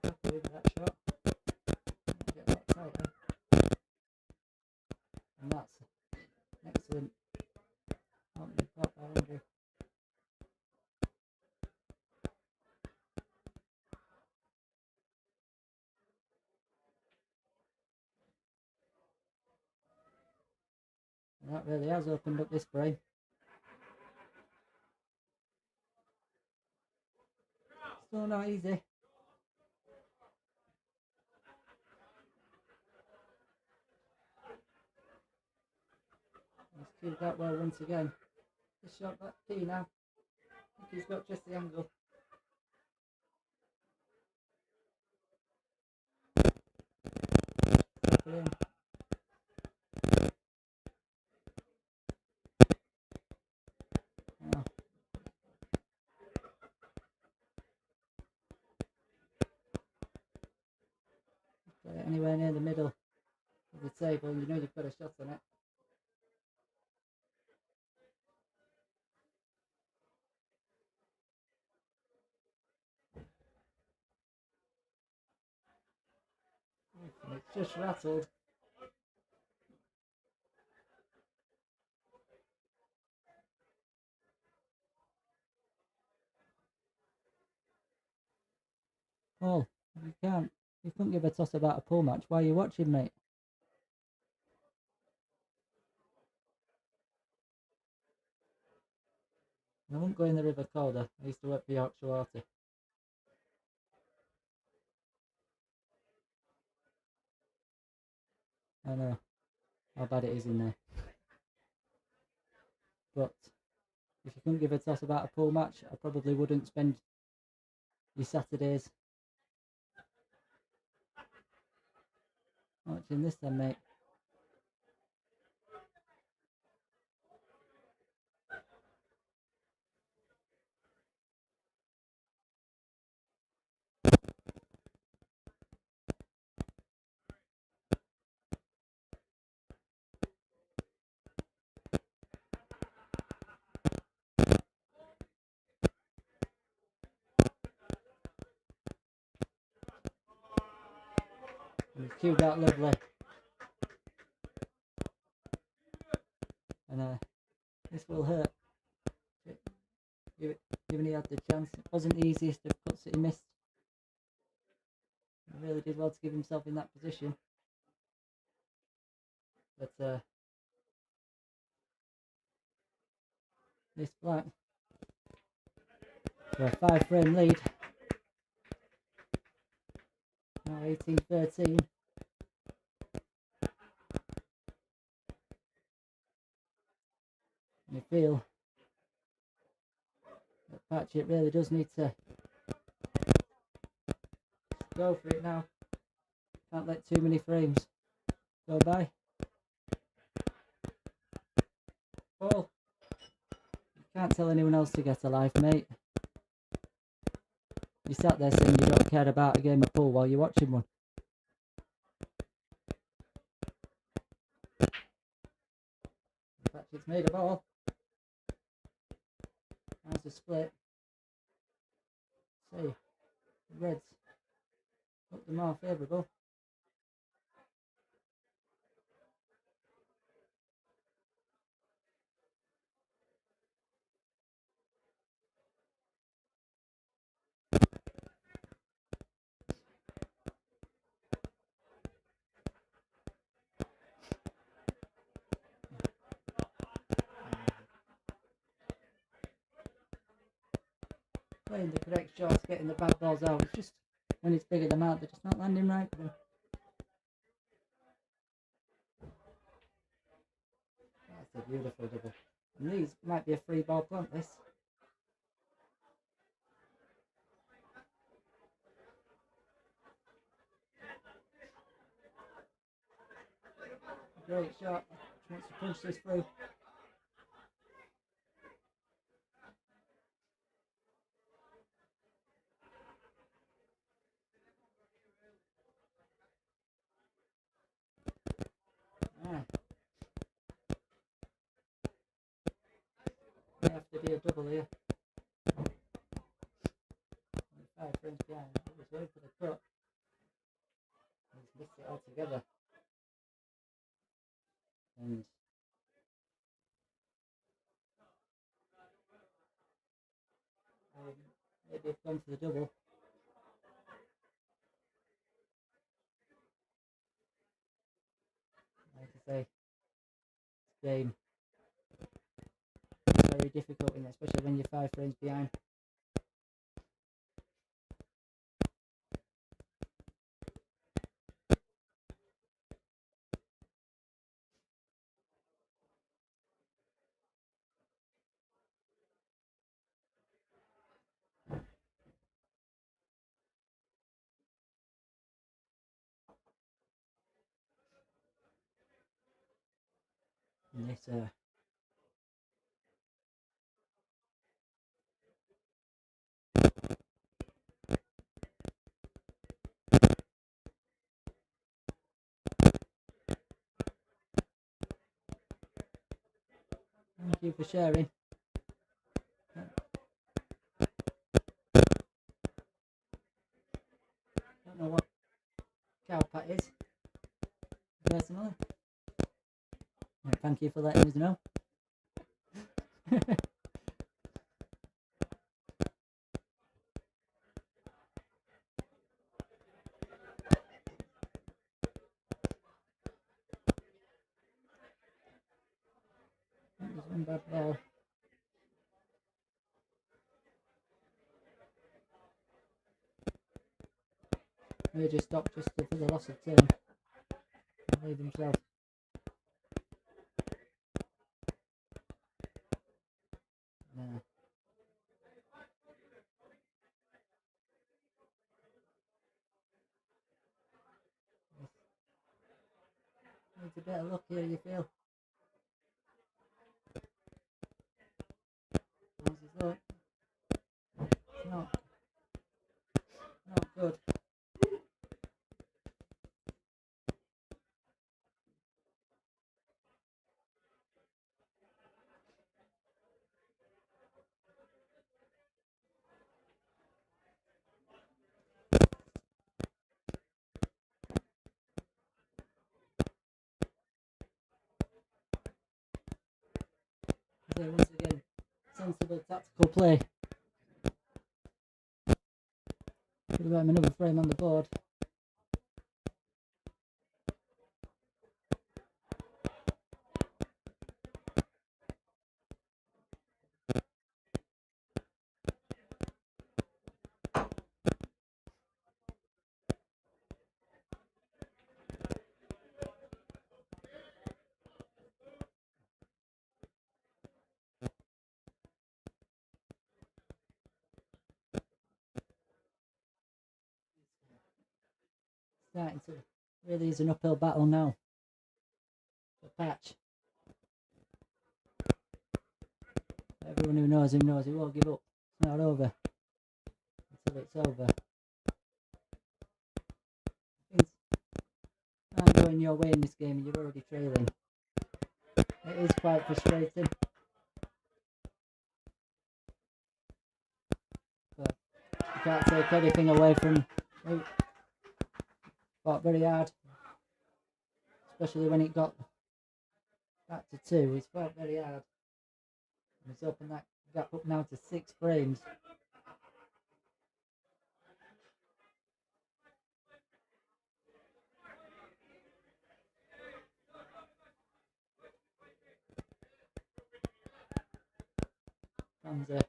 Happy with that shot. Get that tighter. And that's excellent. Opening pot by Andrew. And that really has opened up this frame. Still not easy. He's cued that well once again. The shot back key now. I think he's got just the angle. In. Oh. Get it anywhere near the middle of the table, you know you've got a shot on it. And it's just rattled. Paul, you couldn't give a toss about a pool match. Why are you watching, mate? I won't go in the River Calder. I used to work for Yorkshire Water. I know how bad it is in there. But if you couldn't give a toss about a pool match, I probably wouldn't spend your Saturdays watching this then, mate. He's cued that lovely. And this will hurt. Given he had the chance. It wasn't the easiest of cuts that he missed. He really did well to give himself in that position. But this black for a 5-frame lead. Now 18-13. And you feel that Patchett really does need to go for it now. Can't let too many frames go by. Paul, you can't tell anyone else to get a life, mate. You sat there saying you don't care about a game of pool while you're watching one. Patchett's made a ball. How's the split? See, the Reds look the more favourable. Playing the correct shots, getting the bad balls out. It's just when it's bigger than that, they're just not landing right for them. That's a beautiful double. And these might be a free ball plant, this. Great shot. Wants to punch this through. May have to be a double here. 5 frames behind. He was going for the cut. He's missed it altogether. And maybe have gone for the double. Like I say, it's game. It's very difficult, especially when you're 5 frames behind. And this thank you for sharing. Don't know what cow pat is personally. Thank you for letting us know. There's one bad ball. Maybe just stop just for the loss of turn. And leave himself. No. Needs a bit of luck here, you feel. How's his luck? It's not good. So once again, sensible tactical play. Could have got him another frame on the board. Starting to really is an uphill battle now. The patch. Everyone who knows him knows he won't give up. It's not over until it's over. Things aren't going your way in this game and you're already trailing. It is quite frustrating. But you can't take anything away from me. Fought very hard. Especially when it got back to 2. He's fought very hard. And he's opened that gap up now to 6 frames. Fans are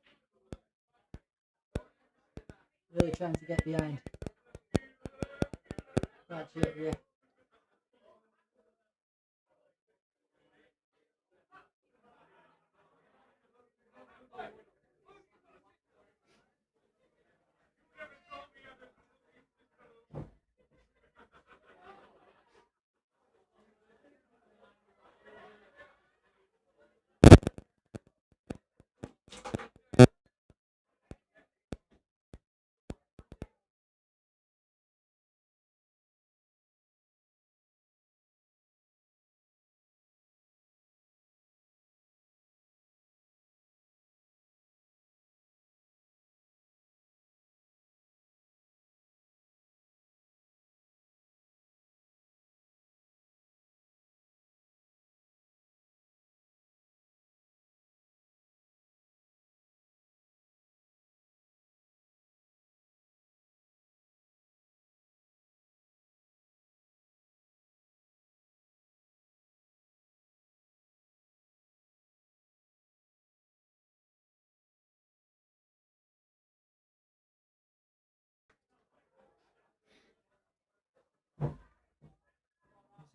really trying to get behind. Patchett, yeah.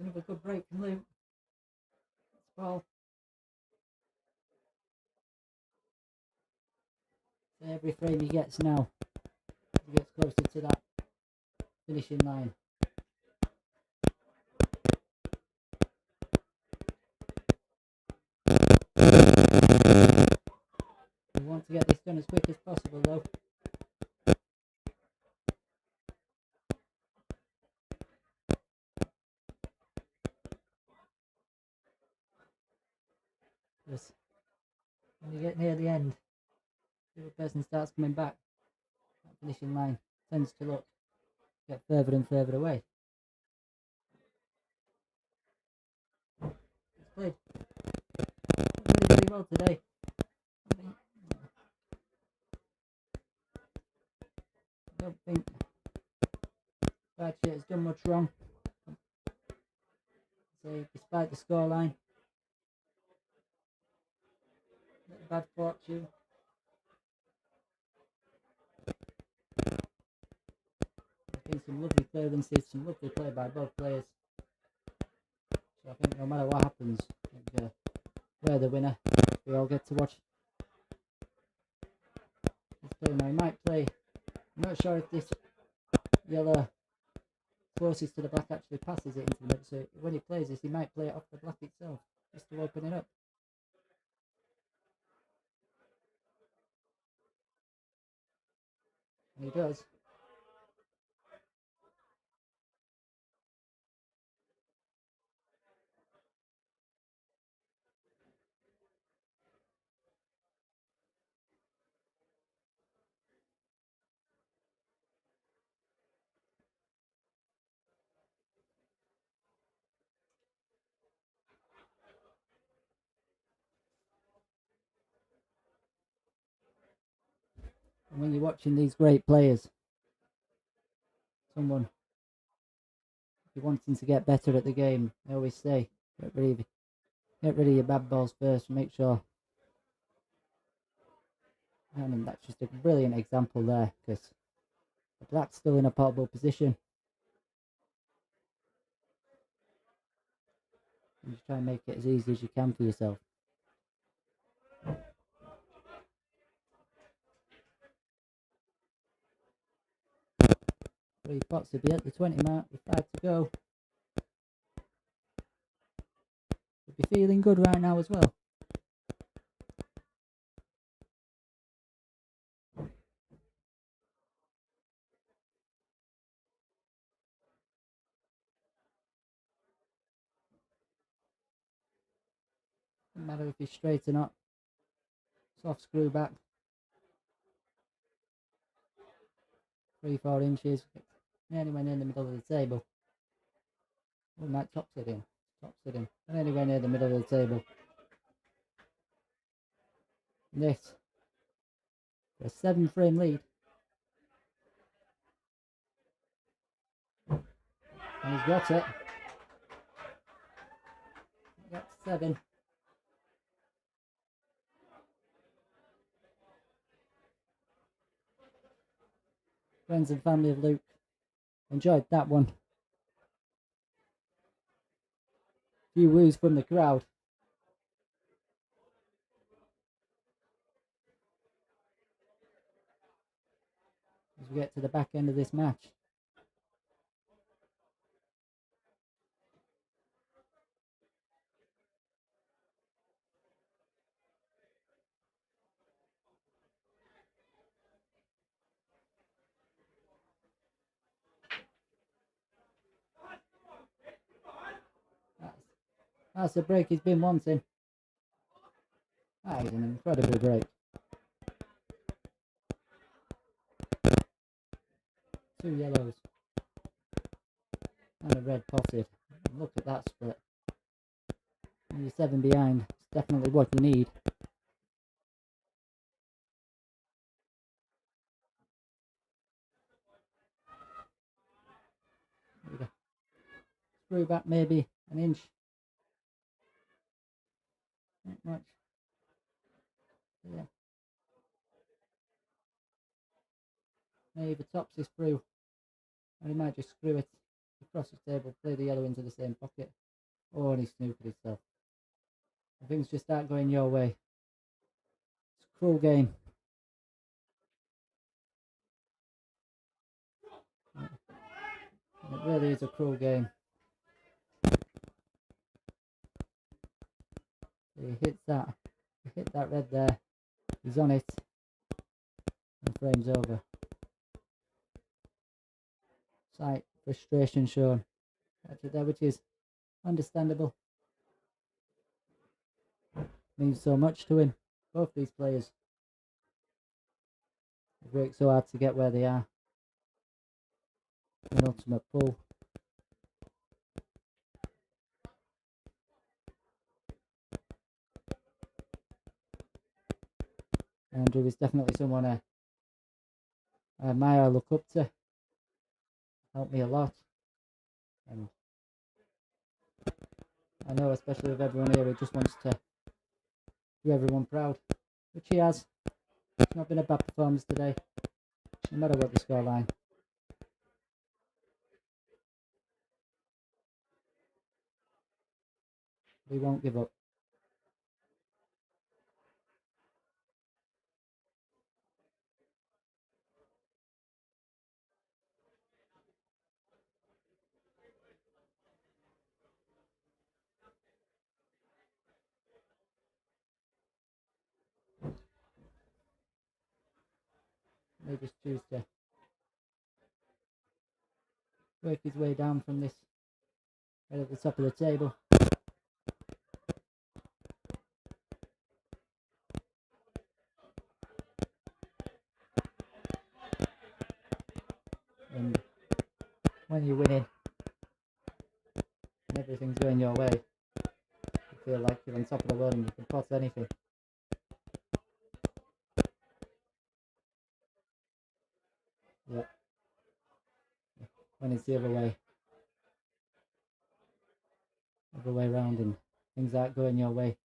another good break from Luke. Ball. So every frame he gets now, he gets closer to that finishing line. We want to get this done as quick as possible though. Because when you get near the end, the other person starts coming back. That finishing line tends to get further and further away. It's played really, really well today. I don't think Patchett has done much wrong. So despite the scoreline, bad fortune. There's been some lovely clearances, some lovely play by both players. So I think no matter what happens, we're the winner. We all get to watch this play now. He might play. I'm not sure if this yellow closest to the black actually passes it into the middle. So when he plays this, he might play it off the black itself, just to open it up. And he does. And when you're watching these great players, if you're wanting to get better at the game, I always say, get rid of your bad balls first. Make sure. I mean, that's just a brilliant example there, because the black's still in a potable position. And just try and make it as easy as you can for yourself. 3 pots will be at the 20 mark with 5 to go. We'll be feeling good right now as well. Doesn't matter if he's straight or not. Soft screw back. 3-4 inches. Anywhere near the middle of the table. We might tops it in. And anywhere near the middle of the table. And this. A 7-frame lead. And he's got it. Got 7. Friends and family of Luke enjoyed that one. Few woos from the crowd. As we get to the back end of this match. That's the break he's been wanting. That is an incredible break. 2 yellows. And a red potted. And look at that split. When you're 7 behind, it's definitely what you need. Screw back maybe an inch. Not much. Yeah. Maybe the tops is through. Or he might just screw it across the table, play the yellow into the same pocket. Oh, and he snooped himself. And things just start going your way. It's a cruel game. And it really is a cruel game. He hits that. He hit that red there. He's on it. And frame's over. Sight frustration shown. Patchett there, which is understandable. Means so much to him. Both these players have worked so hard to get where they are. An ultimate pull. Andrew is definitely someone I admire, I look up to. Helped me a lot. And I know, especially with everyone here, he just wants to do everyone proud, which he has. It's not been a bad performance today, no matter what the scoreline. He won't give up. May just choose to work his way down from this right at the top of the table. And when you're winning and everything's going your way, you feel like you're on top of the world and you can pot anything. Yeah. When it's the other way around and things aren't going your way,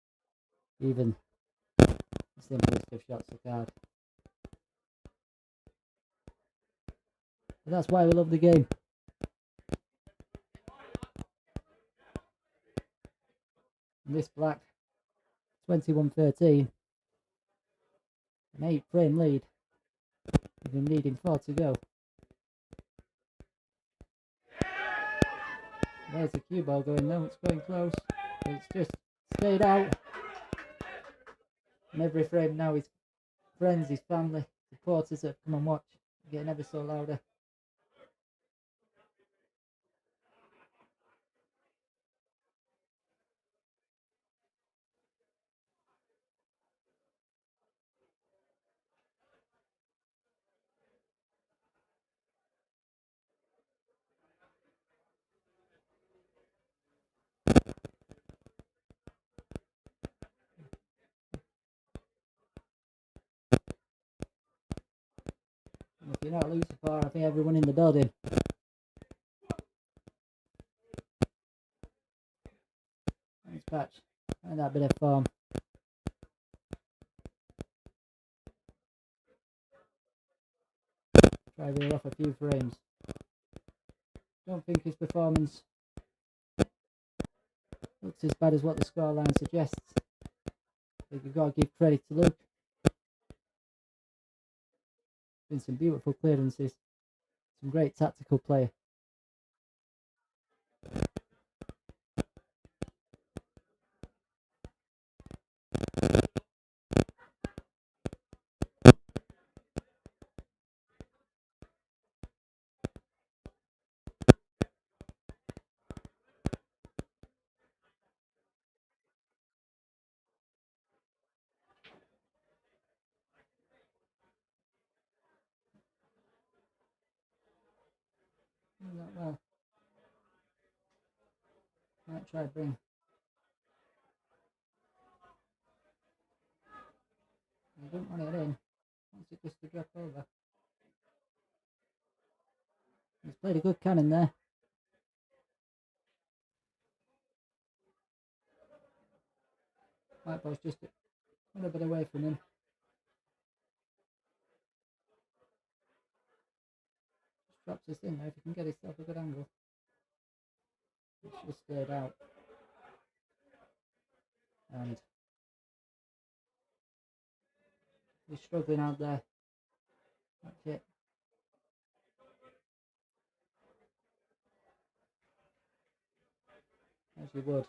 even the simplest of shots look hard. But that's why we love the game. And this black 21-13, an 8-frame lead, with him needing 4 to go. There's the cue ball going though, it's going close, but it's just stayed out. And every frame now, his friends, his family, supporters that come and watch, getting ever so louder. And if you're not losing far, I think everyone in the building. Nice patch, and that bit of form. Try to reel off a few frames. Don't think his performance looks as bad as what the scoreline suggests. I think you've got to give credit to Luke. Been some beautiful clearances, some great tactical play. Well, might try to bring. I don't want it in. Wants it just to drop over. He's played a good cannon there. White ball's just a little bit away from him. Just drops this in there if he can get himself a good angle. It's just stayed out. And he's struggling out there. That's it. As you would.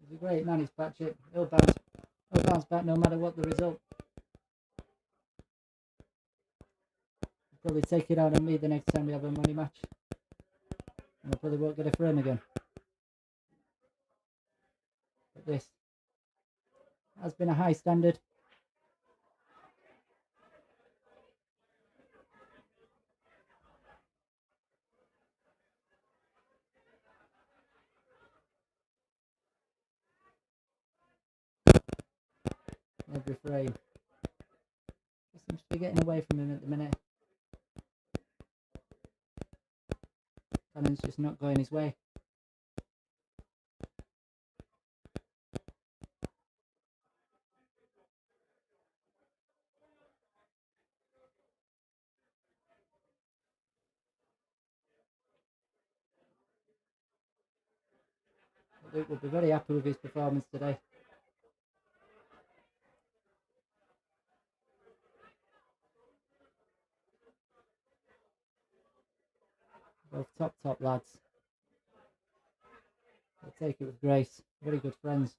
He's a great man, he's Patchett. He'll bounce back no matter what the result. He'll probably take it out on me the next time we have a money match. And I probably won't get a frame again. But this has been a high standard. Every frame. He seems to be getting away from him at the minute. Cannon's just not going his way. Luke will be very happy with his performance today. Both top lads. They'll take it with grace. Very good friends.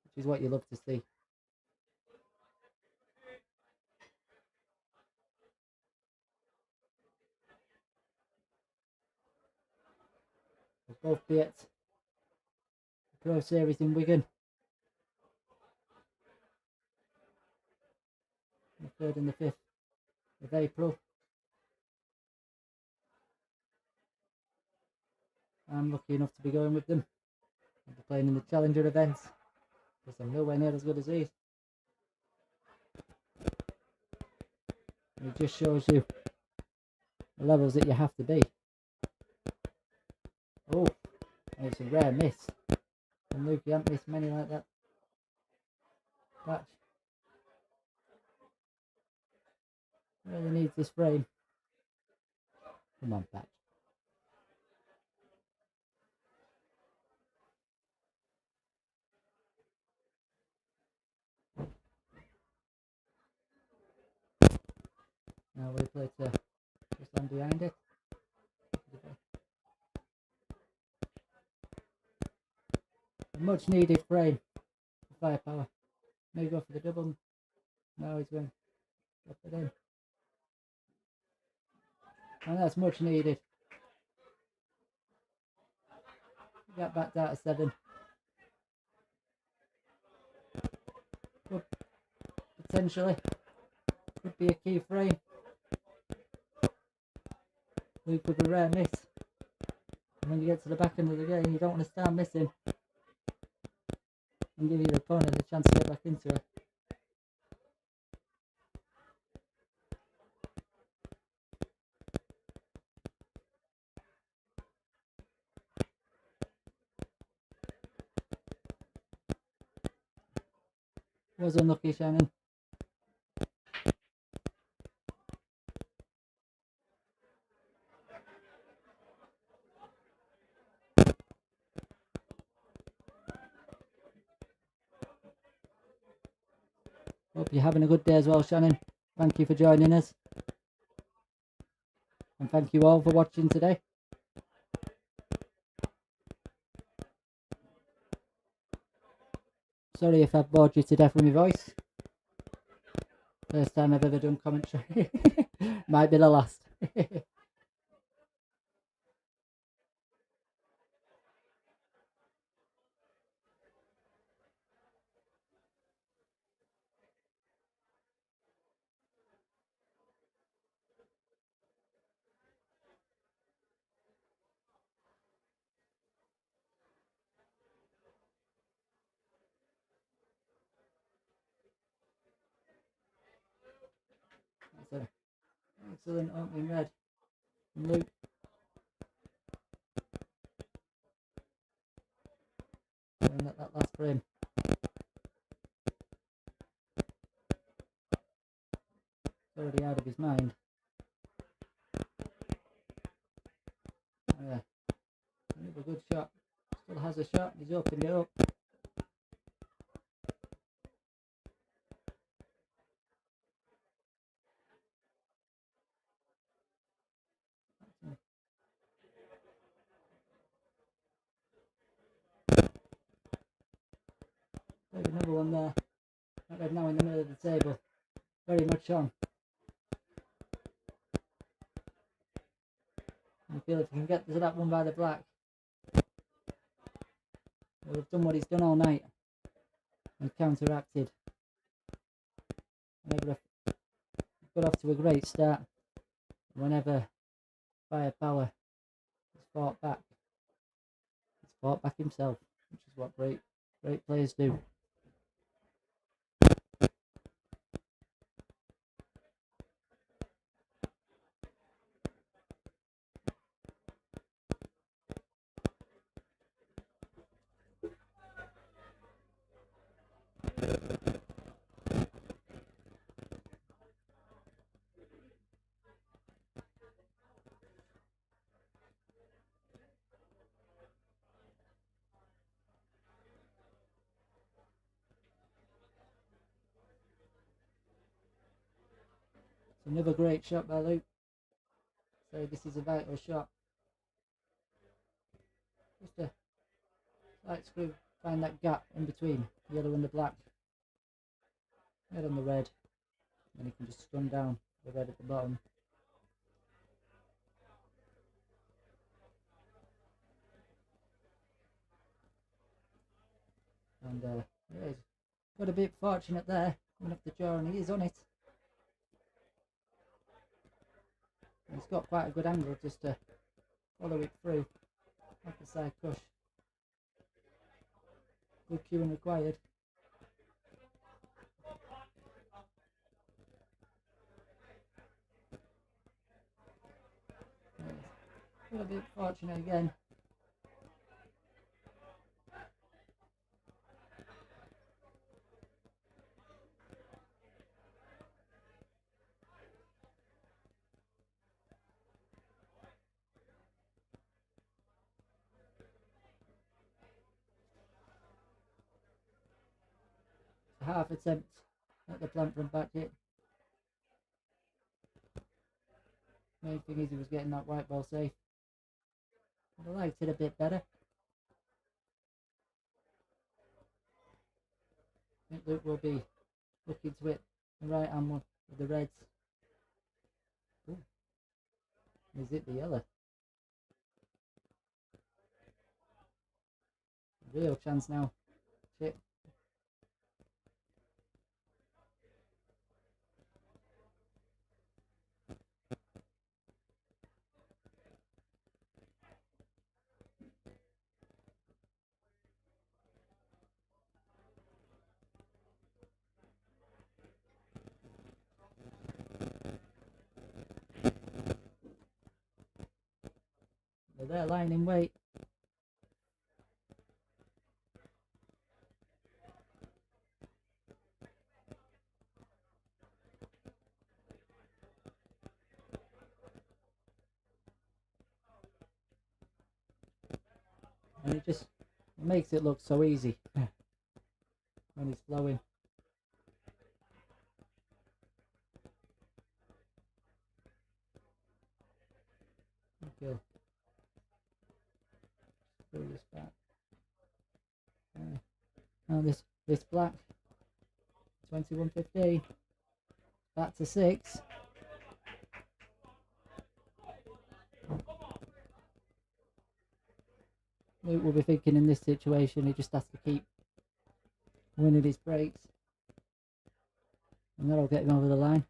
Which is what you love to see. They'll both be at the Pro Series in Wigan. The 3rd and the 5th of April. I'm lucky enough to be going with them. I'll be playing in the Challenger events. Because I'm nowhere near as good as he is. And it just shows you the levels that you have to be. Oh, and it's a rare miss. And Luke, you haven't missed many like that. Patch really needs this frame. Come on, Patch. Now we play to just land behind it. A much needed frame for firepower. May go for the double. No, he's going to drop it in. And that's much needed. Got back down to 7. Could potentially could be a key frame. Luke with a rare miss. And when you get to the back end of the game, you don't want to start missing and give your opponent a chance to get back into it. Was unlucky, Shannon. Hope you're having a good day as well, Shannon. Thank you for joining us. And thank you all for watching today. Sorry if I've bored you to death with my voice. First time I've ever done commentary. Might be the last. That's an excellent opening red from Luke. And that last for him. He's already out of his mind. Oh yeah, another good shot. Still has a shot. He's opened it up. There's another one there. Right now in the middle of the table. Very much on. I feel if he can get to that one by the black, he'll have done what he's done all night and counteracted. Whenever got off to a great start. Whenever Firepower has fought back, he's fought back himself, which is what great players do. It's another great shot by Luke. So this is a vital shot. Just a slight screw, find that gap in between the yellow and the black. Red on the red. Then you can just scrum down the red at the bottom. And yeah, he's got a bit fortunate there, coming off the jaw, and he is on it. And he's got quite a good angle just to follow it through off the side crush. Good cueing required. Got a bit fortunate again. Half attempt at the plant from Patchett. Main thing is he was getting that white ball safe. I'd have liked it a bit better. I think Luke will be looking to hit the right hand one with the reds. Ooh. Is it the yellow? Real chance now. Chip. They're lying in wait. And it just makes it look so easy when he's flowing. Okay. Screw this back. Now this black 21.15 back to 6. Luke will be thinking in this situation he just has to keep winning his breaks, and that'll get him over the line.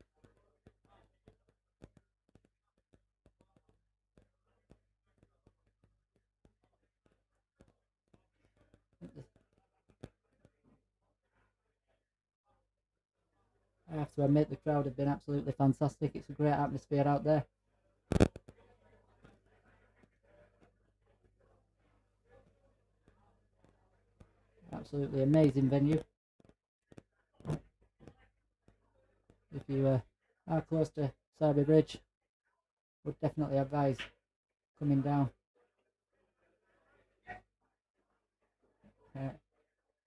I have to admit the crowd have been absolutely fantastic. It's a great atmosphere out there. Absolutely amazing venue. If you are close to Sarby Bridge, would definitely advise coming down.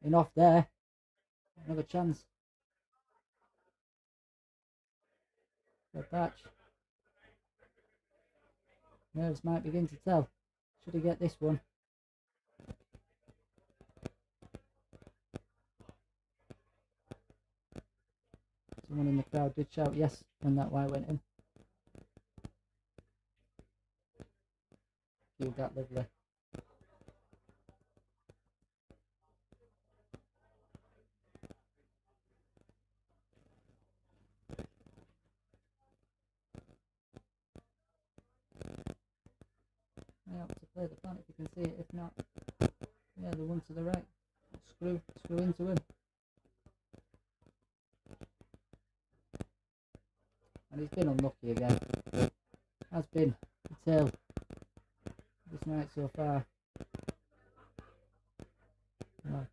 In off there, another chance for Patch. Nerves might begin to tell. Should he get this one? Someone in the crowd did shout yes when that wire went in. Viewed that lovely. I have to play the plan if you can see it. If not, yeah, the one to the right. Screw into him. And he's been unlucky again. Has been the tail this night so far. No.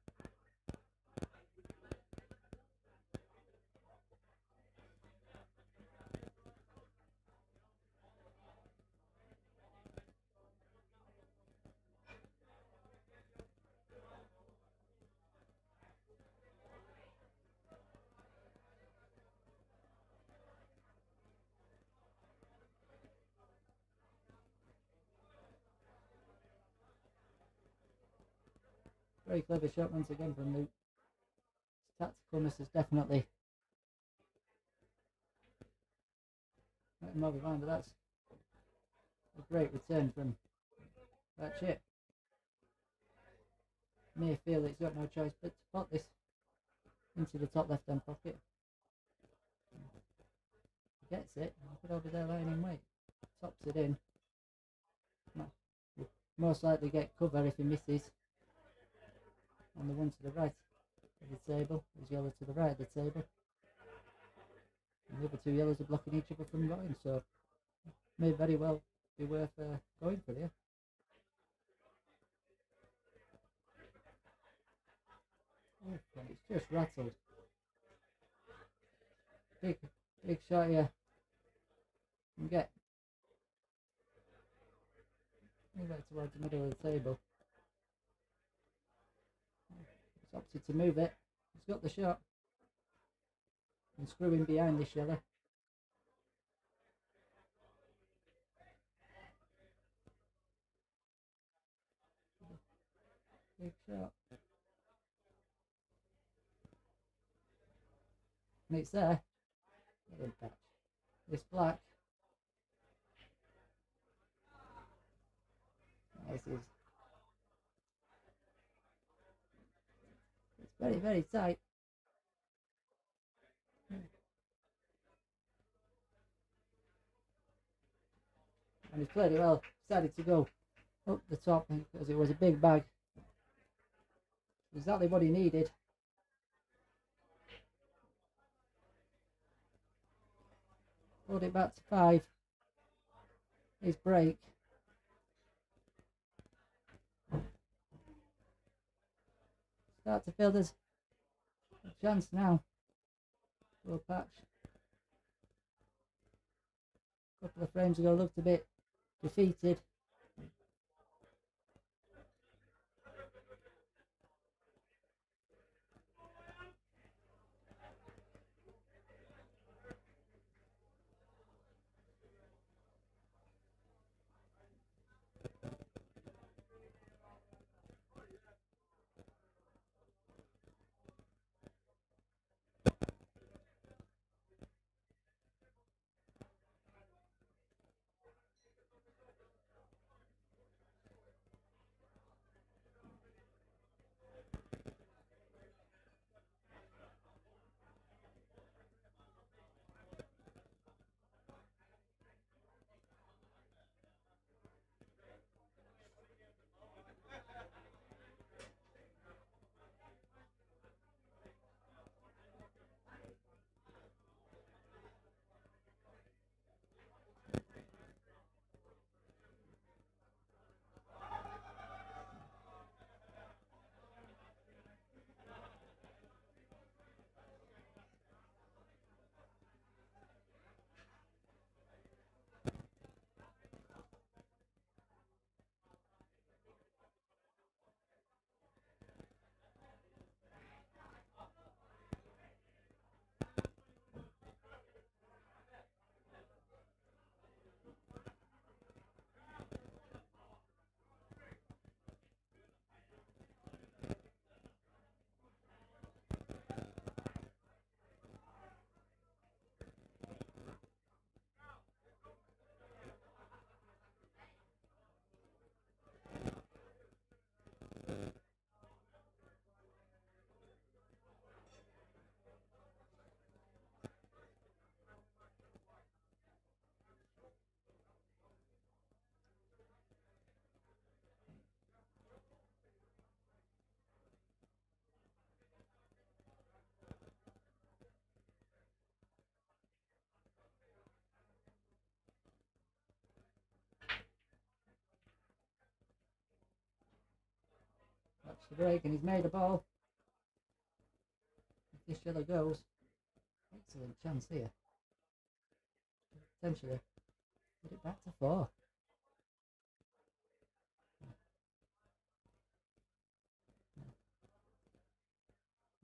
Very clever shot once again from Luke. His tacticalness has definitely let him over the line, but that's a great return from Patchett. May feel that he's got no choice but to put this into the top left hand pocket. He gets it, put over there lying in wait. Tops it in. Will most likely get cover if he misses. On the one to the right of the table, there's yellow to the right of the table. And the other two yellows are blocking each other from going, so may very well be worth going for here. Oh, and it's just rattled. Big shot here. And get back towards the middle of the table. He's opted to move it. He's got the shot. And screw in behind this yellow. Big shot. And it's there. This black. This is. It's very, very tight. And he's played it well. Decided to go up the top because it was a big bag. Exactly what he needed. Pulled it back to 5. His break. Start to feel there's a chance now. For Patch. A couple of frames ago looked a bit defeated. the break and he's made a ball. If this yellow goes, excellent chance here. Potentially put it back to 4.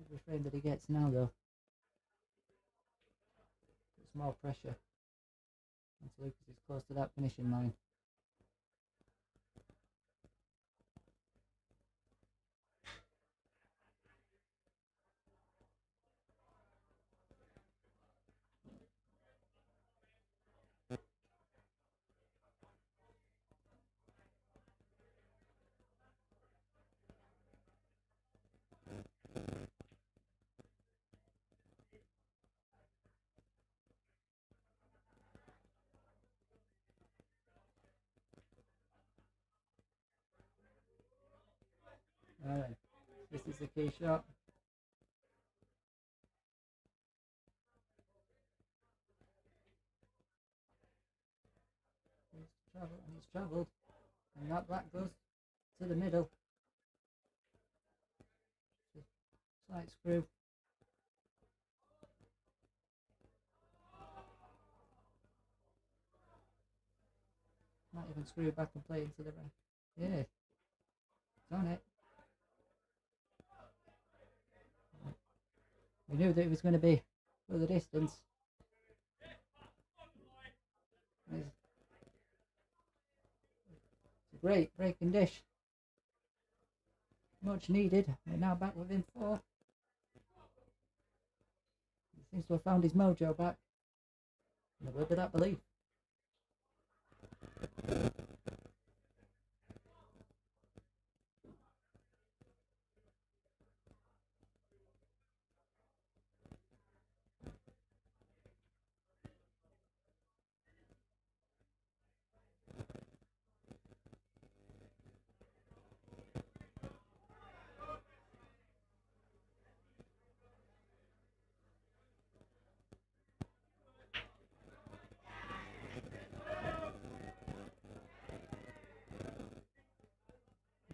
Every frame that he gets now though puts more pressure onto Lucas is close to that finishing line. Alright, this is the key shot. He's travelled, and that black goes to the middle. Just slight screw. Might even screw it back and play into the right. Yeah, it's on it. We knew that it was going to be for the distance. It's a great breaking dish. Much needed. We're now back within 4. He seems to have found his mojo back. And a word of that belief.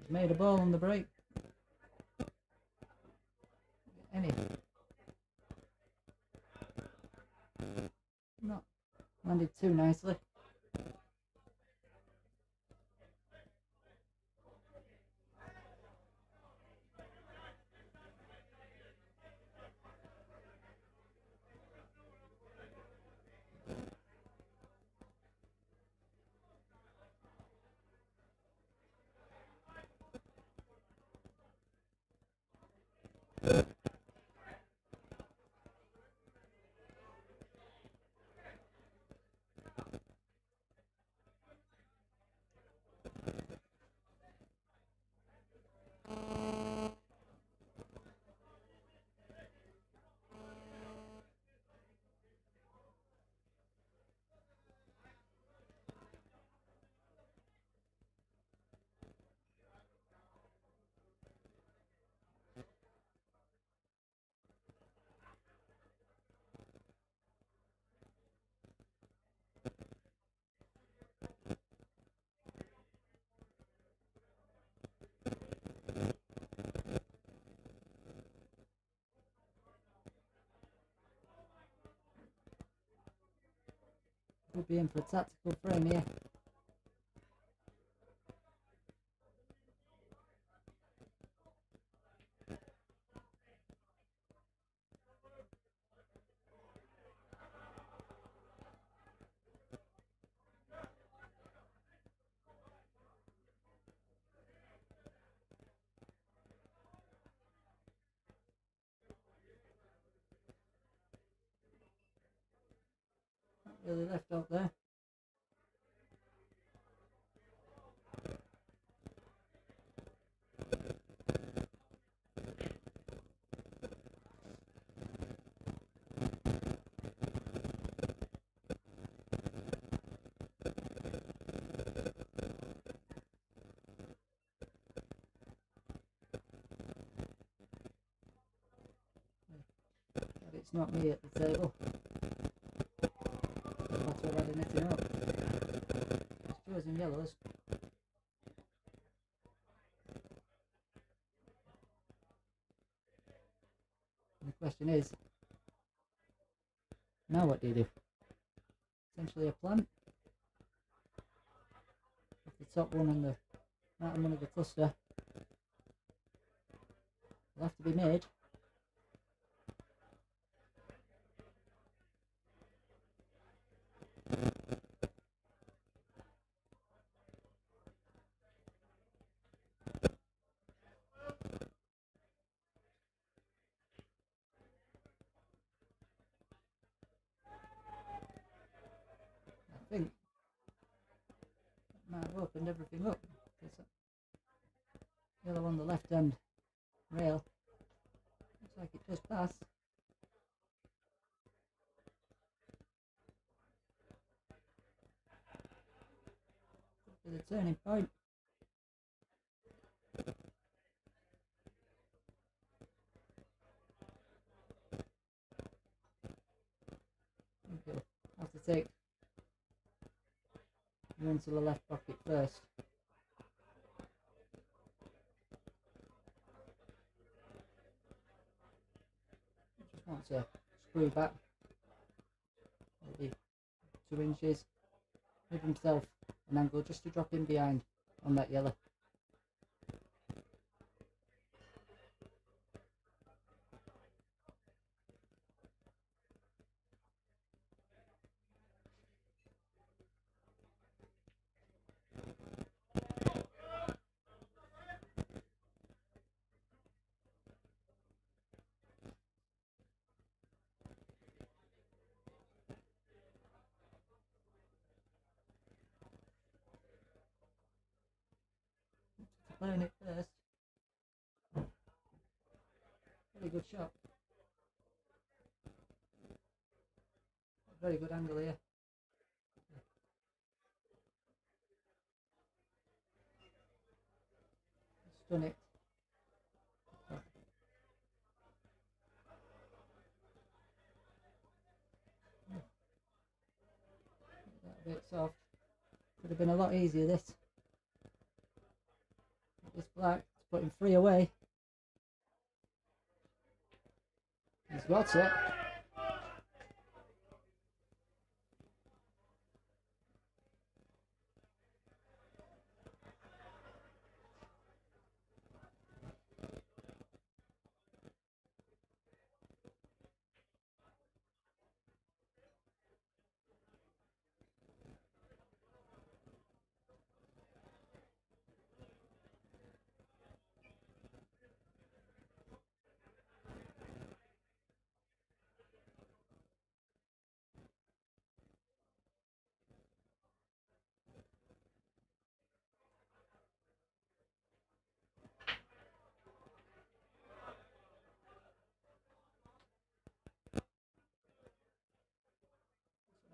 Made a ball on the break. Any. Not landed too nicely. Could be in for a tactical frame here. Not really left out there. But it's not me at the table. That's already netting up. It's choosing yellows. question is, now what do you do? Essentially a plant. If the top one and the bottom one of the cluster will have to be made. I think that might have opened everything up. The yellow on the left hand rail looks like it just passed. Could be the turning point. You'll have to take you into the left pocket first. Just want to screw back maybe 2 inches, give himself an angle just to drop in behind on that yellow. Playing it first. Very good shot. Very good angle here. Stun it. That a bit soft. Could have been a lot easier this. This black is putting 3 away. He's got it.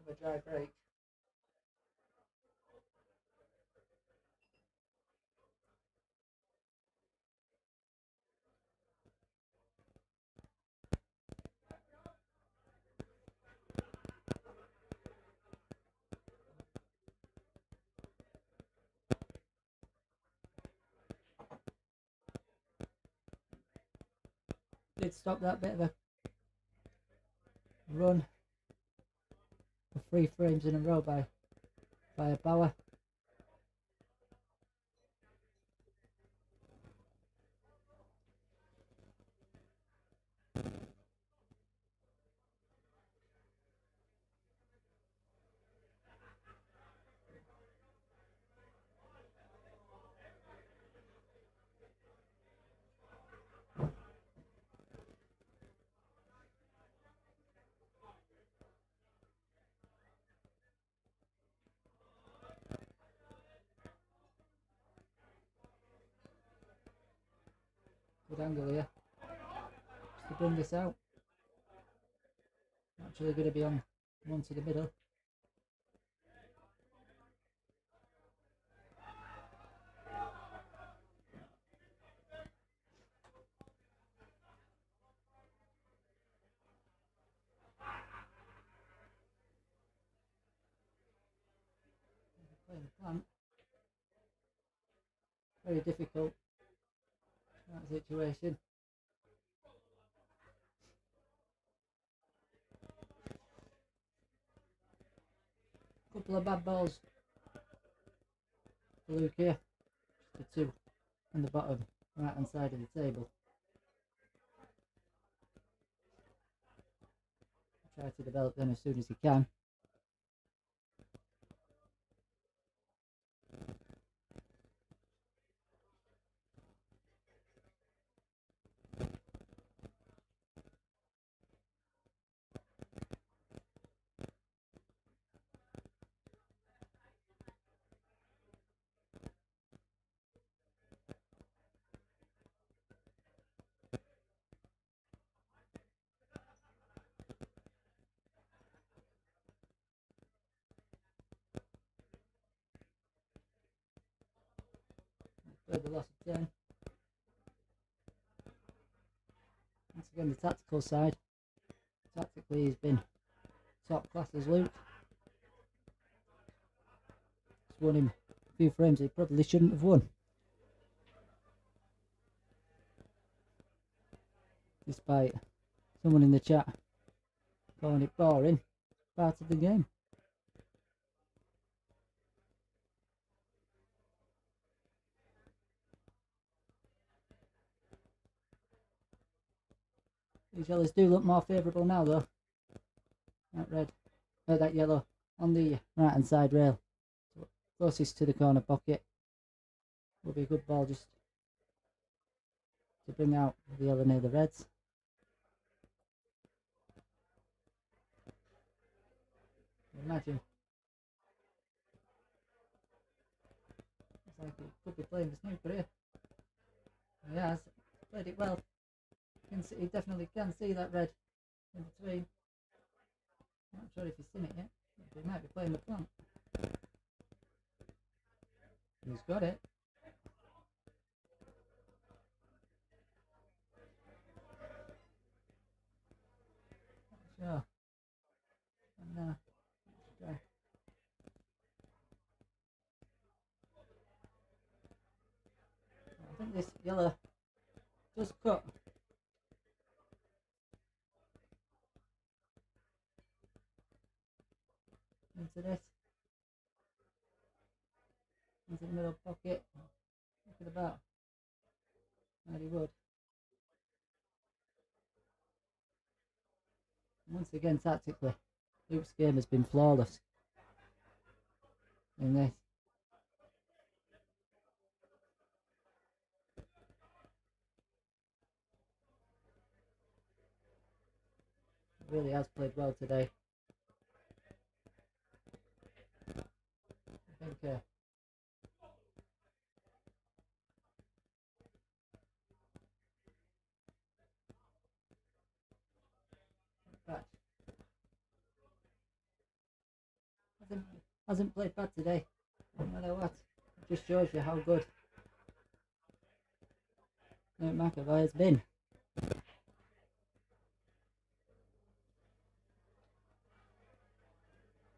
A dry break. Did stop that bit of a run for 3 frames in a row by a Bauer. Good angle here. Just to bring this out. Actually going to be on one to the middle. Playing the plant. Very difficult that situation. couple of bad balls for Luke here. Just the two on the bottom right hand side of the table. Try to develop them as soon as he can. Further loss of 10. Once again, the tactical side. Tactically, he's been top class as Luke. He's won him a few frames he probably shouldn't have won. Despite someone in the chat calling it boring, part of the game. These yellows do look more favourable now though. That yellow on the right hand side rail, closest to the corner pocket, will be a good ball just to bring out the yellow near the reds. Imagine it's like he could be playing the snooker here. He has played it well. He definitely can see that red in between. Not sure if he's seen it yet. He might be playing the front. He's got it. Sure. And let's try. I think this yellow does cut. Into this. Into the middle pocket. Look at about. And he would. Once again, tactically, Luke's game has been flawless in this. He really has played well today. I think hasn't played bad today. No matter what, it just shows you how good McEvoy has been.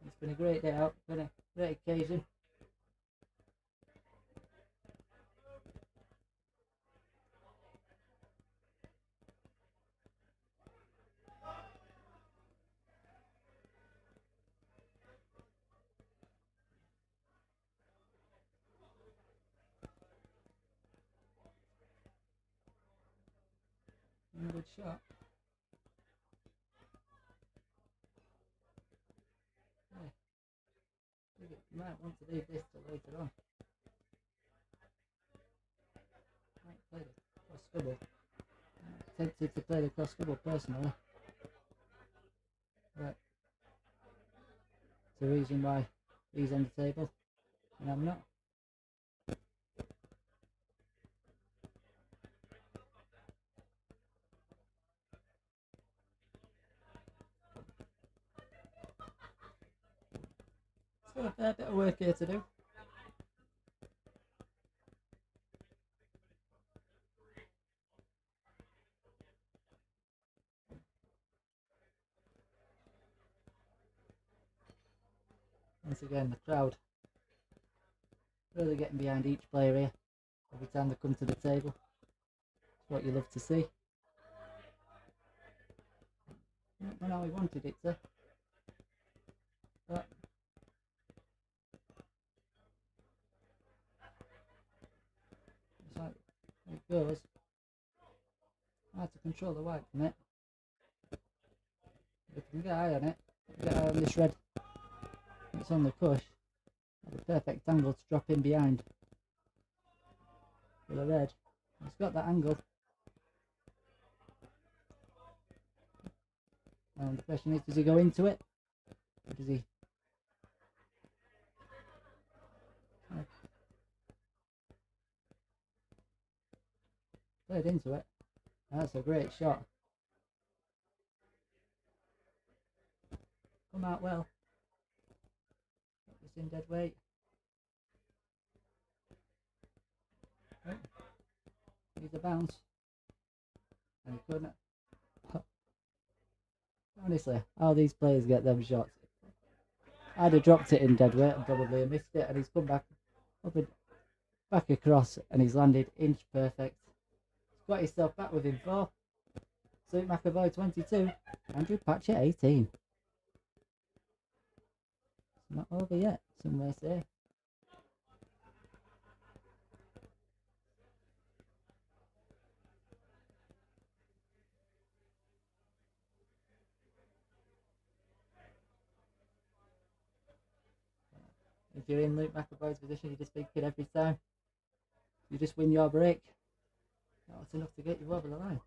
It's been a great day out, been a great occasion. Good shot. Yeah. You might want to leave this till later on. Might play the cross scubble. I'm tempted to play the cross scubble personally. But it's the reason why he's on the table and I'm not. Still a fair bit of work here to do. Once again, the crowd really getting behind each player here every time they come to the table. It's what you love to see. Not how we wanted it to, but goes. Hard to control the white from it. If we can get eye on it, get eye on this red. It's on the cush. Have a perfect angle to drop in behind. For the red. It's got that angle. And the question is, does he go into it? Or does he? Played into it. That's a great shot. Come out well. Get this in dead weight. Oh. Needs a bounce. And he couldn't. Honestly, how these players get them shots. I'd have dropped it in dead weight and probably missed it, and he's come back up and back across, and he's landed inch perfect. He's got himself back within 4. Luke McEvoy 22, Andrew Patchett 18. It's not over yet, some may say. If you're in Luke McEvoy's position, you just think it every time. You just win your break. That's enough to get you over the line.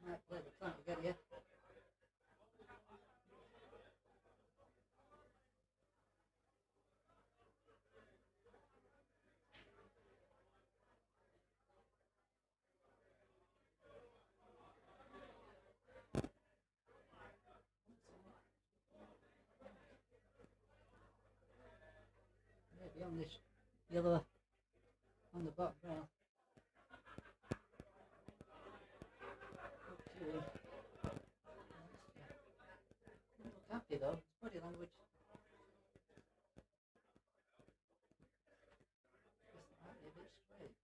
Might play the plant to get you. Maybe on this yellow on the bottom rail. Look happy though, his body language. Just might be a bit straight.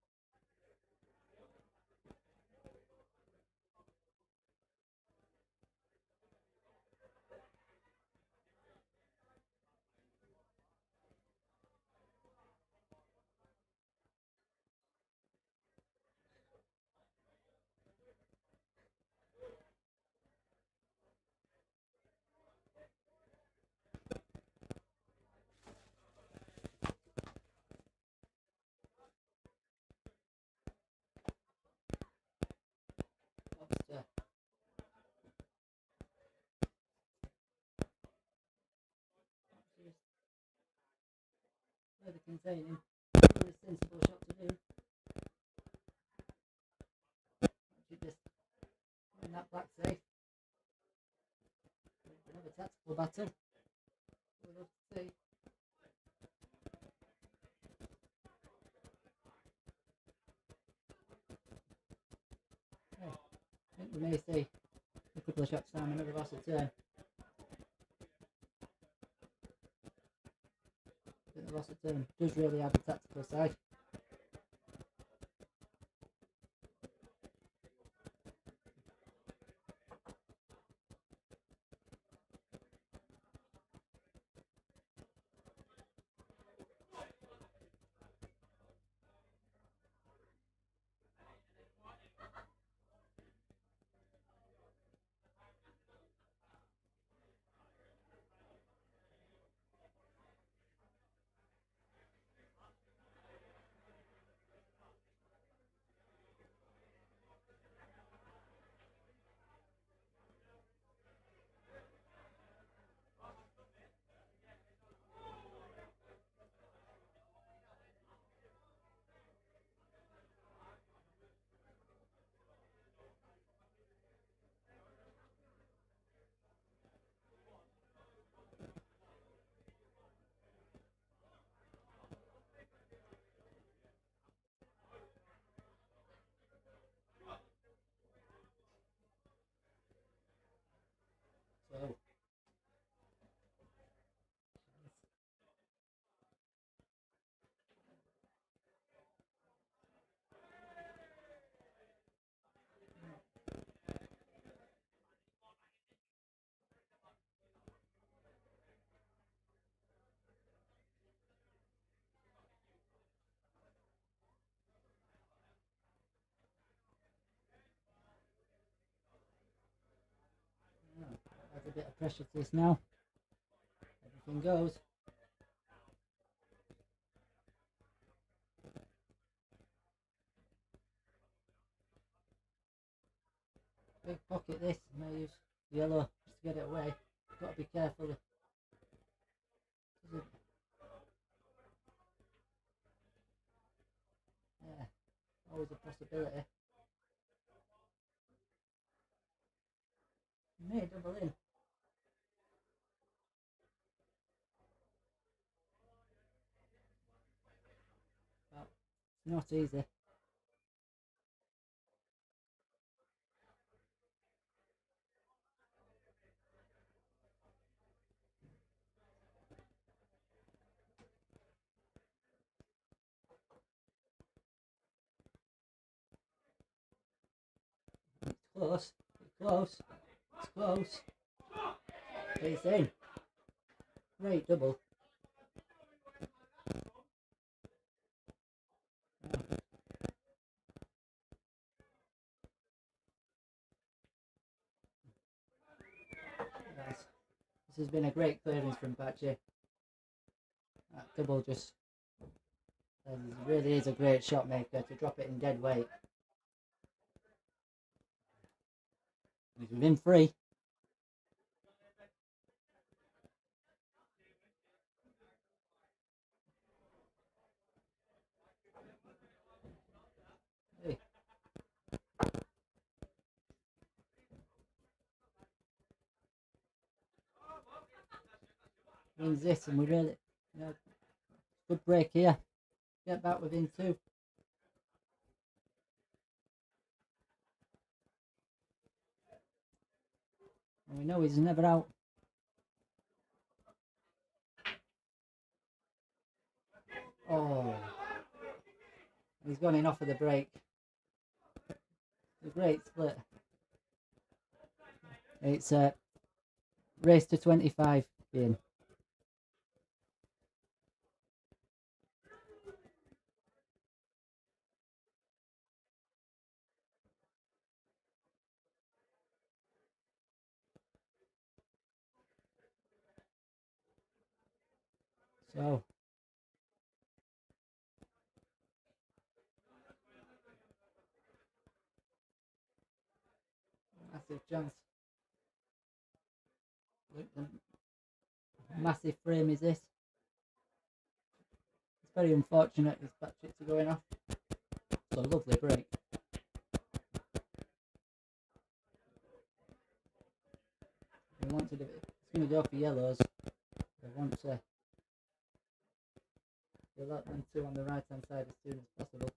entertaining. Really sensible shot to do. Actually just in that black safe. Another tactical battle. We'll love to see. Yeah, I think we may see a couple of shots time another loss at turn. I think the loss at turn does really have the tactical side. So adds a bit of pressure to this now. Everything goes. Big pocket this, may use yellow just to get it away. Got to be careful. Yeah, always a possibility. May double in. But it's not easy. It's close. It's close. It's close. It's in. Great double. Yes. This has been a great clearance from Patchett. That double just really is a great shot maker to drop it in dead weight. He's within 3. Hey. Wins this, and we really, good break here. Get back within 2. And we know he's never out. Oh, he's gone in off of the break. A great split. It's a race to 25 being. So massive chance. Look, the massive frame is this. Very unfortunate his Patchett to going off. It's a lovely break. They want to do it. It's going to go for yellows. They want to let them two on the right hand side as soon as possible.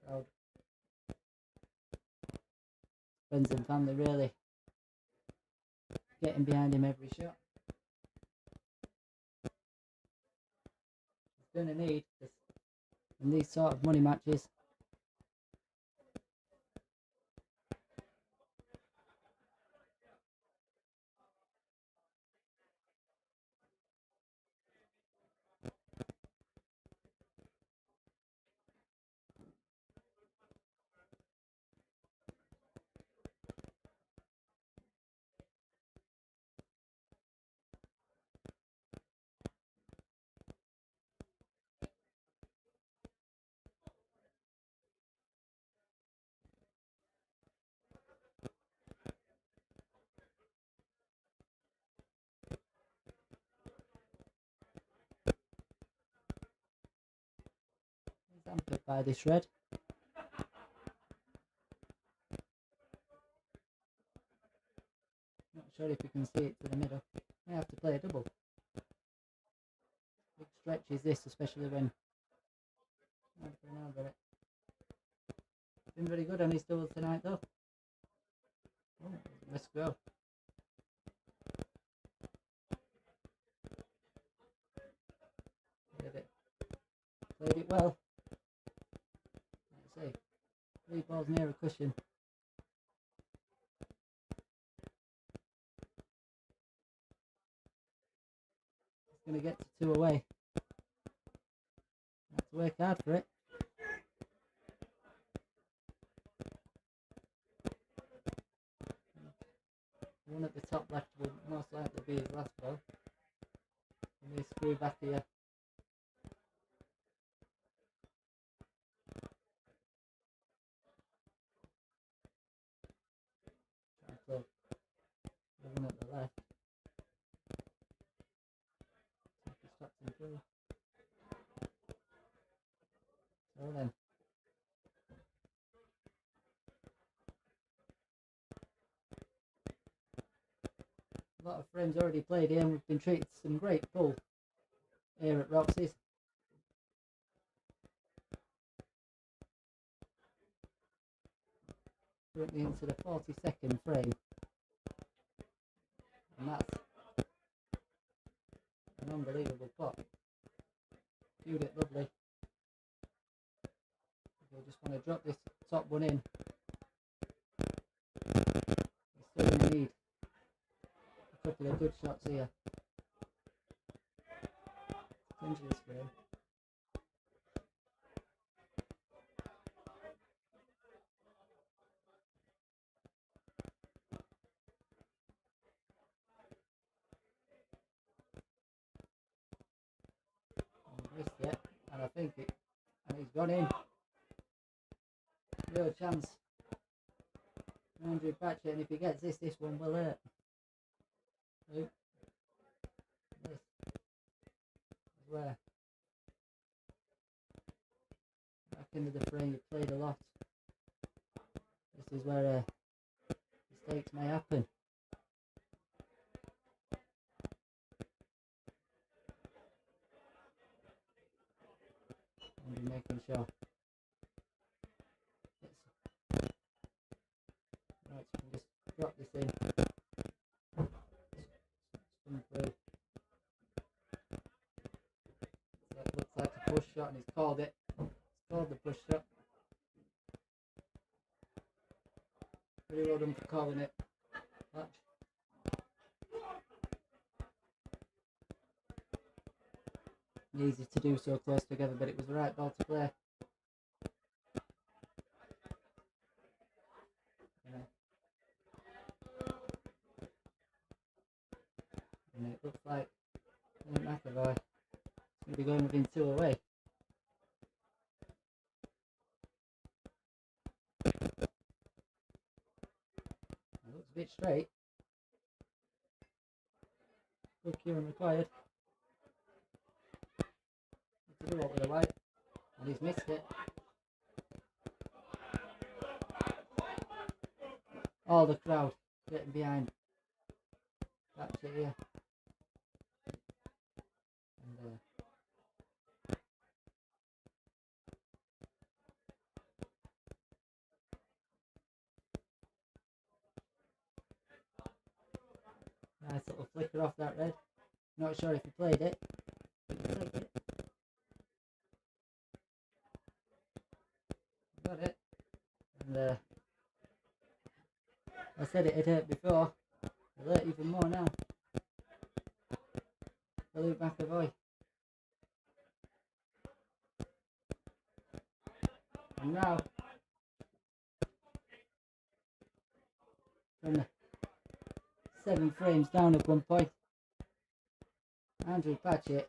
Crowd. Friends and family really getting behind him every shot. He's going to need this in these sort of money matches. Hampered by this red. Not sure if you can see it to the middle. May have to play a double. Big stretch is this, especially when been very good on his double tonight though. Oh, let's go. Played it well. Let's see. 3 balls near a cushion. It's going to get to 2 away. Have to work hard for it. The one at the top left will most likely be his last ball. And they screw back here. The one at the left. So then. A lot of friends already played here and we've been treated to some great pull here at Roxy's. Currently into the 42nd frame. And that's an unbelievable pot. Viewed it lovely. I just want to drop this top one in. We're still going to need a couple of good shots here. Clinch this frame. Missed it, and I think it, and he's gone in. Real chance. 100 Patchett, and if he gets this one will hurt. This is where back into the frame you played a lot. This is where mistakes may happen. And be making sure. Right, so we can just drop this in. Spin through. So it looks like a push shot and he's called it. He's called the push shot. Pretty well done for calling it. Patch. Easy to do so close together, but it was the right ball to play. And it looks like McEvoy is going to be going within 2 away. a bit straight. Good cueing required. Need to do it with the white, and he's missed it. All the crowd getting behind Patchett here. And nice little flicker off that red. Not sure if he played it, but he played it. Got it. And I said it had hurt before. It'll hurt even more now. For Luke McEvoy. And now, from 7 frames down at one point, Andrew Patchett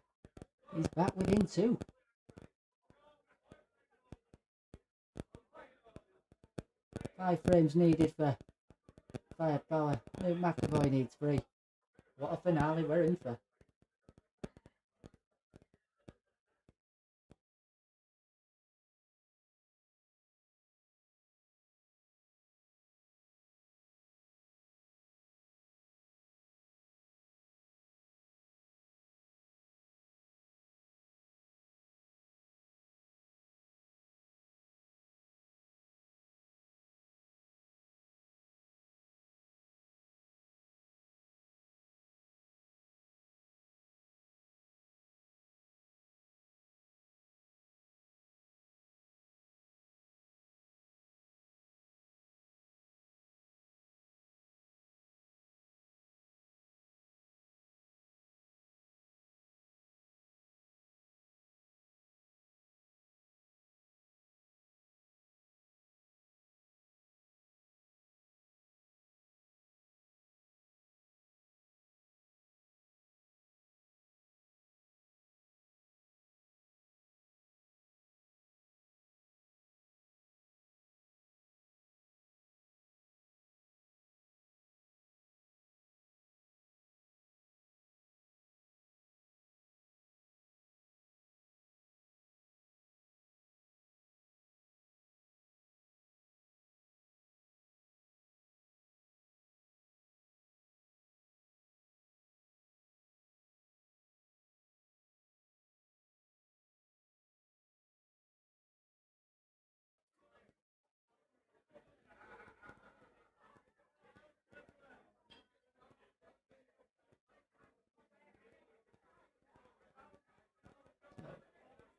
is back within 2. Five frames needed for firepower. Luke McEvoy needs 3. What a finale we're in for.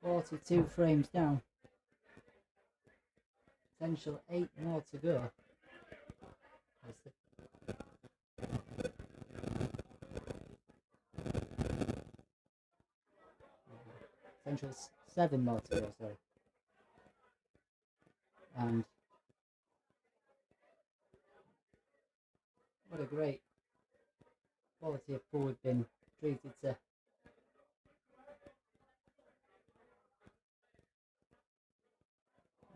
So, 42 frames down. Potential 8 more to go. Potential 7 more to go, sorry. And what a great quality of pool we've been treated to.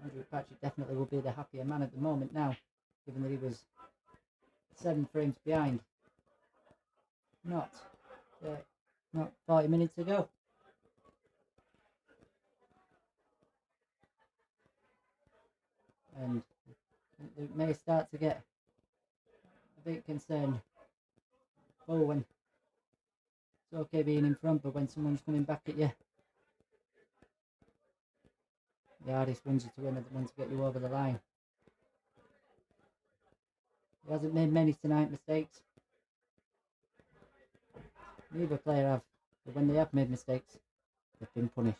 Andrew Patchett definitely will be the happier man at the moment now, given that he was 7 frames behind. Not 40 minutes ago. And Luke may start to get a bit concerned. Oh, when it's okay being in front, but when someone's coming back at you, the hardest ones to win are the ones to get you over the line. He hasn't made many tonight mistakes. Neither player have, but when they have made mistakes, they've been punished.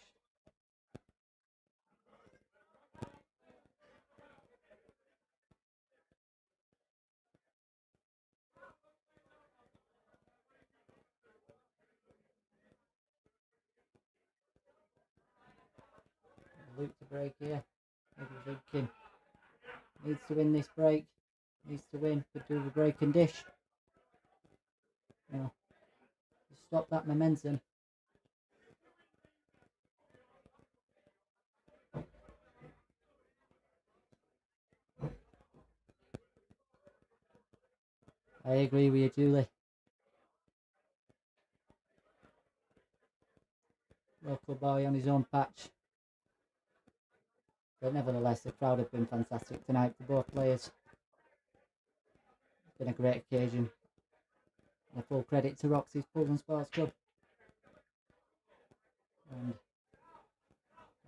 Luke to break here. Maybe Vidkin needs to win this break. Needs to win. Could do the break and dish. You know, stop that momentum. I agree with you, Julie. Local boy on his own patch. But nevertheless, the crowd have been fantastic tonight for both players. It's been a great occasion. And a full credit to Roxy's Pool and Sports Club. And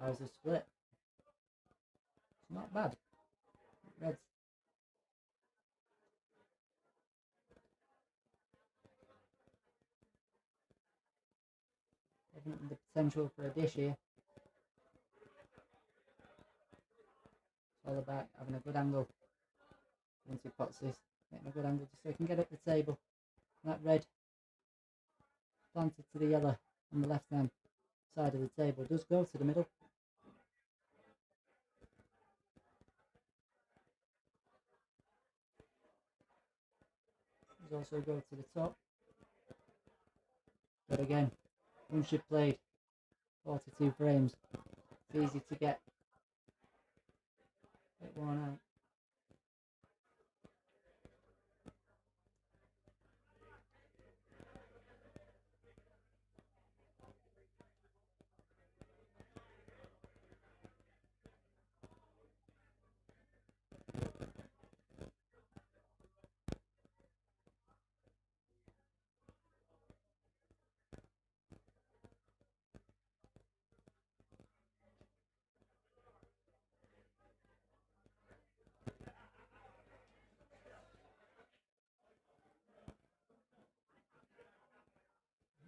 how's the split? It's not bad. Reds. Having the potential for a dish here. It's all about having a good angle once he pots this. Getting a good angle just so he can get up the table. That red planted to the yellow on the left hand side of the table does go to the middle. Does also go to the top. But again, once you've played 42 frames, it's easy to get a bit worn out.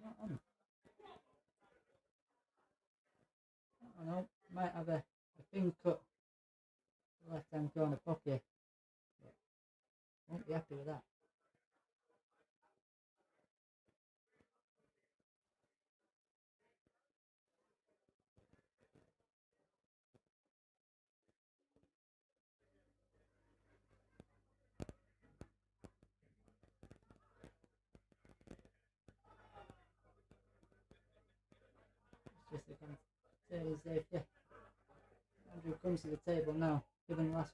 Not on. I don't know, might have a thin cut left hand corner pocket, but won't be happy with that. It's just a concerning safety. Andrew comes to the table now, given the last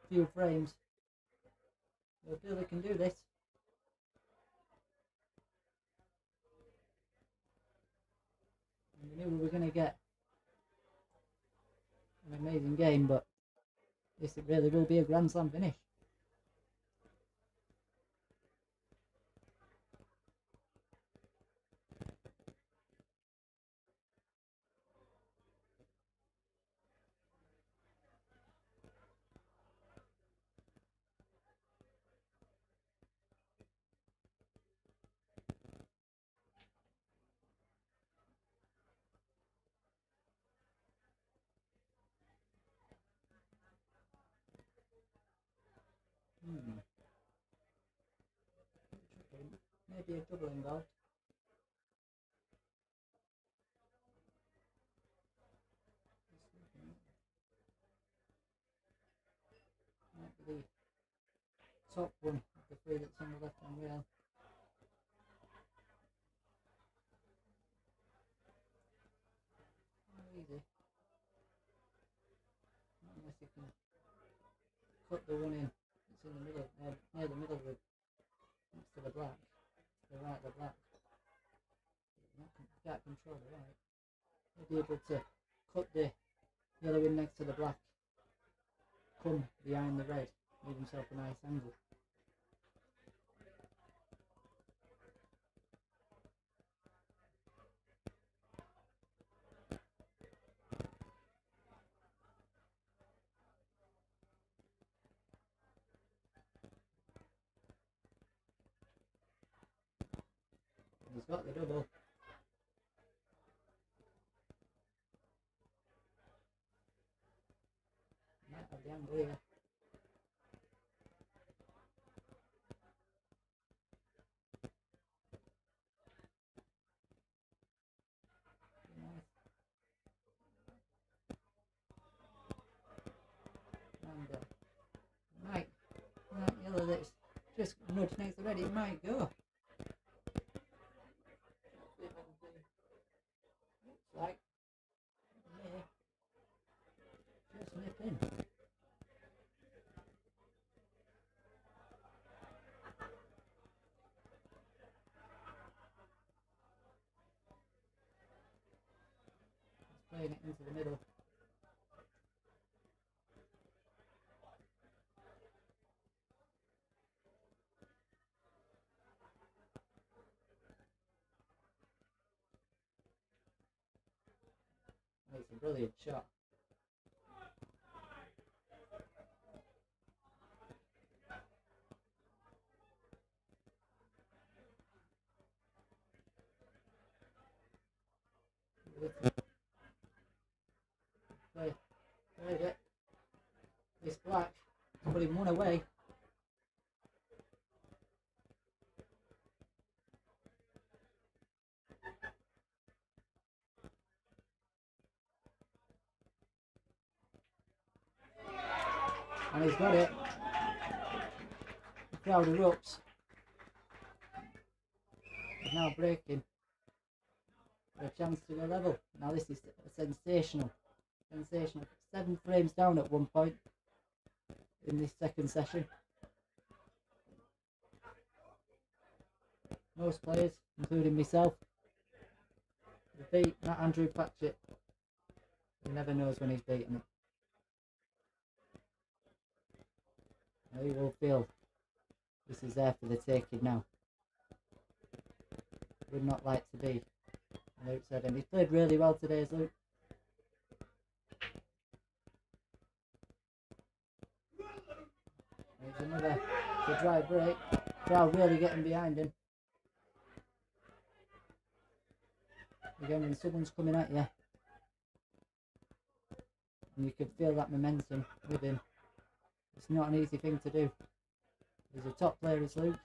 few frames. They feel they can do this. And we knew we were going to get an amazing game, but this really will be a Grand Slam finish. Maybe a double involved. Might be the top one of the three that's on the left hand rail. Easy. Not unless you can cut the one in. It's in the middle, near the middle of it, next to the black, to the right of the black. You can't control the right. You'll be able to cut the yellow in next to the black, come behind the red, leave himself a nice angle. He's got the double. Might have the angle here. Nice. And might that yellow that's just nudged next to red, it might go. Looks like may just nip in. playing it into the middle. It's a brilliant shot. Played it. It's black. Put him one away. And he's got it. The crowd erupts. He's now breaking for a chance to go level. Now this is sensational. Sensational. 7 frames down at one point in this second session. Most players, including myself, beat that Andrew Patchett. He never knows when he's beaten it. He will feel this is there for the taking now. Would not like to be on Luke's head, and he's played really well today as Luke. There's another dry break. Crowd really getting behind him. Again, when someone's coming at you, and you can feel that momentum with him, it's not an easy thing to do. He's a top player as Luke.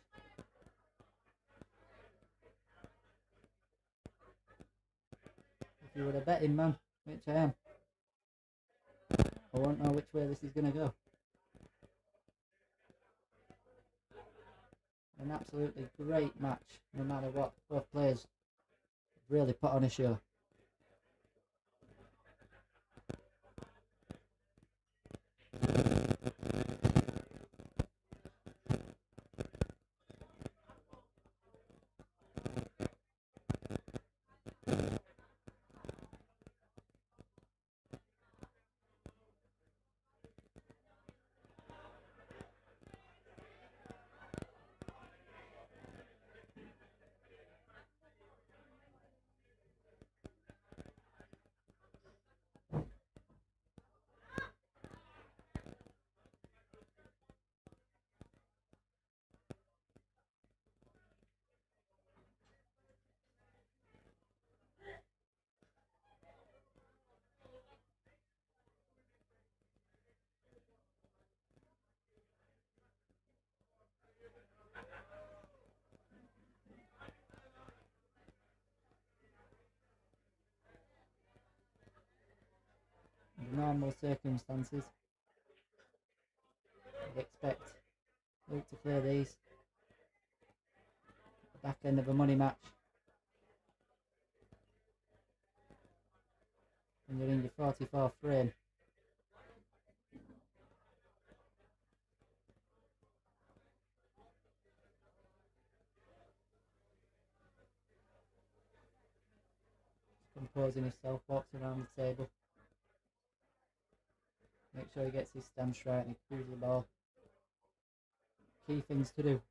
If you were a betting man, which I am, I won't know which way this is going to go. An absolutely great match, no matter what. Both players really put on a show. In normal circumstances, I'd expect Luke to play these at the back end of a money match. When you're in your 44th frame. Composing himself, walks around the table. Make sure he gets his stance right and he cruises the ball. Key things to do.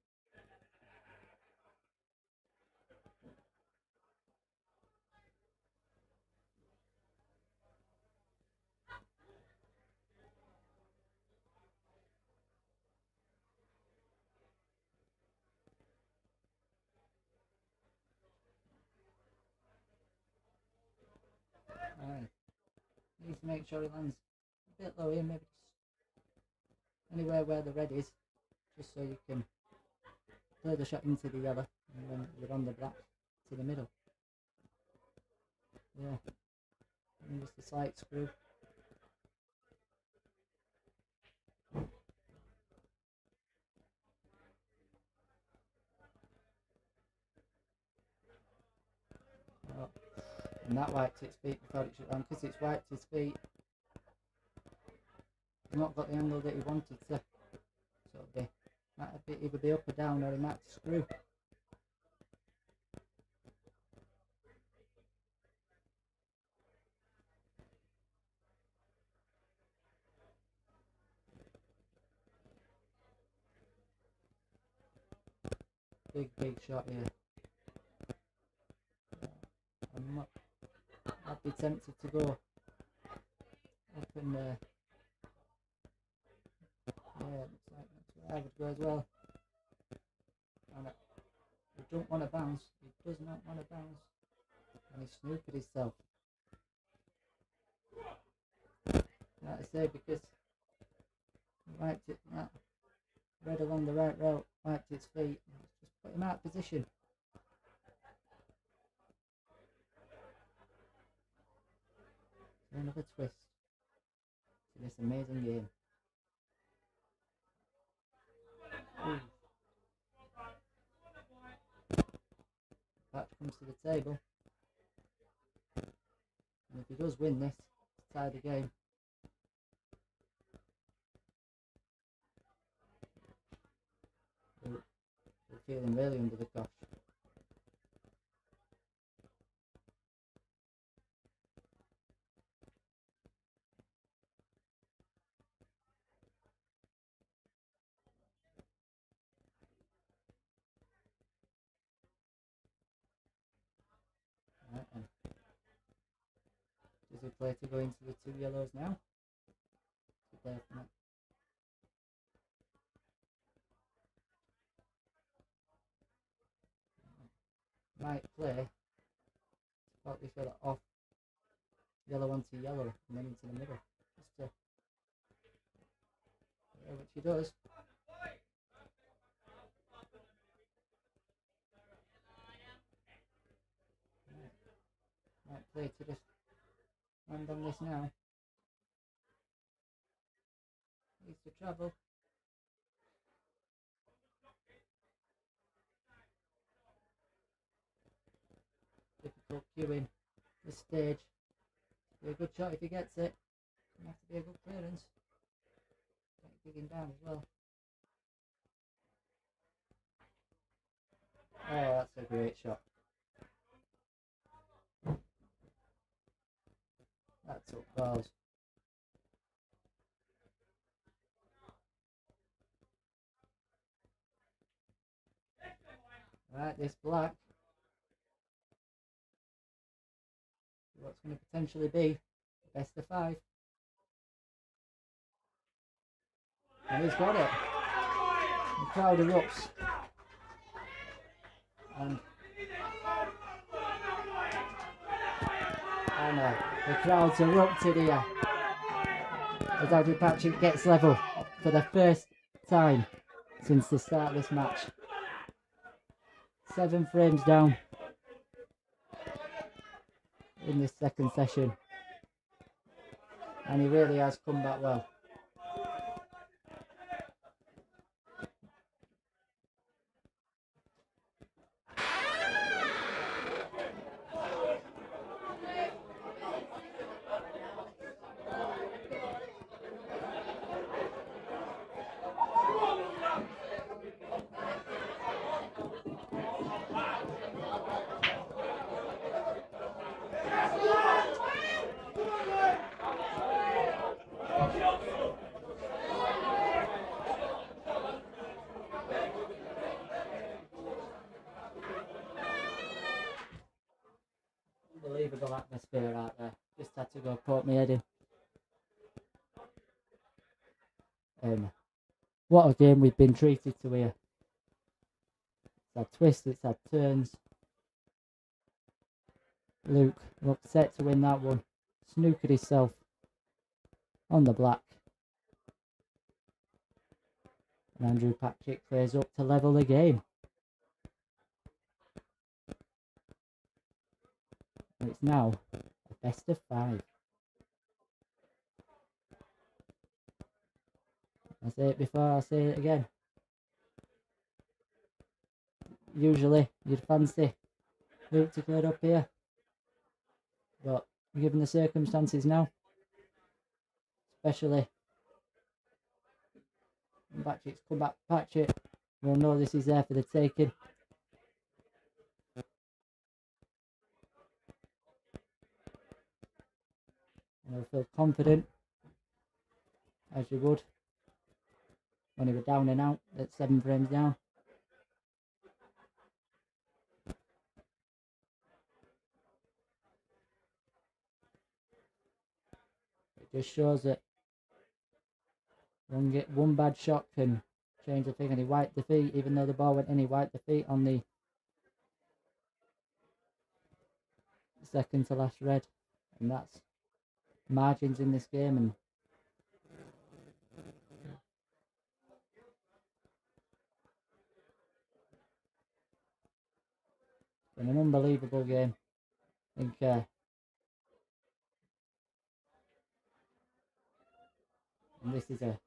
Alright. Needs to make sure he lands a bit low here, maybe just anywhere where the red is, just so you can play the shot into the yellow, and when you're on the black to the middle. Yeah, and just a slight screw. Oh. And that wiped its feet before it should land, because it's wiped his feet. He's not got the angle that he wanted to. So it'll be either be up or down, or he might screw. big shot here. I'd be tempted to go up and yeah, looks like that's where I would go as well. And he don't want to bounce. He does not want to bounce. And he snookered himself. Like I say, because he wiped it, that red along the right route, wiped its feet, just put him out of position. So another twist to this amazing game. Ooh. Patch comes to the table, and if he does win this, to tie the game. We're feeling really under the cosh. Right then. Does he play to go into the 2 yellows now? To play from it. Might play to pop this fella off yellow onto yellow and then into the middle. Just to, yeah, which he does. Might play to just land on this now. Needs to travel. Difficult queuing this stage. Be a good shot if he gets it. Gonna have to be a good clearance. Digging down as well. Oh, that's a great shot. That took balls. Right, this black. What's going to potentially be best of 5. And he's got it. The crowd erupts. And oh no, the crowd's erupted here. As Andrew Patchett gets level for the first time since the start of this match. 7 frames down in this second session. And he really has come back well. Unbelievable atmosphere out there. Just had to go poke my head in. What a game we've been treated to here. It's had twists, it's had turns. Luke looked set to win that one. Snookered himself on the black. And Andrew Patchett clears up to level the game. And it's now a best of 5. I say it before, I'll say it again. Usually you'd fancy Luke to clear up here, but given the circumstances now, especially when Patchett's come back, Patchett will know this is there for the taking. And he'll feel confident, as you would when he was down and out at 7 frames down. just shows that one bad shot can change the thing, and he wiped the feet, even though the ball went in, he wiped the feet on the second to last red, and that's margins in this game. And been an unbelievable game. I think and this is a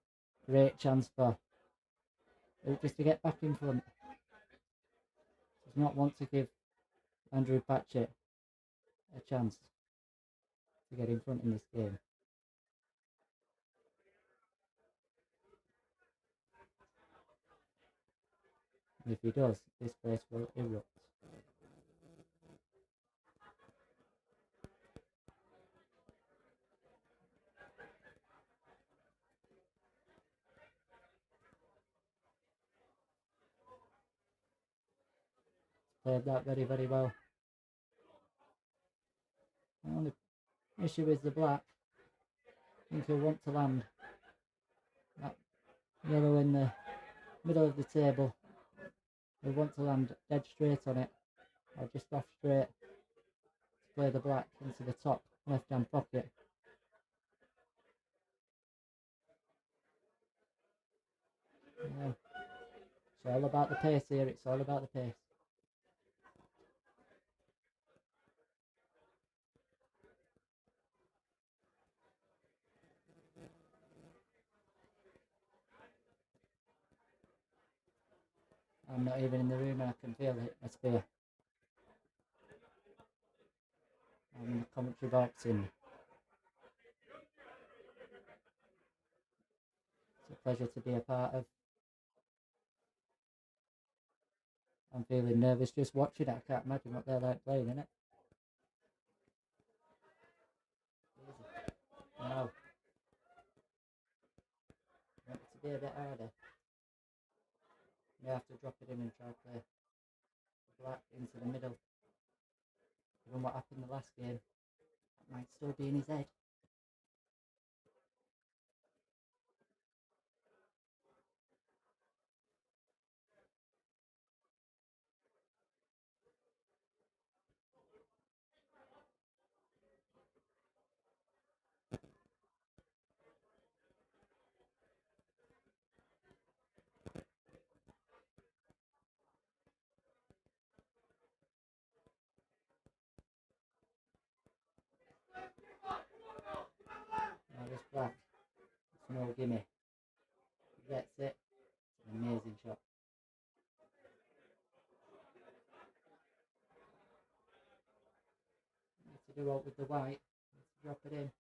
great chance for just to get back in front. Does not want to give Andrew Patchett a chance to get in front in this game. And if he does, this place will erupt. Played that very, very well. The only issue is the black. I think he'll want to land that yellow in the middle of the table. He'll want to land dead straight on it, or just off straight, to play the black into the top left hand pocket. Yeah. It's all about the pace here, it's all about the pace. I'm not even in the room and I can feel the atmosphere. I'm in the commentary box and it's a pleasure to be a part of. I'm feeling nervous just watching it. I can't imagine what they're like playing, innit? Wow. Want it to be a bit harder. You have to drop it in and try to play the black into the middle. Given what happened the last game, that might still be in his head. Now this black, it's no gimme. He gets it. It's an amazing shot. Need to do out with the white. Need to drop it in.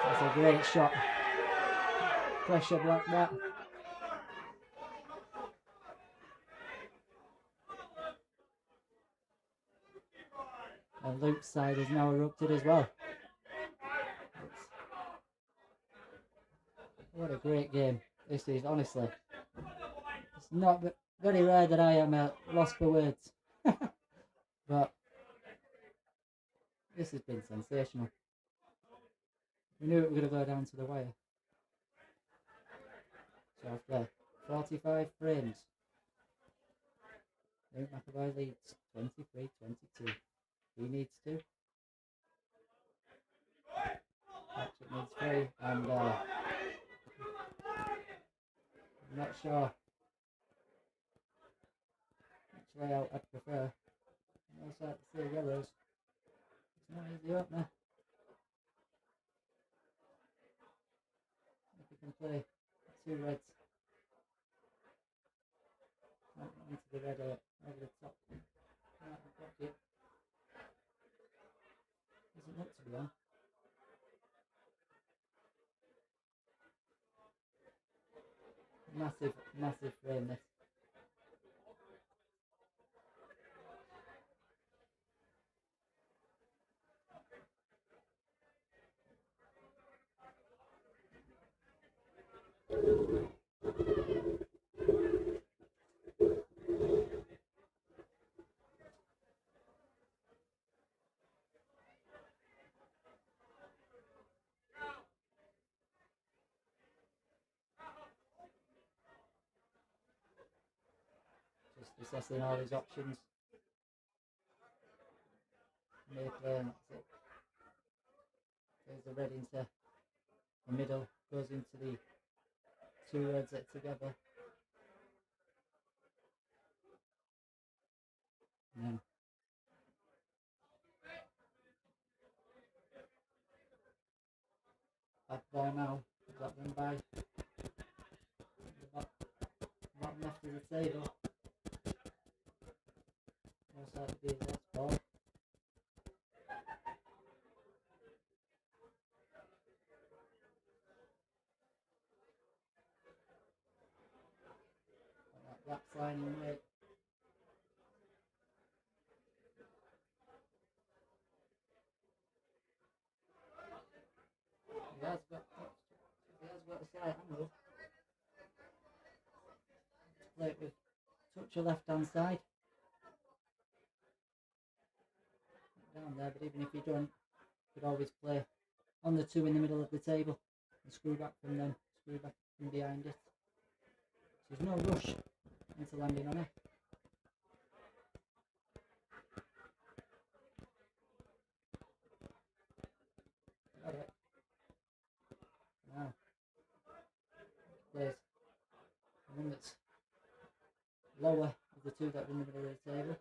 That's a great shot. Pressure block that. And Luke's side is now erupted as well. What a great game. This is, honestly, it's not very rare that I am lost for words. But this has been sensational. We knew it was going to go down to the wire. So after 45 frames, Luke McEvoy leads 23-22. He needs 2. Patchett needs 3, and I'm not sure which layout I'd prefer. I also like to see yellows. It's not easy opener. If we can play 2 reds into the red over the top. Pocket. Doesn't look to be on. Massive frame this. assessing all his options. May play, and that's it. There's the red into the middle, goes into the two reds that together. And then back ball now, got them by the bottom left of the table. Most likely to be his next ball. That sliding weight. He has got a slight angle. Play it with touch your left hand side. Down there, but even if you don't, you could always play on the two in the middle of the table and screw back from them, screw back from behind it. So there's no rush into landing on it. Got it. Now, plays the one that's lower of the two that are in the middle of the table.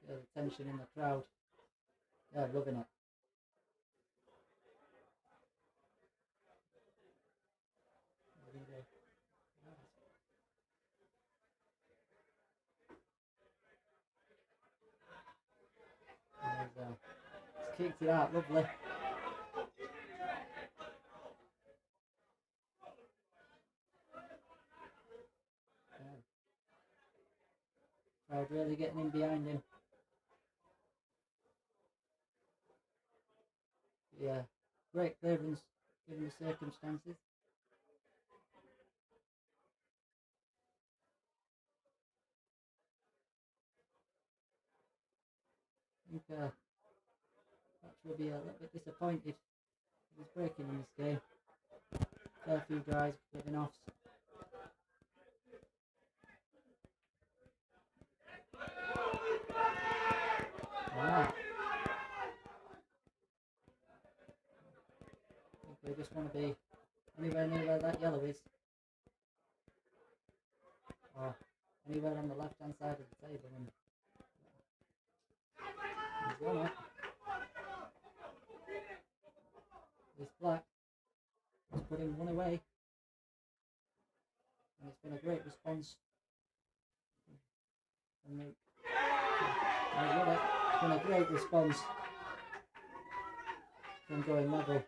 Yeah, the tension in the crowd. Yeah, loving it. It's kicked it out, lovely. Crowd really getting in behind him. Yeah, great clearance given the circumstances. I think Patch will be a little bit disappointed with his breaking in this game. Fair few guys giving offs. Ah. I think we just want to be anywhere near where that yellow is. Or anywhere on the left hand side of the table. And he's won it. This black has put him one away. And it's been a great response. And he's won it. It's been a great response from going level.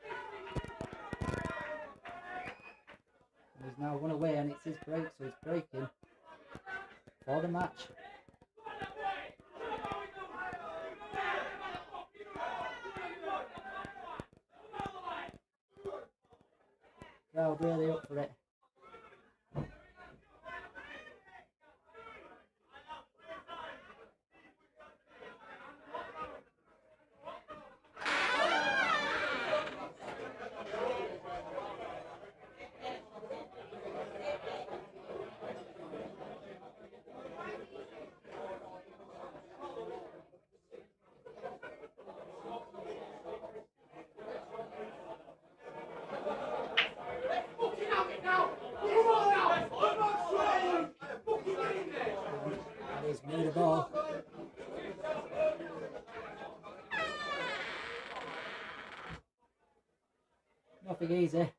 And he's now one away, and it's his break, so he's breaking for the match. Crowd really up for it. The ball. Nothing easy.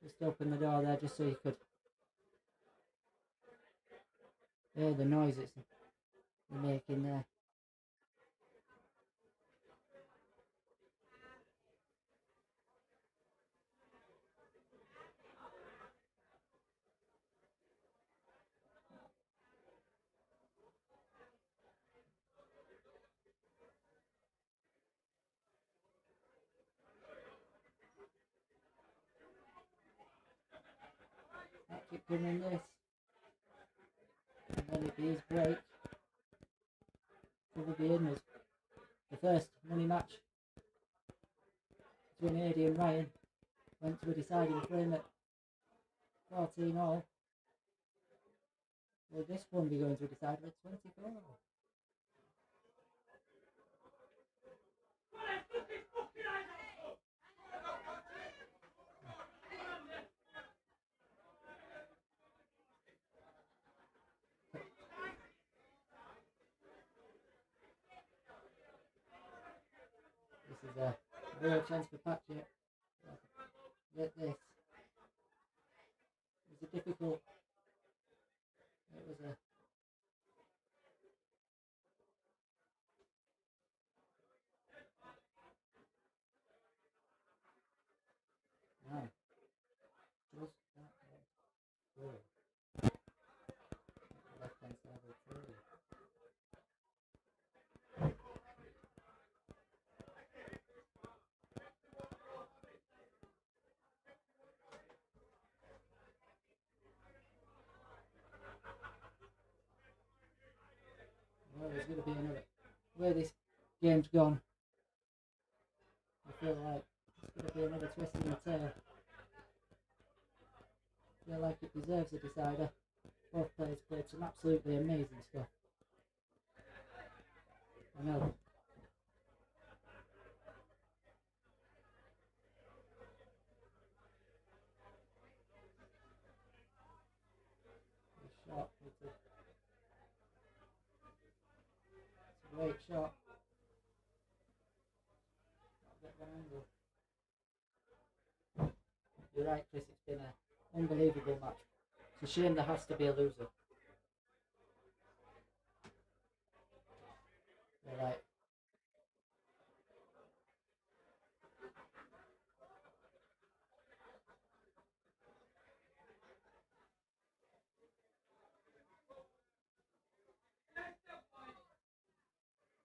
Just open the door there just so you could hear the noise it's making there. Keep doing this, and then if he is break, probably in was the first money match between AD and Ryan. Went to a deciding frame at 14 all. Will this one be going to a decider at 24? This is a real chance for Patchett. Get this. It was a difficult. It was a. No. Just that way through. Left hand side of the through. Well, there's going to be another. Where this game's gone, I feel like it's going to be another twist in the tail. I feel like it deserves a decider. Both players played some absolutely amazing stuff. I know. The shot, it's a great shot. I'll get one angle. You're right, Chris, it's been an unbelievable match. It's a shame there has to be a loser. You're right.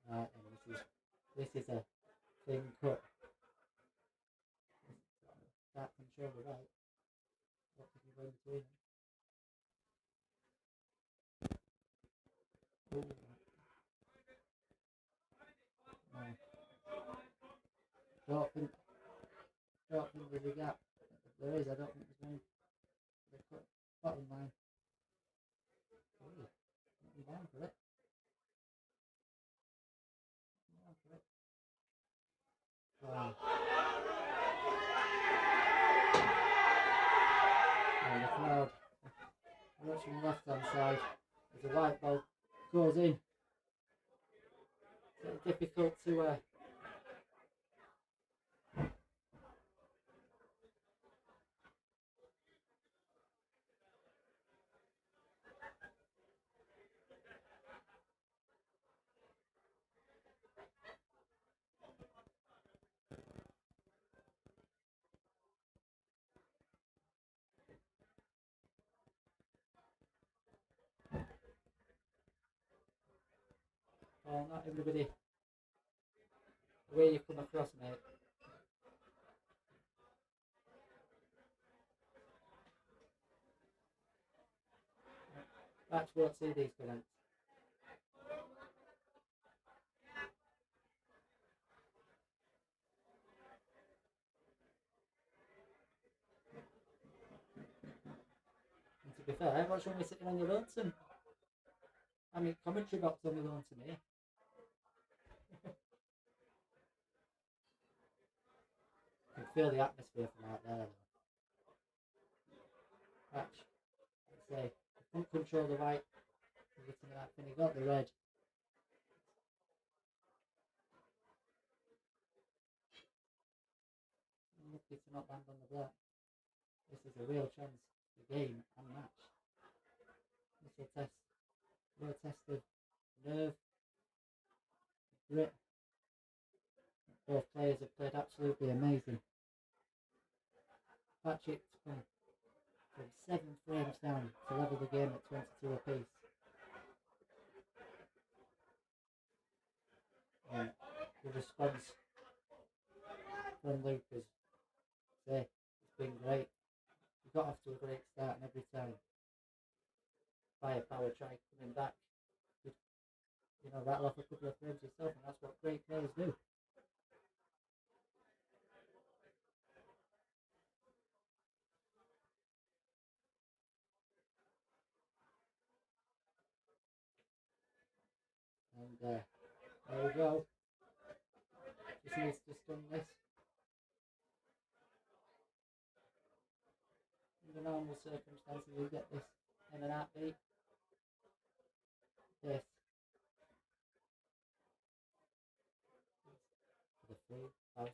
Right, and this is a clean cut. That control the right. What did you go between them? Ooh. No. Don't think there's a gap. If there is, I don't think there's one. The bottom line. Ooh, not be down for it. Down for it. Wow. And the crowd watching the left hand side as the white ball goes in. It's difficult to well, not everybody the way you come across, mate. Match won't see these comments. And to be fair, what's wrong with sitting on your lonesome? I mean, commentary box on my lonesome here. You can feel the atmosphere from out there. Patch, I'd say, front control the right. Looking at that thing, he got the red. Lucky to not land on the black. This is a real chance to game and match. This will test, real test of nerve, grit. Both players have played absolutely amazing. Patchett's come from 7 frames down to level the game at 22 apiece. And the response from Luke is, say, it's been great. We got off to a great start, and every time Firepower tried coming back, you know, rattle off a couple of frames yourself, and that's what great players do. And there we go. Just needs to stun this. In the normal circumstances, we get this in an heartbeat. This for the £3,000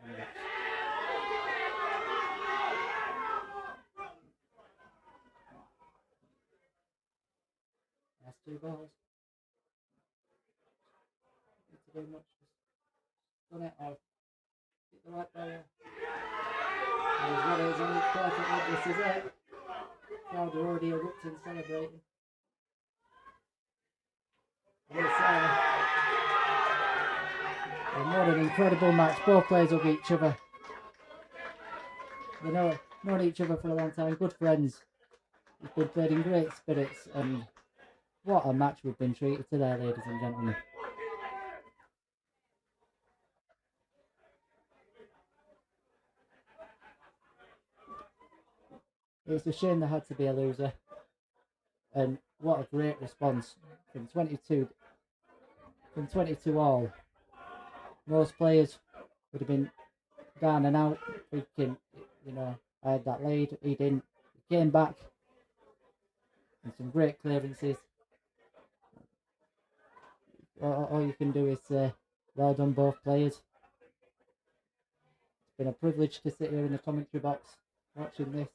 match. That's 2 balls. Need to do much. Just done it or hit the right ball. And he's got it, he's on it perfectly. This is it. Crowd are already erupting, celebrating. And what an incredible match. Both players of each other. They know known each other for a long time, good friends. It's been played in great spirits, and what a match we've been treated to there, ladies and gentlemen. It's a shame there had to be a loser, and what a great response from 22 all. Most players would have been down and out, thinking, you know, I had that lead, he didn't. He came back, and some great clearances. All you can do is say, well done both players. It's been a privilege to sit here in the commentary box watching this.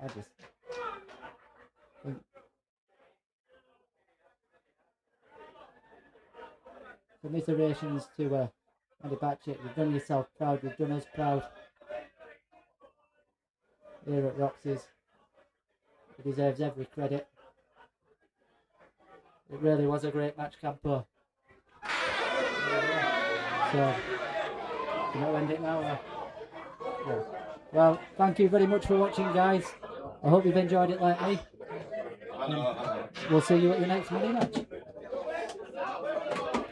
I just think commiserations to Andy Patchett. You've done yourself proud, you've done us proud here at Roxy's. He deserves every credit. It really was a great match, Campo. So, you know, end it now. Yeah. Well, thank you very much for watching, guys. I hope you've enjoyed it like me. We'll see you at the next mini match.